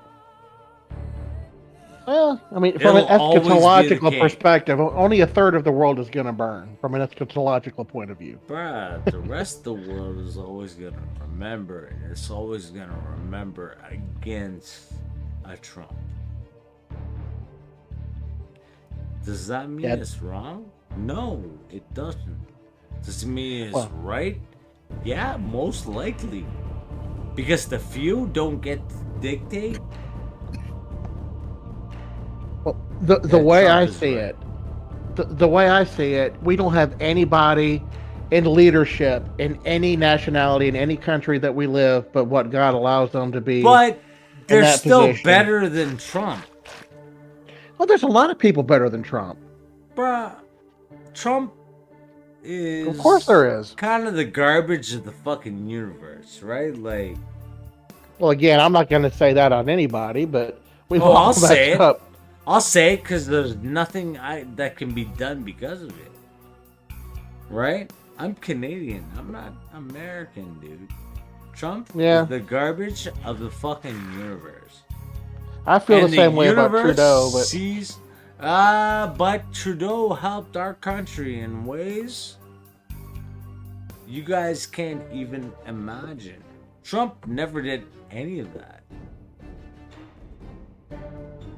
Well, I mean, from an eschatological perspective, only a third of the world is going to burn, from an eschatological point of view. Bruh, the rest of the world is always going to remember, and it's always going to remember against a Trump. Does that mean it's wrong? No, it doesn't. Does it mean it's right? Yeah, most likely. Because the few don't get to dictate. Well, the way I see it, the way I see it, we don't have anybody in leadership in any nationality in any country that we live, but what God allows them to be. But they're still better than Trump. Well, there's a lot of people better than Trump. Bruh, Trump is... Of course there is. Kind of the garbage of the fucking universe, right? Like... Well, again, I'm not going to say that on anybody, but... I'll say it. I'll say it because there's nothing that can be done because of it. Right? I'm Canadian. I'm not American, dude. Trump is the garbage of the fucking universe. I feel the same way about Trudeau, but but Trudeau helped our country in ways you guys can't even imagine. Trump never did any of that.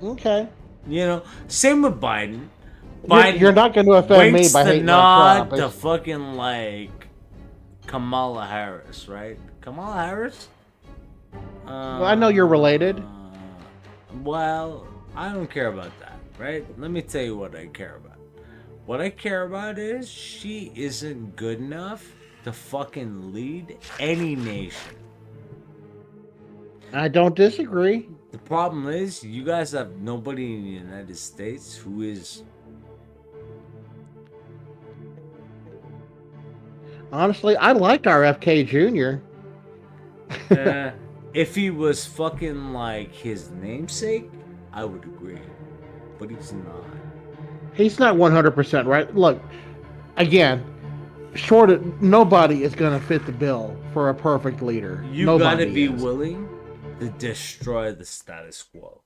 Okay. You know, same with Biden. You're not going to offend me by hating on Trump. To fucking like Kamala Harris, right? Kamala Harris? Well, I know you're related. Well, I don't care about that, right? Let me tell you what I care about. What I care about is she isn't good enough to fucking lead any nation. I don't disagree. The problem is you guys have nobody in the United States who is... Honestly, I liked RFK Jr. If he was fucking like his namesake, I would agree. But he's not. He's not 100% right. Look, again, short of nobody is going to fit the bill for a perfect leader. You Nobody gotta be is. willing to destroy the status quo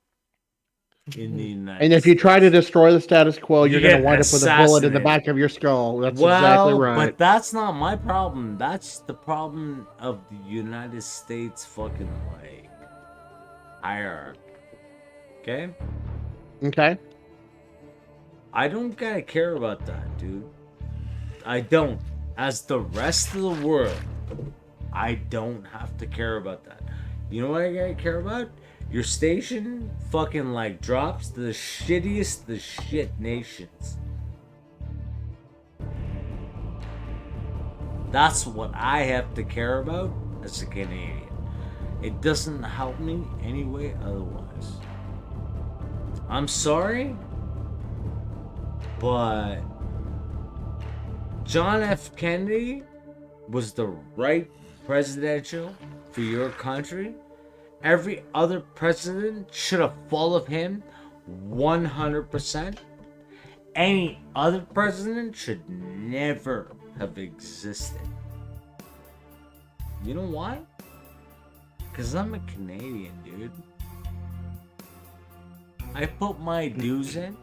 in the United And if you try to States. destroy the status quo, You you're going to get wind up with a bullet in the assassinated. back of your skull. That's exactly Well, right. but that's not my problem. That's the problem of the United States fucking like hierarchy. Okay? Okay. I don't gotta care about that, dude. I don't. As the rest of the world, I don't have to care about that. You know what I gotta care about? Your station fucking like drops to the shittiest of the shit nations. That's what I have to care about as a Canadian. It doesn't help me any way otherwise. I'm sorry, but John F. Kennedy was the right presidential for your country. Every other president should have followed him 100%. Any other president should never have existed. You know why? Because I'm a Canadian, dude. I put my dues in.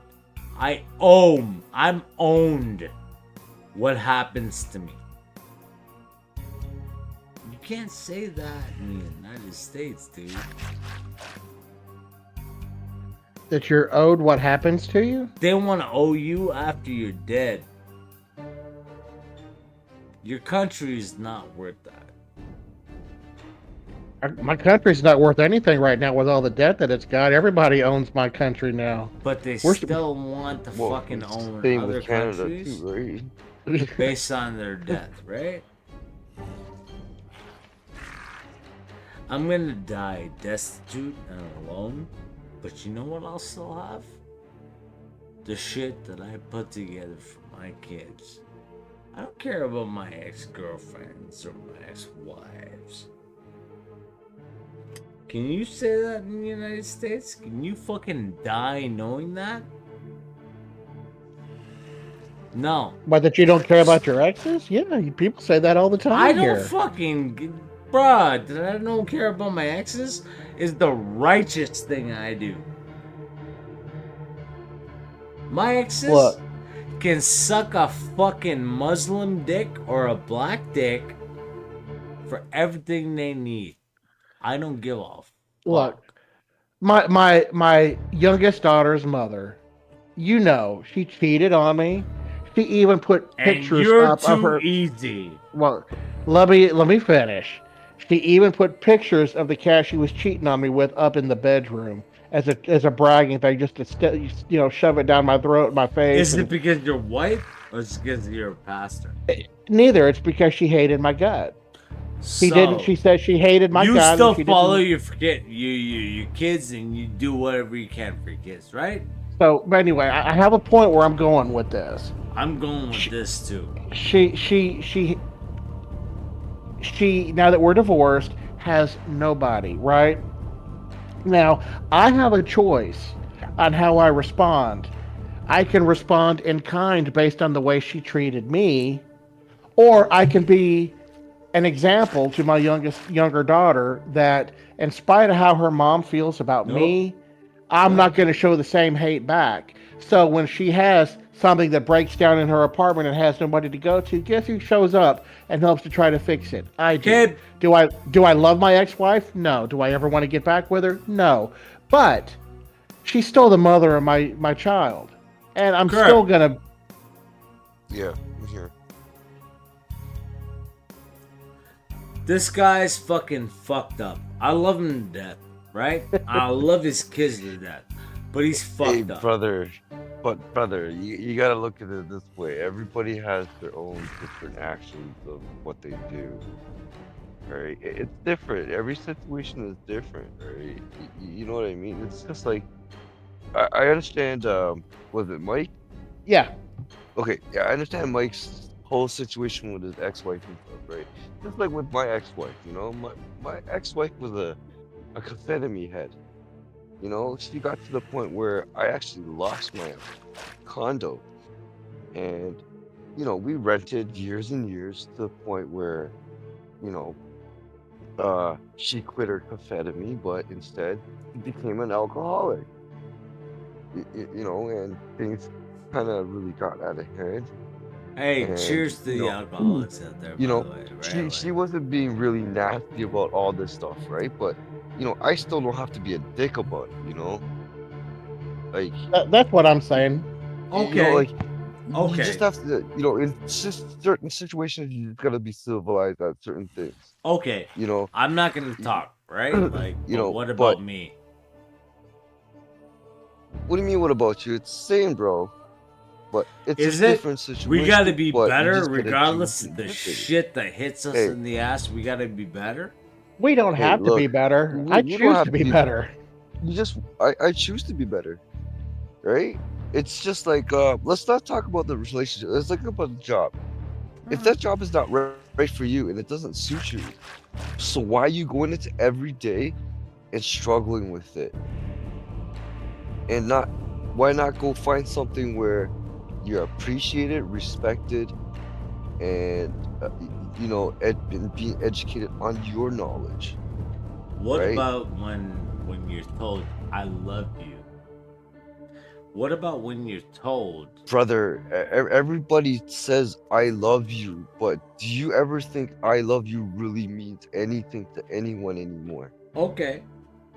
I'm owned what happens to me. You can't say that in the United States, dude. That you're owed what happens to you? They want to owe you after you're dead. Your country is not worth that. My country's not worth anything right now with all the debt that it's got. Everybody owns my country now. But they We're still want to fucking it's own same other with Canada countries too, right? based on their death, right? I'm gonna die destitute and alone, but you know what I'll still have? The shit that I put together for my kids. I don't care about my ex-girlfriends or my ex-wives. Can you say that in the United States? Can you fucking die knowing that? No. But that you don't care about your exes? Yeah, people say that all the time I don't here. fucking... Bruh, that I don't care about my exes is the righteous thing I do. My exes Look. can suck a fucking Muslim dick or a black dick for everything they need. I don't give a fuck. Look, my youngest daughter's mother, you know, she cheated on me. She even put And pictures you're up too of her. easy. Well, let me finish. She even put pictures of the cat she was cheating on me with up in the bedroom as a bragging thing, just to shove it down my throat, my face. Is it because you're white or is it because you're a pastor? Neither. It's because she hated my gut. She So, didn't. She said she hated my you gut. still and she follow didn't. your kids and you do whatever you can for your kids, right? So, but anyway, I have a point where I'm going with this. I'm going with this too. She now that we're divorced, has nobody, right? Now, I have a choice on how I respond. I can respond in kind based on the way she treated me, or I can be an example to my younger daughter that in spite of how her mom feels about me, I'm not going to show the same hate back. So when she has something that breaks down in her apartment and has nobody to go to, guess who shows up and helps to try to fix it? I do. Kid. Do I love my ex-wife? No. Do I ever want to get back with her? No. But she's still the mother of my child. And I'm Correct. still going to... Yeah, I'm here. This guy's fucking fucked up. I love him to death, right? I love his kids to death. But he's fucked Hey, up. brother. But, brother, you gotta look at it this way. Everybody has their own different actions of what they do. Right? It's different. Every situation is different, right? You know what I mean? It's just like, I understand, was it Mike? Yeah. Okay, yeah, I understand Mike's whole situation with his ex-wife and stuff, right? Just like with my ex-wife, you know? My ex-wife was a amphetamine head. You know, she got to the point where I actually lost my condo. And you know, we rented years and years to the point where, you know, she quit her caffeine, but instead she became an alcoholic. You know, and things kind of really got out of hand. Hey, And cheers to you the know, alcoholics out there, you by know, the way, right? she Like, wasn't being really nasty about all this stuff, right? But you know, I still don't have to be a dick about it, you know? Like, That's what I'm saying. you know, okay, like you just okay, have to, you know, in just certain situations, you just gotta be civilized at certain things, okay. you know, I'm not gonna talk, right? Like, you but know. what But about me? what do you mean? What about you? It's the same, bro. But it's a Is it? different We gotta situation. be But you better just gotta do regardless of things the differently. shit that hits us Hey, in the ass. We gotta be better. We don't hey, have to be look, better. I you don't choose have to to be be. better. You just, I choose to be better, right? It's just like, let's not talk about the relationship. Let's talk about the job. If that job is not right for you and it doesn't suit you, so why are you going into every day and struggling with it? And not, why not go find something where you're appreciated, respected, and you know, and being educated on your knowledge, What right? about when you're told I love you? What about when you're told? Brother, everybody says I love you, but do you ever think I love you really means anything to anyone anymore? Okay,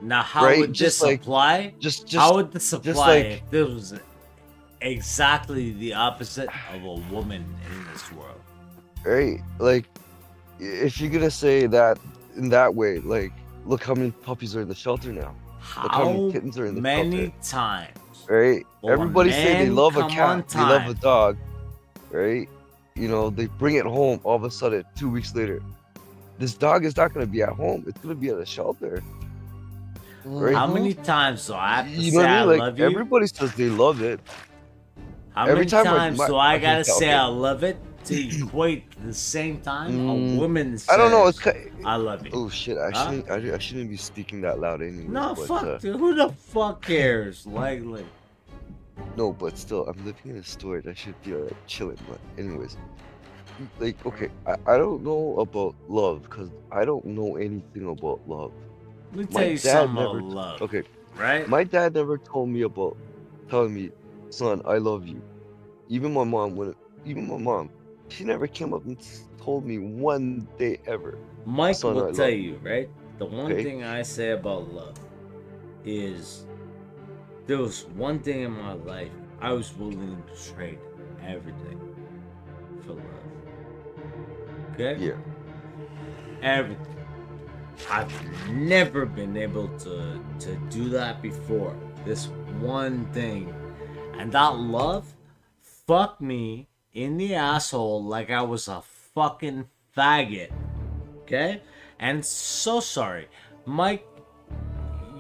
now how Right? would this apply? Just How would this just apply like, if this was exactly the opposite of a woman in this world? right? Like, if you're gonna say that in that way, like, look how many puppies are in the shelter now. Look how many How kittens are in the shelter, many times right? will a Everybody say they man love a come on cat, they love a time? dog, right? You know, they bring it home all of a sudden 2 weeks later. This dog is not gonna be at home, it's gonna be at a shelter, right? How Mhm. many times do I have to You know say what I I mean? Like, love you? everybody says they love it. How Every many time times do I okay, gotta say okay. I love it to equate the same time a Mm, woman I don't know. It's says I love you? oh shit. I Huh? shouldn't. I shouldn't be speaking that loud, anyways. No, But fuck, dude. Who the fuck cares? Like, no. But still, I'm living in a storage. I should be chilling. But anyways, like, okay. I don't know about love because I don't know anything about love. let me tell My you dad something about never. love, Okay. right? My dad never told me about telling me, son, I love you. Even my mom, even my mom, she never came up and told me one day ever, Mike son, will I tell love you. you, right? The one Okay. thing I say about love is there was one thing in my life I was willing to trade everything for love. Okay? Yeah. Everything. I've never been able to do that before. This one thing. And that love fucked me in the asshole like I was a fucking faggot. Okay? And so sorry. Mike,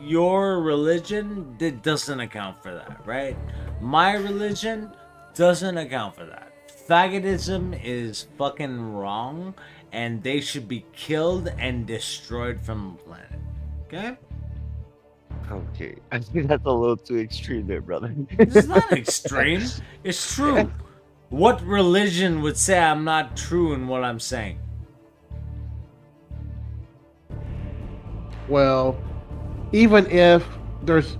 your religion doesn't account for that, right? My religion doesn't account for that. Faggotism is fucking wrong, and they should be killed and destroyed from the planet. Okay? Okay. I think that's a little too extreme there, brother. This is not extreme. It's true. What religion would say I'm not true in what I'm saying? Well, even if there's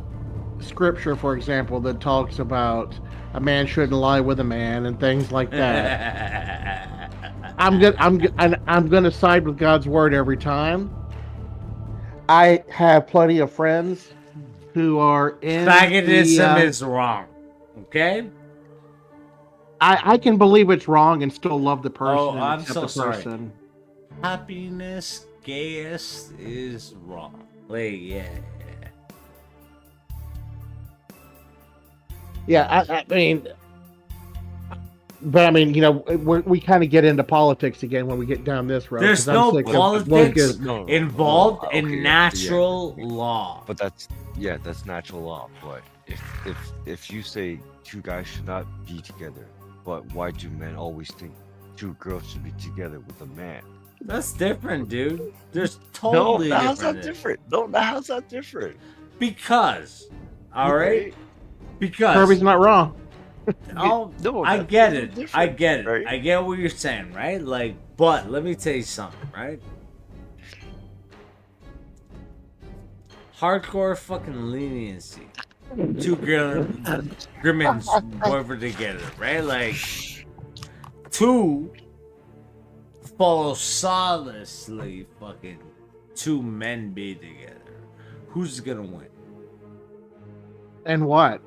scripture, for example, that talks about a man shouldn't lie with a man and things like that, I'm gonna side with God's word every time. I have plenty of friends who are in Faggotism is wrong. Okay? I can believe it's wrong and still love the person Oh, and I'm accept so the sorry. person. Happiness, gayest is wrong. Like, yeah. Yeah, I mean, but I mean, you know, we kind of get into politics again when we get down this road. There's 'cause I'm no sick of- politics No, involved okay, in yeah, natural yeah, law. but that's natural law. But if you say two guys should not be together, but why do men always think two girls should be together with a man? That's different, dude. There's No, totally how's different. that different? No, how's that different? Because, all right? Because Kirby's not wrong. Oh, No, I that's get a it. little I different, get it. right? I get what you're saying, right? Like, but let me tell you something, right? Hardcore fucking leniency. Two Grimmon's whoever together, right? Like, two follow solidly fucking two men be together. Who's gonna win? And what?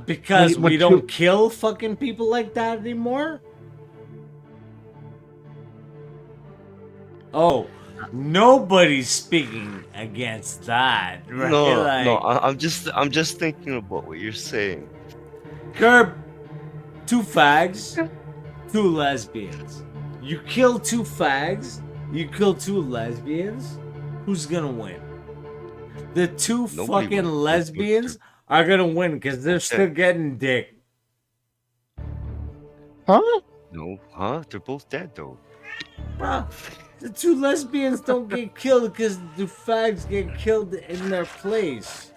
Because when we two- don't kill fucking people like that anymore? Oh, nobody's speaking against that, right? No, like, no. I'm just thinking about what you're saying. Curb, two fags, two lesbians. You kill two fags, you kill two lesbians, who's gonna win? The two Nobody fucking wins. lesbians are gonna win because they're still getting dick. Huh? No, huh? They're both dead though. Bro, the two lesbians don't get killed because the fags get killed in their place.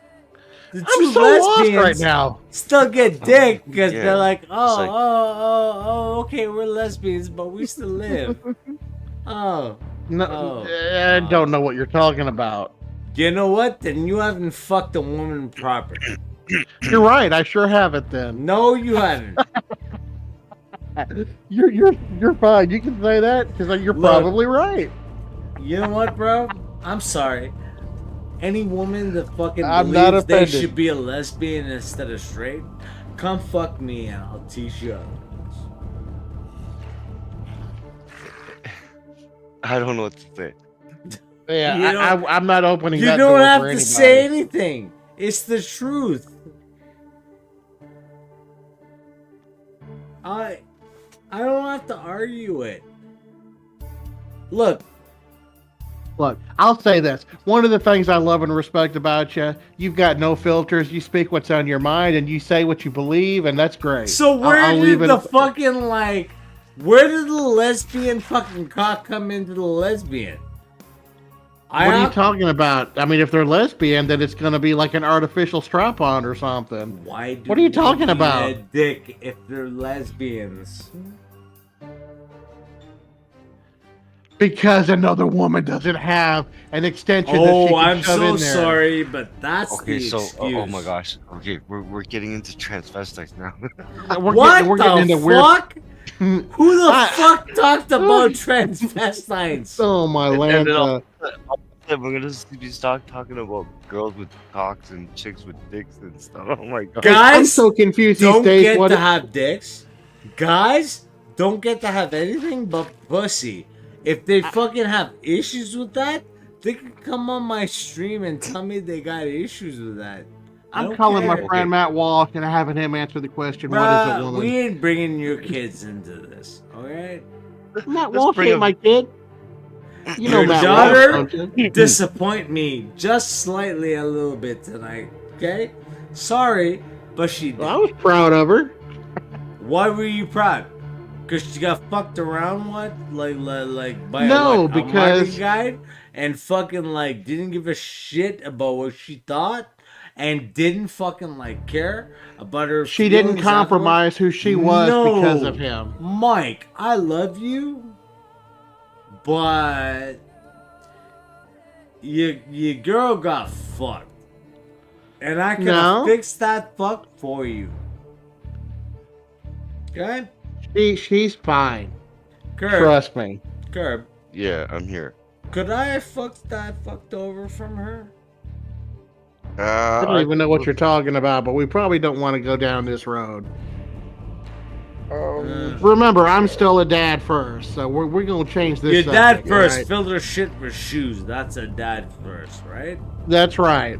The I'm two so lost lesbians right now. still get dick because Yeah, they're like, oh, like- okay, we're lesbians, but we still live. Oh, No, Oh. I don't know what you're talking about. you know what? Then you haven't fucked a woman properly. You're right. I sure have it then. No, you haven't. You're fine. You can say that because you're Look. probably right. You know what, bro? I'm sorry. Any woman that fucking I'm not believes they offended. should be a lesbian instead of straight, come fuck me and I'll teach you otherwise. I don't know what to say. Yeah, You don't- I'm not opening You that don't door have for to anybody. say anything. It's the truth. I don't have to argue it. Look, Look, I'll say this. One of the things I love and respect about you, you've got no filters. You speak what's on your mind and you say what you believe, and that's great. so where I'll did leave it- the fucking like, where did the lesbian fucking cock come into the lesbian? What are you talking about? I mean, if they're lesbian, then it's going to be like an artificial strap-on or something. Why do What are you talking women about? need a dick if they're lesbians? Because another woman doesn't have an extension that she Oh, can I'm shove so in there. sorry, but that's Okay, the so excuse. oh my gosh. Okay, we're getting into transvestites now. What getting the into weird. fuck? Who the I- fuck talked about transvestites? Oh my And then Lanta. We're gonna be talking about girls with cocks and chicks with dicks and stuff. Oh my god. Guys, I'm so confused these Don't days. get What to have dicks. Guys don't get to have anything but pussy. If they fucking have issues with that, they can come on my stream and tell me they got issues with that. I I'm don't calling my care. friend Matt Walsh and having him answer the question, what is a Bruh, woman? we ain't bringing your kids into this, alright? Matt Let's Walsh bring ain't him- my kid. You know Your Matt daughter? Walsh, don't you? Disappoint me just slightly a little bit tonight, okay? Sorry, but she did. Well, I was proud of her. Why were you proud? Because she got fucked around, what? Like by No, a because- marketing guy and fucking like didn't give a shit about what she thought and didn't fucking like care about her. She didn't feelings compromise who she was No. because of him. afterwards. Mike, I love you, but your girl got fucked, and I could No. have fixed that fuck for you. Okay, She's fine. Curb. Trust me. Curb. Yeah, I'm here. Could I have fucked over from her? I don't even know what you're talking about, but we probably don't want to go down this road. Remember, I'm still a dad first, so we're gonna change this. Your dad subject, first. right? Fill their shit with shoes. That's a dad first, right? That's right.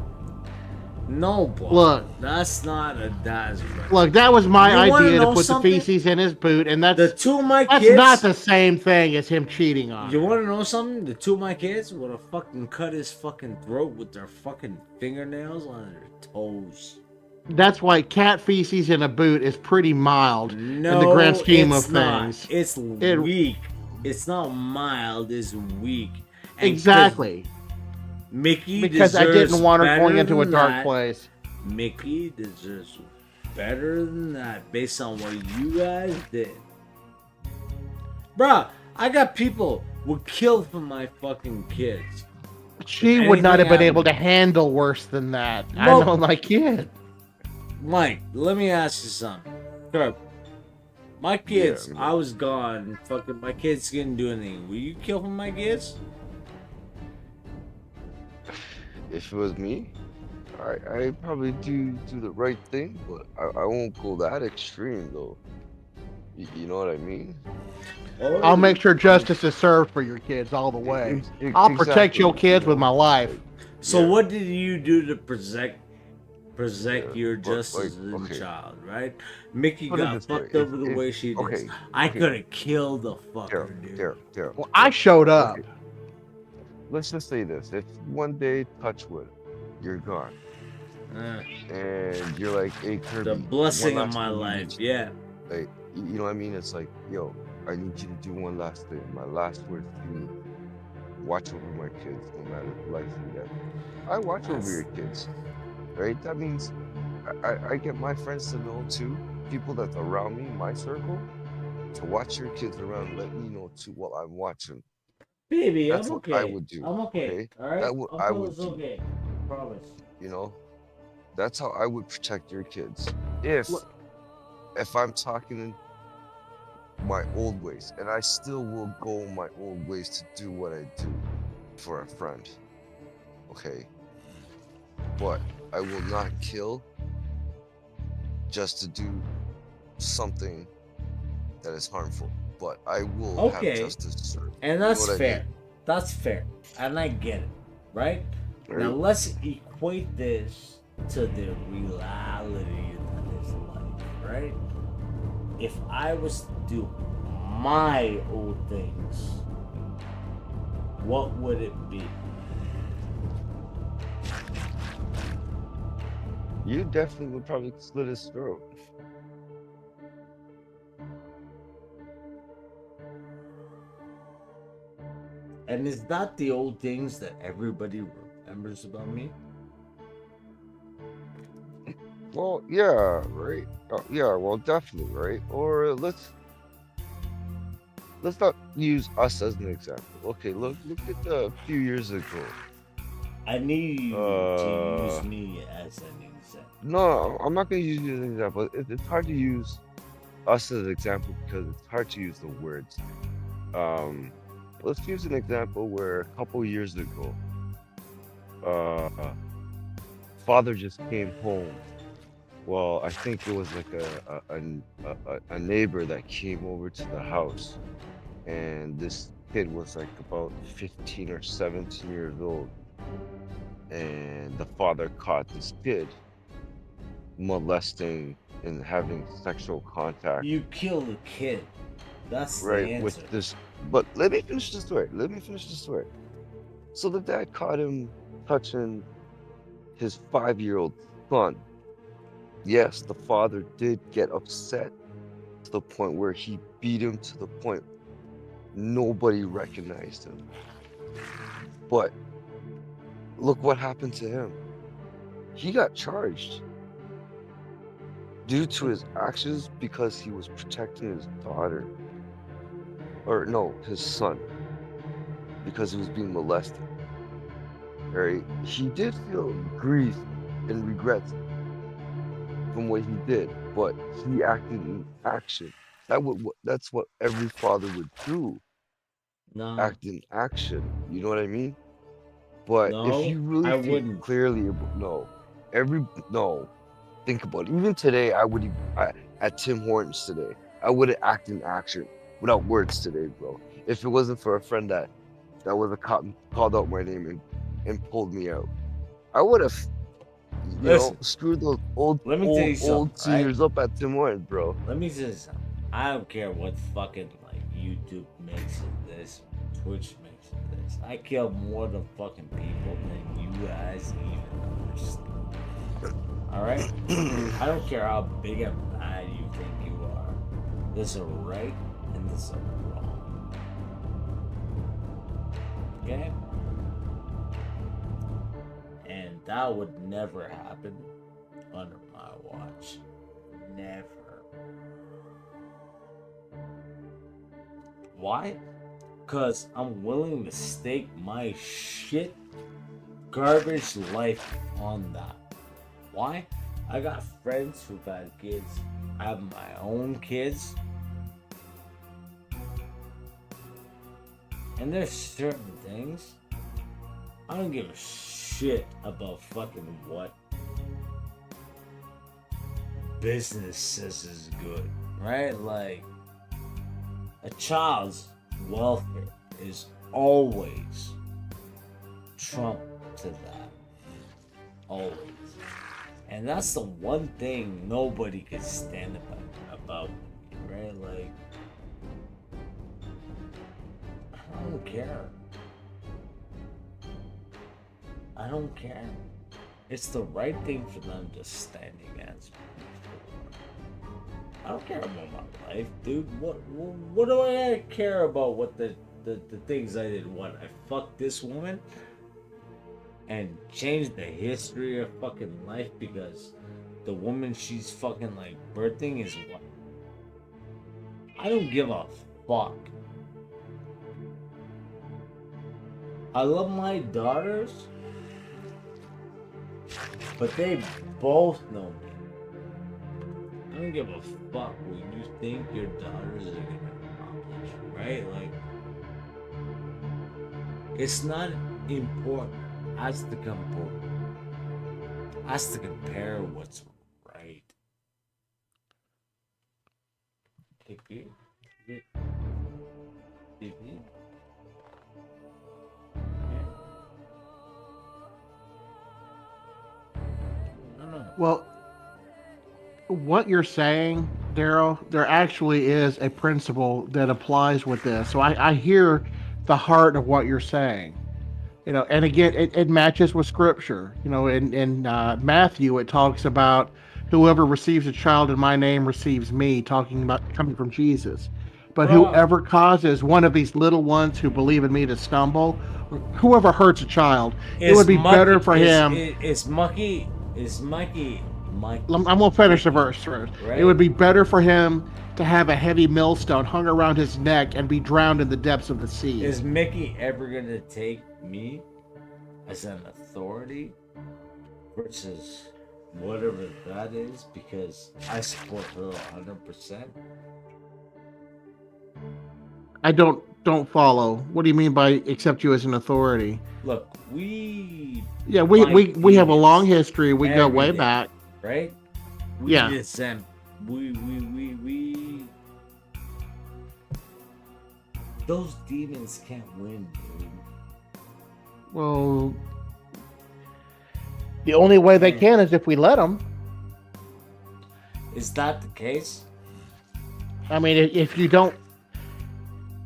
No, boy. Look. That's not a dad's first. Look, that was my You wanna idea to know put something? the feces in his boot, and The that's two of my kids. not the same thing as him cheating on. You her. want to know something? The two of my kids would have fucking cut his fucking throat with their fucking fingernails on their toes. That's why cat feces in a boot is pretty mild No, in the grand scheme it's of not. things. It's weak. It's not mild. It's weak. And Exactly. 'cause Mickey Because I deserves didn't want her going better into a than dark that. place. Mickey deserves better than that based on what you guys did. Bruh, I got people would kill for my fucking kids. She If would not have been anything able to happened- handle worse than that. I Well- know my kid. Mike, let me ask you something. Kurt, my kids, Yeah, I was gone. Fucking, my kids didn't do anything. Will you kill for my kids? If it was me, I probably do the right thing, but I won't go that extreme though. You know what I mean? I'll make sure justice is served for your kids all the way. I'll protect your kids with my life. So Yeah. what did you do to protect Yeah, your but, justice like, in okay. child, right? Mickey Put it got this way, fucked over the if- way she did. okay, I okay. could have killed the fucker, dude. There. Well, I showed up. Okay. Let's just say this: if one day, touch wood, you're gone, Uh, and you're like, "Hey, Kirby, the blessing one of last my thing you life, need to yeah. do." Like, you know what I mean? It's like, yo, I need you to do one last thing. My last words to you: watch over my kids, no matter life and death. I watch over your kids, right? That means I get my friends to know too, people that's around me, my circle, to watch your kids around. Let me know too while I'm watching. Baby, That's I'm what okay. I would do. I'm okay. All right. That what I Uncle would is do. okay. Promise. You know, that's how I would protect your kids. If I'm talking in my old ways, and I still will go my old ways to do what I do for a friend. Okay, but I will not kill just to do something that is harmful. But I will Okay. have justice served. And You know that's what I fair. mean? That's fair. And I get it. Right? Now Right? let's equate this to the reality that is life, right? If I was to do my old things, what would it be? You definitely would probably slit his throat. And is that the old things that everybody remembers about me? Well, yeah, right. Yeah, well, definitely, right. Or let's not use us as an example. Okay, look at a few years ago. I need you to Uh, use me as an example. No, I'm not gonna use you as an example. It's hard to use us as an example because it's hard to use the words. Let's use an example where a couple years ago, father just came home. Well, I think it was like a neighbor that came over to the house, and this kid was like about 15 or 17 years old, and the father caught this kid molesting and having sexual contact, You kill the kid. That's the right, answer. with this. But let me finish the story. So the dad caught him touching his 5-year-old son. Yes, the father did get upset to the point where he beat him to the point nobody recognized him. But look what happened to him. He got charged due to his actions because he was protecting his daughter. Or no, his son. Because he was being molested. Right? He did feel grief and regrets from what he did, but he acted in action. That's what every father would do. No, Act in action. You know what I mean? But No, if you really I feel wouldn't. clearly, no. Think about it. Even today, at Tim Hortons today, I would have acted in action without words today, bro. If it wasn't for a friend that was a cop called out my name and pulled me out, I would have, Listen, screwed those old let me tell you something, old seniors up at Tim Hortons, bro. let me say something. I don't care what fucking like YouTube makes it this, Twitch makes it this. I kill more than fucking people than you guys even understand. Alright? I don't care how big and bad you think you are. There's a right and there's a wrong. Okay? And that would never happen under my watch. Never. Why? Because I'm willing to stake my shit garbage life on that. Why? I got friends who've had kids. I have my own kids. And there's certain things I don't give a shit about fucking what business says is good, right? Like, a child's welfare is always trump to that. Always. And that's the one thing nobody can stand about me, right? Like, I don't care. I don't care. It's the right thing for them to stand against me for. I don't care about my life, dude. What do I care about? What the things I did? What, I fucked this woman and changed the history of fucking life because the woman she's fucking like birthing is what? I don't give a fuck. I love my daughters, but they both know me. I don't give a fuck what you think your daughters are gonna accomplish, right? Like, it's not important. Has to compare what's right. Take it. Well, what you're saying, Daryl, there actually is a principle that applies with this. So I hear the heart of what you're saying. You know, and again, it matches with scripture. You know, in Matthew, it talks about whoever receives a child in my name receives me, talking about coming from Jesus. But whoever causes one of these little ones who believe in me to stumble, whoever hurts a child, it would be better for him. It's Mikey. I'm gonna finish the verse first. Right. It would be better for him to have a heavy millstone hung around his neck and be drowned in the depths of the sea. Is Mickey ever gonna take me as an authority versus whatever that is? Because I support her 100%. I don't follow. What do you mean by accept you as an authority? Look, we have a long history. We go way back, right? We those demons can't win, dude. Well, the only way they can is if we let them. Is that the case? I mean, if you don't,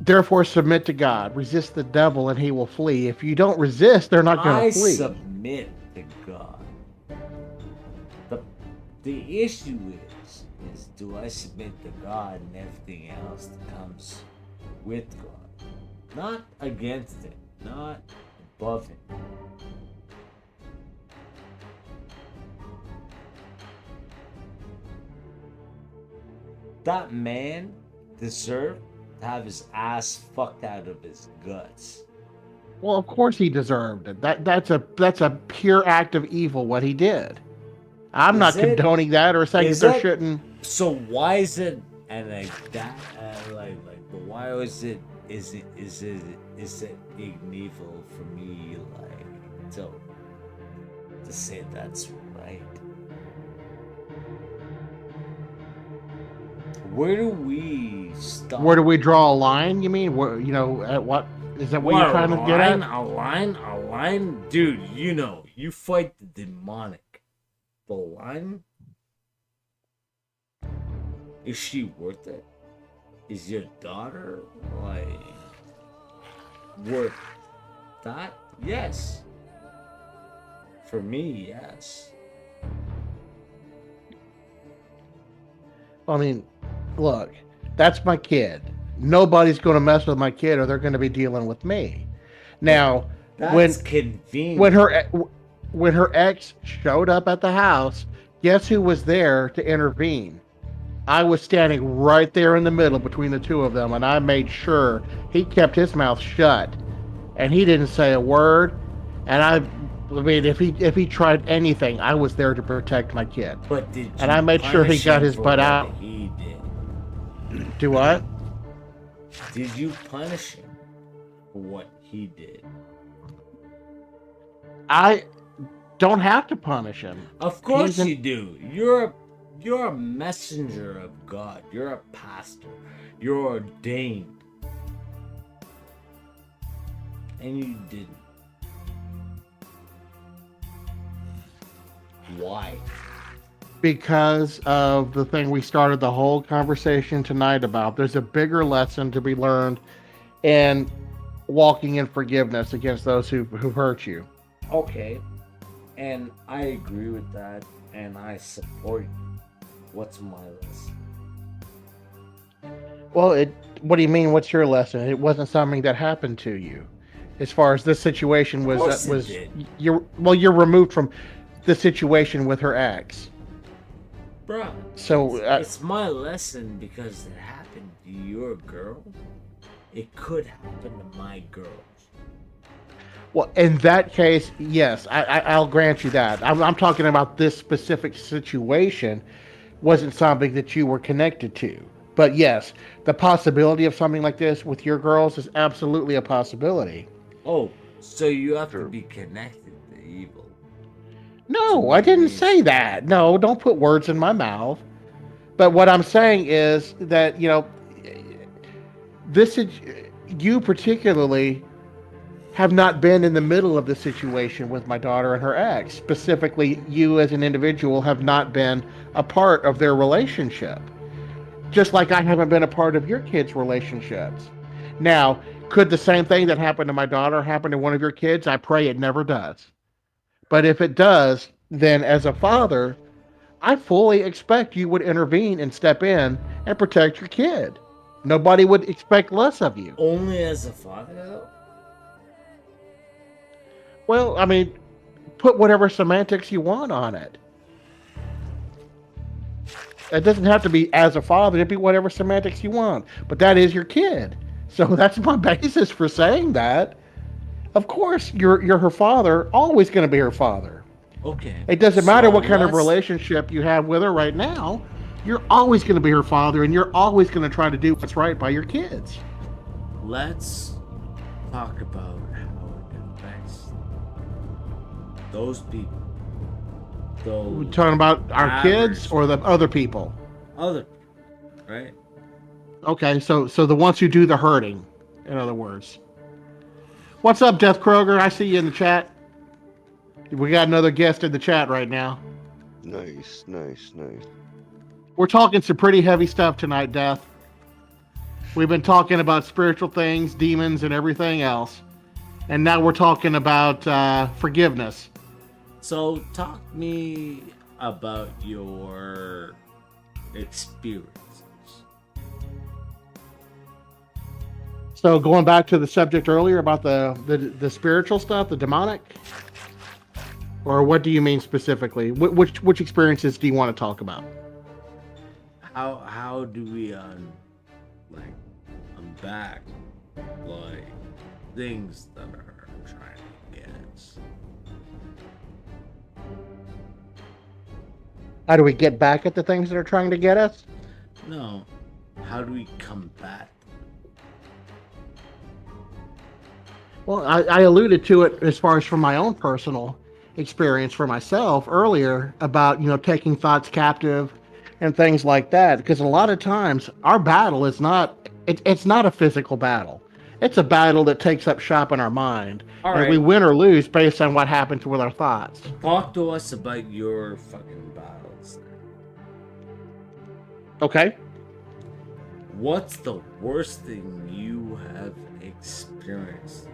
therefore submit to God, resist the devil, and he will flee. If you don't resist, they're not going to flee. I submit to God. The issue is do I submit to God and everything else that comes with God? Not against it, not above it. That man deserved to have his ass fucked out of his guts. Well, of course he deserved it. That's a pure act of evil what he did. I'm not condoning that or saying there shouldn't. So why is it and like that but why is it evil for me like to say that's right? Where do we stop? Where do we draw a line? You mean, where, you know, at what is that? What you're trying to get at? A line, dude. You know, you fight the demonic. The line. Is she worth it? Is your daughter like worth that? Yes. For me, yes. I mean, look, that's my kid. Nobody's going to mess with my kid, or they're going to be dealing with me. Now, that's convenient. When her ex showed up at the house, guess who was there to intervene? I was standing right there in the middle between the two of them, and I made sure he kept his mouth shut, and he didn't say a word. And I mean, if he tried anything, I was there to protect my kid. But did you And I made sure he punish got him his for butt what out. He did. Do what? Did you punish him for what he did? I don't have to punish him. Of course He's you do. You're a messenger of God. You're a pastor. You're ordained. And you didn't. Why? Because of the thing we started the whole conversation tonight about. There's a bigger lesson to be learned in walking in forgiveness against those who hurt you. Okay. And I agree with that, and I support you. What's my lesson? Well, what do you mean? What's your lesson? It wasn't something that happened to you. As far as this situation Of course it did. you're removed from the situation with her ex. Bruh, So it's my lesson because it happened to your girl. It could happen to my girls. well, in that case, yes, I'll grant you that. I'm talking about this specific situation wasn't something that you were connected to. But yes, the possibility of something like this with your girls is absolutely a possibility. Oh, so you have to Sure. be connected to evil. No, I didn't say that. No, don't put words in my mouth. But what I'm saying is that, this is, you particularly have not been in the middle of the situation with my daughter and her ex. Specifically, you as an individual have not been a part of their relationship. Just like I haven't been a part of your kids' relationships. Now, could the same thing that happened to my daughter happen to one of your kids? I pray it never does. But if it does, then as a father, I fully expect you would intervene and step in and protect your kid. Nobody would expect less of you. Only as a father, though? Well, I mean, put whatever semantics you want on it. It doesn't have to be as a father, it'd be whatever semantics you want. But that is your kid. So that's my basis for saying that. Of course, you're her father, always going to be her father. Okay. It doesn't matter So what kind of let's- relationship you have with her right now. You're always going to be her father, and you're always going to try to do what's right by your kids. Let's talk about how it affects those people. We're Those talking about our kids Average. or the other people. other people, right? Okay, so the ones who do the hurting, in other words. What's up, Death Kroger? I see you in the chat. We got another guest in the chat right now. Nice. We're talking some pretty heavy stuff tonight, Death. We've been talking about spiritual things, demons, and everything else. And now we're talking about forgiveness. So talk me about your experiences. So going back to the subject earlier about the spiritual stuff, the demonic, or what do you mean specifically? Which experiences do you want to talk about? How do we unback like things that are trying to get us? How do we get back at the things that are trying to get us? No. How do we combat? Well, I alluded to it as far as from my own personal experience for myself earlier about, taking thoughts captive and things like that. Because a lot of times our battle is it's not a physical battle. It's a battle that takes up shop in our mind. All and right. we win or lose based on what happens with our thoughts. Talk to us about your fucking battles. Okay? What's the worst thing you have experienced?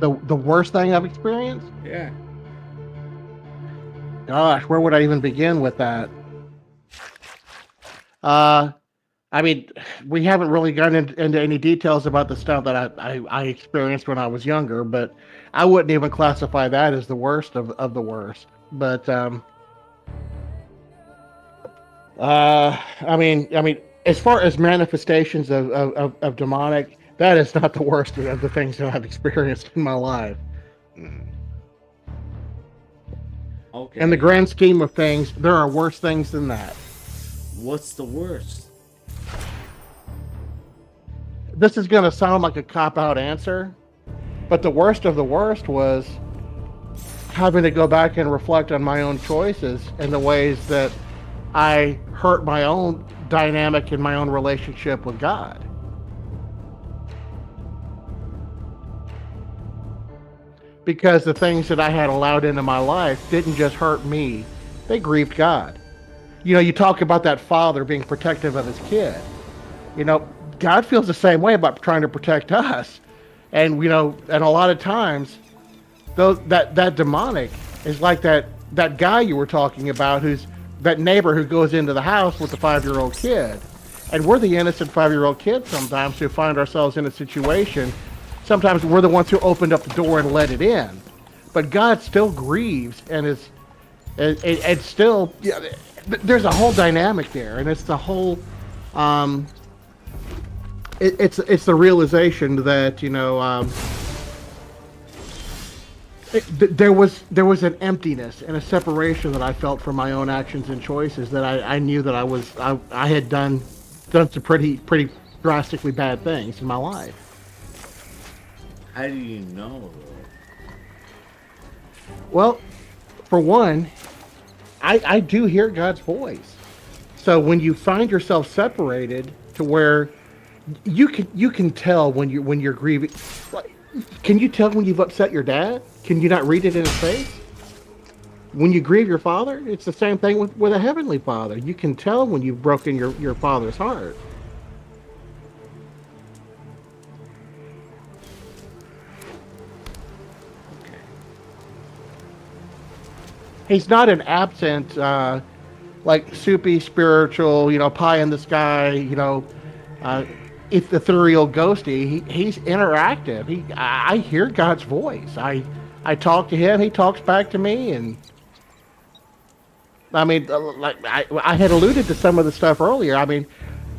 The worst thing I've experienced? Yeah. Gosh, where would I even begin with that? I mean, we haven't really gone into any details about the stuff that I experienced when I was younger, but I wouldn't even classify that as the worst of the worst. But I mean, as far as manifestations of demonic, that is not the worst of the things that I've experienced in my life. Mhm. Okay. In the grand scheme of things, there are worse things than that. What's the worst? This is going to sound like a cop-out answer, but the worst of the worst was having to go back and reflect on my own choices and the ways that I hurt my own dynamic in my own relationship with God. Because the things that I had allowed into my life didn't just hurt me, they grieved God. You know, you talk about that father being protective of his kid. You know, God feels the same way about trying to protect us. And, you know, and a lot of times, that demonic is like that guy you were talking about, who's that neighbor who goes into the house with the 5-year-old kid. And we're the innocent 5-year-old kid sometimes who find ourselves in a situation. Sometimes we're the ones who opened up the door and let it in. But God still grieves and it's still, yeah, there's a whole dynamic there. And it's the whole, it's the realization that, you know, there was an emptiness and a separation that I felt from my own actions and choices, that I knew that I had done some pretty drastically bad things in my life. How do you know? Well, for one, I do hear God's voice. So when you find yourself separated to where you can tell when you're grieving. Can you tell when you've upset your dad? Can you not read it in his face? When you grieve your father, it's the same thing with a heavenly father. You can tell when you've broken your father's heart. He's not an absent, like soupy spiritual, you know, pie in the sky, you know, ethereal ghosty. He's interactive. I hear God's voice. I talk to him. He talks back to me, and I mean, like I had alluded to some of the stuff earlier. I mean,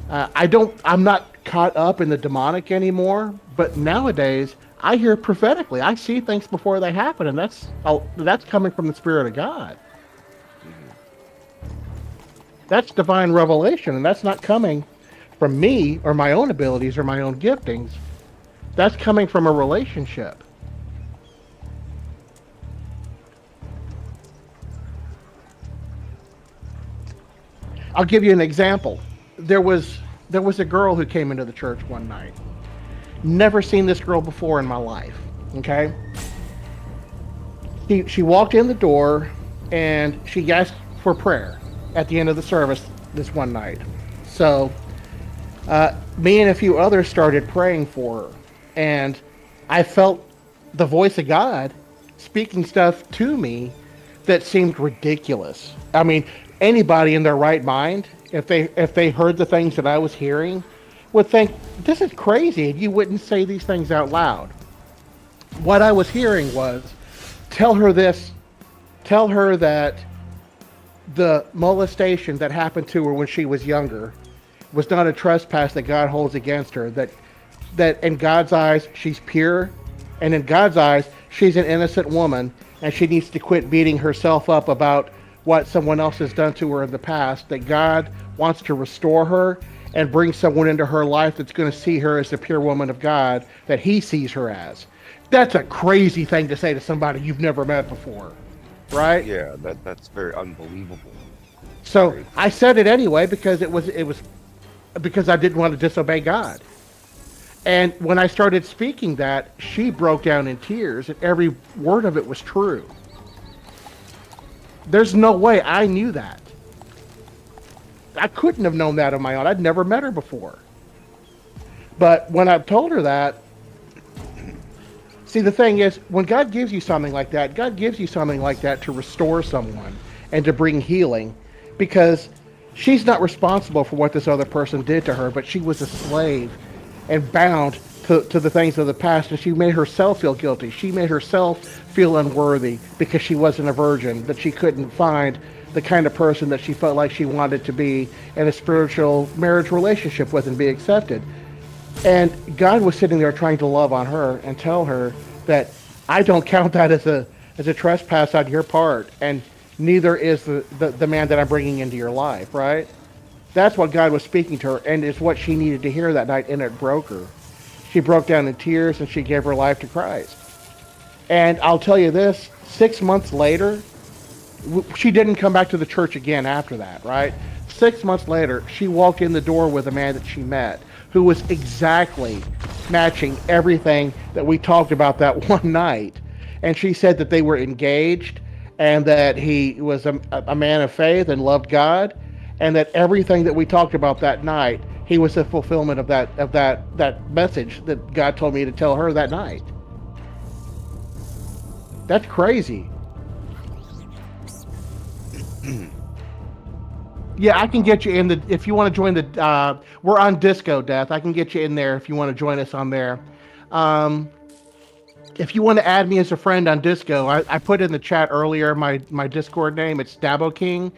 I'm not caught up in the demonic anymore. But nowadays, I hear prophetically. I see things before they happen, and that's coming from the Spirit of God. That's divine revelation, and that's not coming from me or my own abilities or my own giftings. That's coming from a relationship. I'll give you an example. There was a girl who came into the church one night. Never seen this girl before in my life. Okay? She walked in the door and she asked for prayer at the end of the service this one night. So me and a few others started praying for her, and I felt the voice of God speaking stuff to me that seemed ridiculous. I mean, anybody in their right mind, if they heard the things that I was hearing, would think, this is crazy, and you wouldn't say these things out loud. What I was hearing was, tell her that the molestation that happened to her when she was younger was not a trespass that God holds against her, that in God's eyes she's pure, and in God's eyes she's an innocent woman, and she needs to quit beating herself up about what someone else has done to her in the past, that God wants to restore her and bring someone into her life that's going to see her as the pure woman of God that he sees her as. That's a crazy thing to say to somebody you've never met before, right? Yeah, that's very unbelievable. So I said it anyway because it was because I didn't want to disobey God. And when I started speaking that, she broke down in tears, and every word of it was true. There's no way I knew that. I couldn't have known that on my own. I'd never met her before. But when I told her that, see, the thing is, when God gives you something like that, God gives you something like that to restore someone and to bring healing, because she's not responsible for what this other person did to her, but she was a slave and bound to to the things of the past, and she made herself feel guilty. She made herself feel unworthy because she wasn't a virgin, that she couldn't find the kind of person that she felt like she wanted to be in a spiritual marriage relationship with and be accepted. And God was sitting there trying to love on her and tell her that I don't count that as a trespass on your part, and neither is the man that I'm bringing into your life, right? That's what God was speaking to her, and it's what she needed to hear that night, and it broke her. She broke down in tears, and she gave her life to Christ. And I'll tell you this, 6 months later, she didn't come back to the church again after that, right? 6 months later, she walked in the door with a man that she met who was exactly matching everything that we talked about that one night. And she said that they were engaged and that he was a man of faith and loved God, and that everything that we talked about that night, he was the fulfillment of that message that God told me to tell her that night. That's crazy. Yeah, I can get you in if you want to join we're on Disco, Death. I can get you in there if you want to join us on there. If you want to add me as a friend on Disco, I put in the chat earlier my Discord name. It's Dabo King,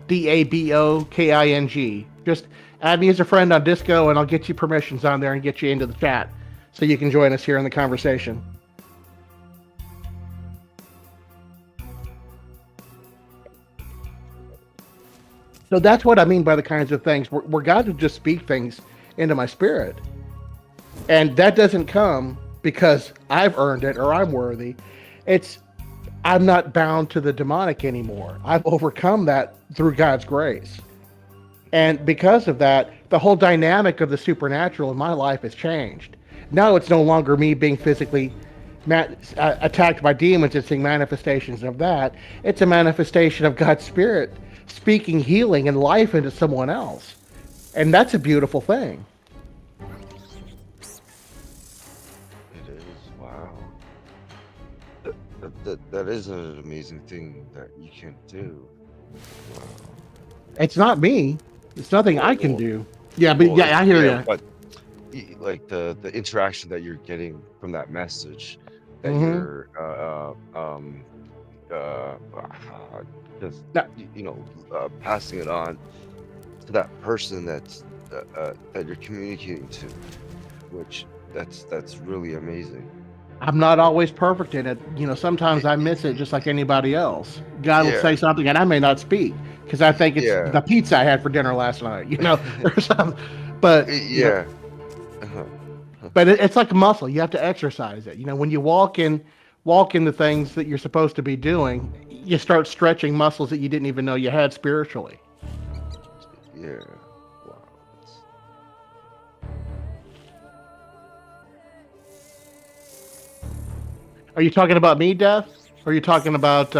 DABOKING. Just add me as a friend on Disco, and I'll get you permissions on there and get you into the chat so you can join us here in the conversation. So that's what I mean by the kinds of things where God would just speak things into my spirit. And that doesn't come because I've earned it or I'm worthy. I'm not bound to the demonic anymore. I've overcome that through God's grace. And because of that, the whole dynamic of the supernatural in my life has changed. Now it's no longer me being physically attacked by demons and seeing manifestations of that. It's a manifestation of God's Spirit speaking healing and life into someone else. And that's a beautiful thing. It is, wow. That is an amazing thing that you can do. Wow. It's not me. It's nothing I can do. Yeah, but yeah, I hear you. But like the interaction that you're getting from that message that Mhm. you're just passing it on to that person that you're communicating to, which that's really amazing. I'm not always perfect in it. Sometimes I miss it just like anybody else. God will say something and I may not speak because I think it's the pizza I had for dinner last night, or something. But but it's like a muscle. You have to exercise it. When you walk in the things that you're supposed to be doing, you start stretching muscles that you didn't even know you had spiritually. Yeah. Wow. Are you talking about me, Death? Or are you talking about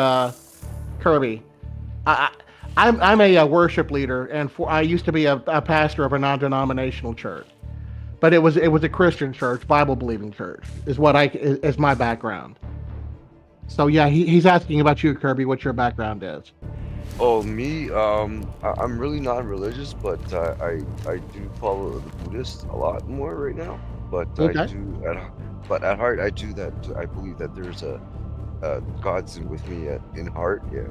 Kirby? I'm a worship leader, and I used to be a pastor of a non-denominational church, but it was a Christian church, Bible-believing church, is my background. So yeah, he's asking about you, Kirby, what your background is. Oh, me? I'm really non-religious, but I do follow the Buddhists a lot more right now. But Okay. But at heart, I do that. I believe that there's a God's with me in heart. Yeah.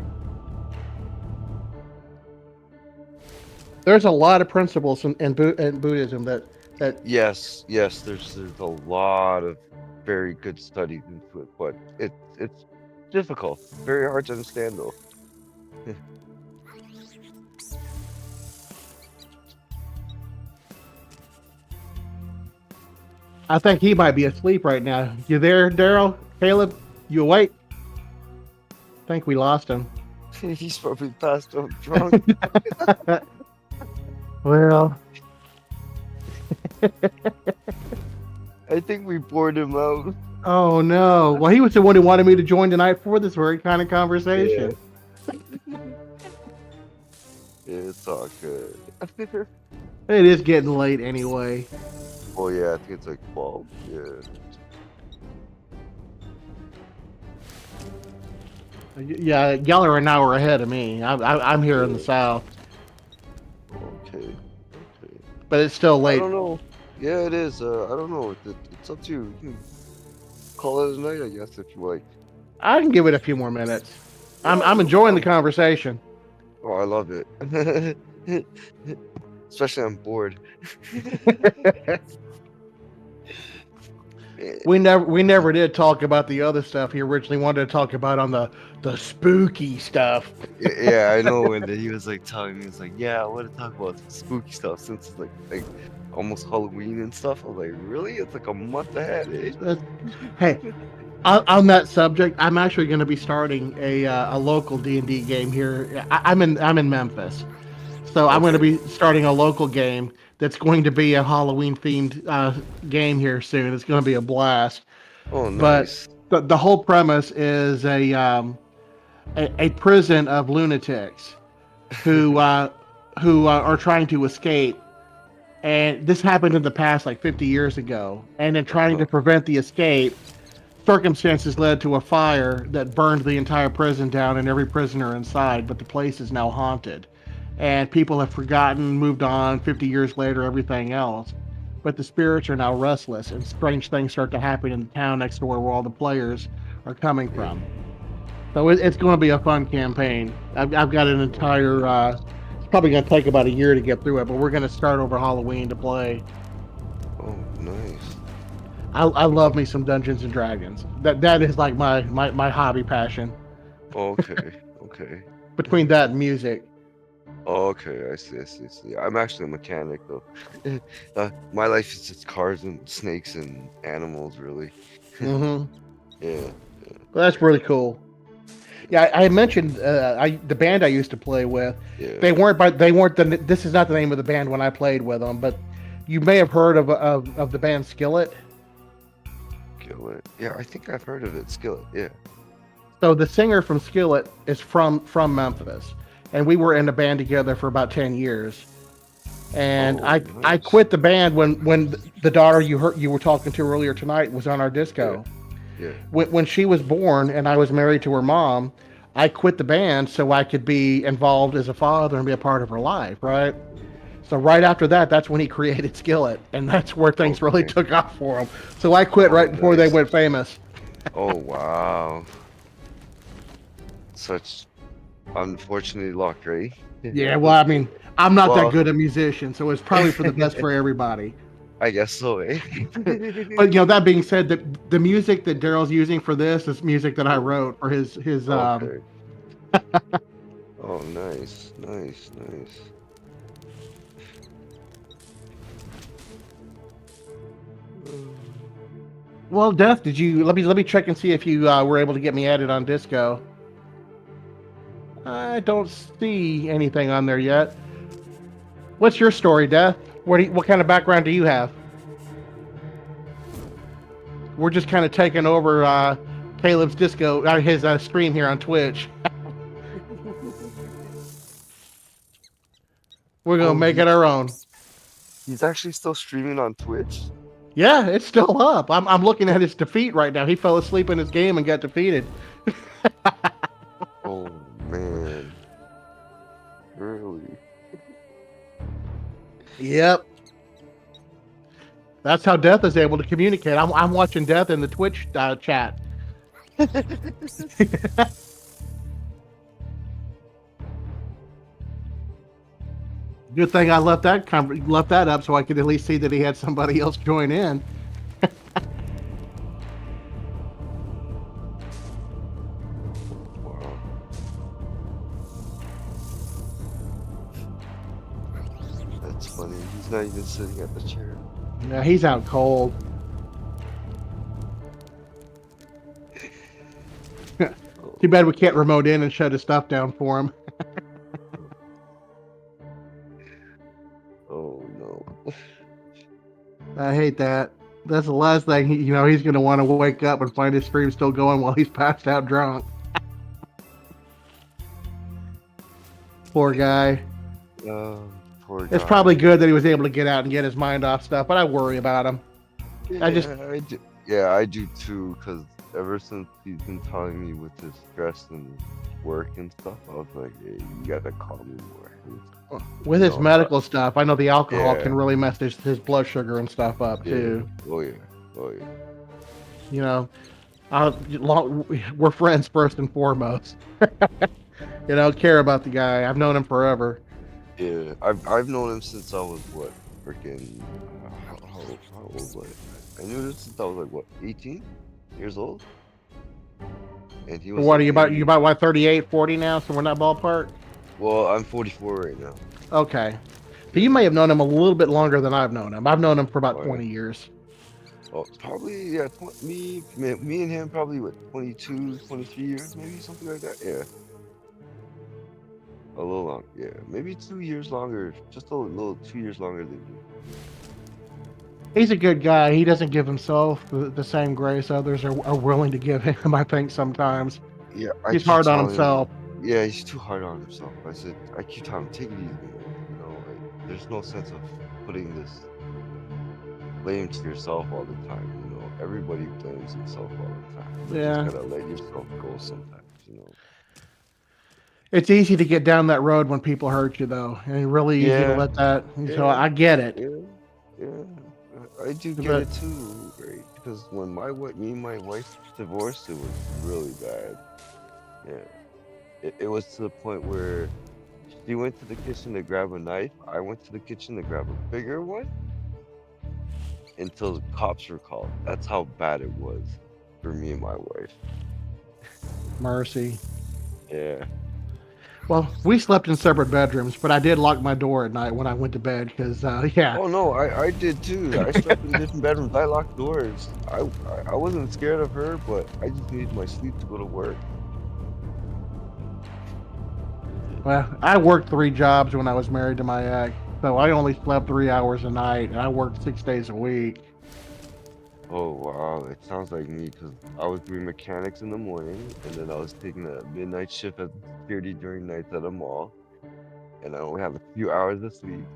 There's a lot of principles in Buddhism that Yes. There's a lot of very good studies into it, but it's difficult, very hard to understand though. I think he might be asleep right now. You there, Daryl? Caleb? You awake? I think we lost him. He's probably passed out drunk. Well, I think we bored him out. oh no. Well, he was the one who wanted me to join tonight for this very kind of conversation. It's all good. It is getting late anyway. Oh yeah, I think it's like 12. Yeah. Yeah, y'all are an hour ahead of me. I'm here in the south, Okay. but it's still I late. don't know. Yeah, it is. I don't know. It's up to you. You can call it a night, I guess, if you like. I can give it a few more minutes. I'm Yeah, no enjoying the problem. conversation. Oh, I love it. Especially I'm bored. Eh, We never did talk about the other stuff he originally wanted to talk about on the spooky stuff. yeah, I know. And then he was like telling me, he was like, "Yeah, I want to talk about some spooky stuff since it's like almost Halloween and stuff." I was like, "Really? It's like a month ahead, eh?" Uh, Hey, on that subject, I'm actually going to be starting a local D&D game here. I'm in Memphis, so I'm going to Okay. be starting a local game that's going to be a Halloween themed game here soon. It's going to be a blast. Oh, But nice. the whole premise is a prison of lunatics who are trying to escape. And this happened in the past, like 50 years ago. And in trying to Uh-huh. prevent the escape, circumstances led to a fire that burned the entire prison down and every prisoner inside. But the place is now haunted, and people have forgotten, moved on. 50 years later, everything else. But the spirits are now restless, and strange things start to happen in the town next door where all the players are coming Yeah. from. So it's going to be a fun campaign. I've got an entire. It's probably going to take about a year to get through it, but we're going to start over Halloween to play. Oh, nice. I love me some Dungeons and Dragons. That is like my hobby passion. Okay. Okay. Between that and music. Oh, okay. I see. I'm actually a mechanic though. My life is just cars and snakes and animals, really. Mm-hmm. Yeah. Well, that's really cool. Yeah, I mentioned the band I used to play with. Yeah. They weren't the. This is not the name of the band when I played with them, but you may have heard of the band Skillet. Skillet. Yeah, I think I've heard of it. Skillet. Yeah. So the singer from Skillet is from Memphis, and we were in a band together for about 10 years. And Oh, I nice. quit the band when the daughter you were talking to earlier tonight was on our Yeah. disco. Yeah. When she was born and I was married to her mom, I quit the band so I could be involved as a father and be a part of her life, right? So right after that, that's when he created Skillet, and that's where things really Okay. took off for him. So I quit Oh, right before they nice. went famous. Oh, wow. Such unfortunate luck, right? Yeah, well, I mean, I'm not that Well, good a musician, so it's probably for the best for everybody. I guess so, eh? But that being said, the music that Daryl's using for this is music that I wrote for his Okay. Oh, nice, nice, nice. Well, Death, did you let me check and see if you were able to get me added on Disco. I don't see anything on there yet. What's your story, Death? What kind of background do you have? We're just kind of taking over Caleb's Disco, his stream here on Twitch. We're gonna Oh, make it our own. he's actually still streaming on Twitch? Yeah, it's still up. I'm looking at his defeat right now. He fell asleep in his game and got defeated. Oh, man. Really? Yep. That's how Death is able to communicate. I'm watching Death in the Twitch chat. Good thing I left that up so I could at least see that he had somebody else join in. Wow. That's funny. He's not even sitting at the chair. Yeah, he's out cold. Oh, Too bad we can't remote in and shut his stuff down for him. oh no. I hate that. That's the last thing he's going to want to wake up and find his stream still going while he's passed out drunk. Poor guy. Poor It's guy. probably good that he was able to get out and get his mind off stuff, but I worry about him. I just- I do too, because ever since he's been telling me with his stress and work and stuff, I was like, hey, you gotta call me more. With You his know, medical stuff, I know the alcohol Yeah. can really mess his blood sugar and stuff up yeah. too. Oh yeah. Oh yeah. You know, we're friends first and foremost. You know, care about the guy. I've known him forever. Yeah. I've known him since I was what, freaking how old was I? I knew him since I was like what, 18 years old, and he was What are like you about? maybe. You about what, 38, 40 now? So we're in that ballpark. Well, I'm 44 right now. Okay. So you Yeah. may have known him a little bit longer than I've known him. I've known him for about Oh, yeah. 20 years. Oh, probably yeah. Me and him probably what 22, 23 years, maybe something like that. Yeah, a little long. Yeah, maybe 2 years longer. Just a little 2 years longer than you. He's a good guy. He doesn't give himself the same grace others are willing to give him, I think, sometimes. Yeah, I He's keep hard on telling him. himself. Yeah, he's too hard on himself. I keep telling him, take it easy, man. You know, there's no sense of putting this blame to yourself all the time. You know, everybody blames himself all the time. You Yeah. just gotta let yourself go sometimes. You know. It's easy to get down that road when people hurt you, though. And it's really easy to Yeah. let that. So Yeah. I get it. Yeah. Yeah. I do get But it too, right? Because when me and my wife divorced, it was really bad. Yeah. It was to the point where she went to the kitchen to grab a knife. I went to the kitchen to grab a bigger one until the cops were called. That's how bad it was for me and my wife. mercy. Yeah. Well, we slept in separate bedrooms, but I did lock my door at night when I went to bed because, yeah. Oh no, I did too. I slept in different bedrooms. I locked doors. I wasn't scared of her, but I just needed my sleep to go to work. Well, I worked 3 jobs when I was married to my ex, so I only slept 3 hours a night, and I worked 6 days a week. Oh wow, it sounds like me because I was doing mechanics in the morning, and then I was taking a midnight shift as security during nights at a mall, and I only have a few hours of sleep.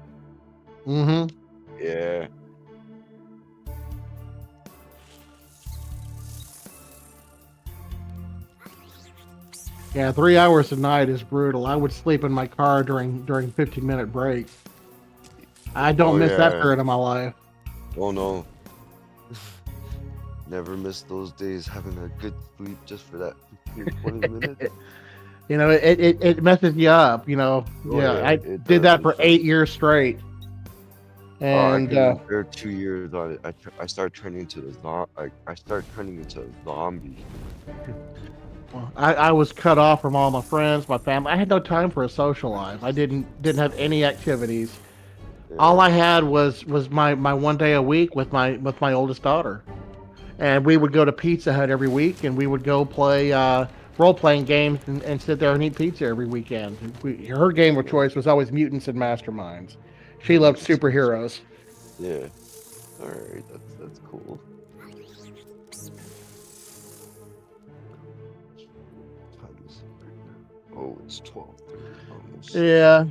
Mm-hmm. Yeah. Yeah, 3 hours a night is brutal. I would sleep in my car during 15-minute breaks. I don't Oh miss that yeah. period of my life. Oh no. Never miss those days having a good sleep just for that 15, 20 minutes. You know, it messes you up. You know, Oh yeah. yeah, I it did does. that It for does. 8 years straight, Oh, I and couldn't bear 2 years on it. I started turning into I started turning into a zombie. I was cut off from all my friends, my family. I had no time for a social life. I didn't have any activities. All Yeah. I had was my one day a week with my oldest daughter, and we would go to Pizza Hut every week, and we would go play role playing games and sit there and eat pizza every weekend. Her game of choice was always mutants and masterminds. She loved superheroes. Yeah. All right. That's cool. Time is it right now? Oh, it's 12:30 almost. Yeah.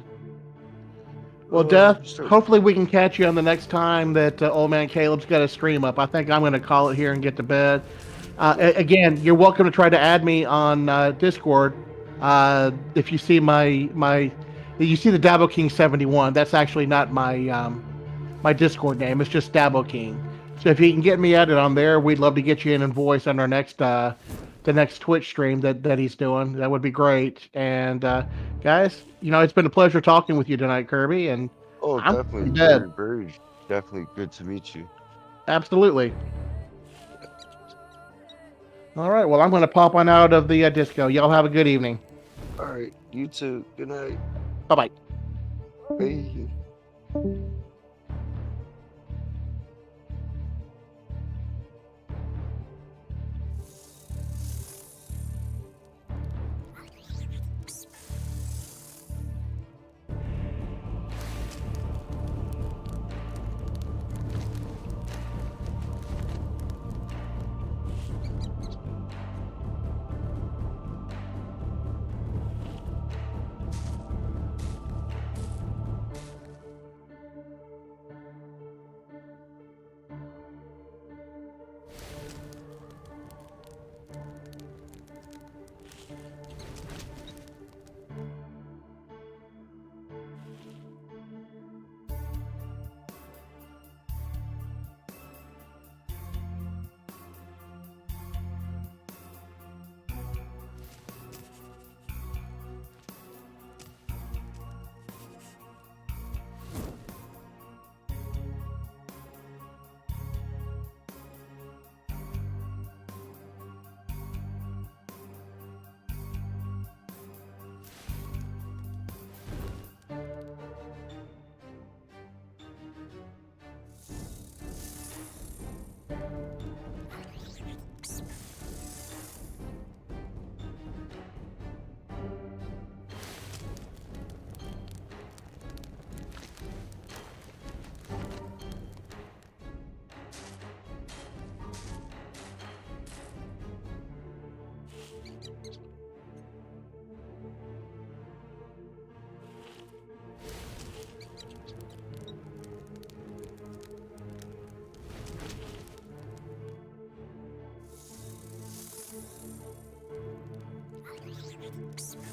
Well, Oh, Death, sure. hopefully we can catch you on the next time that old man Caleb's got a stream up. I think I'm going to call it here and get to bed. Again, you're welcome to try to add me on Discord. If you see you see the Dabo King 71. That's actually not my my Discord name. It's just Dabo King. So if you can get me added on there, we'd love to get you in voice on our next the next Twitch stream that he's doing. That would be great. And guys, you know, it's been a pleasure talking with you tonight, Kirby. And Oh, I'm definitely. dead. Very definitely good to meet you. Absolutely. All right. Well, I'm going to pop on out of the disco. Y'all have a good evening. All right. You too. Good night. Bye-bye. Bye. works.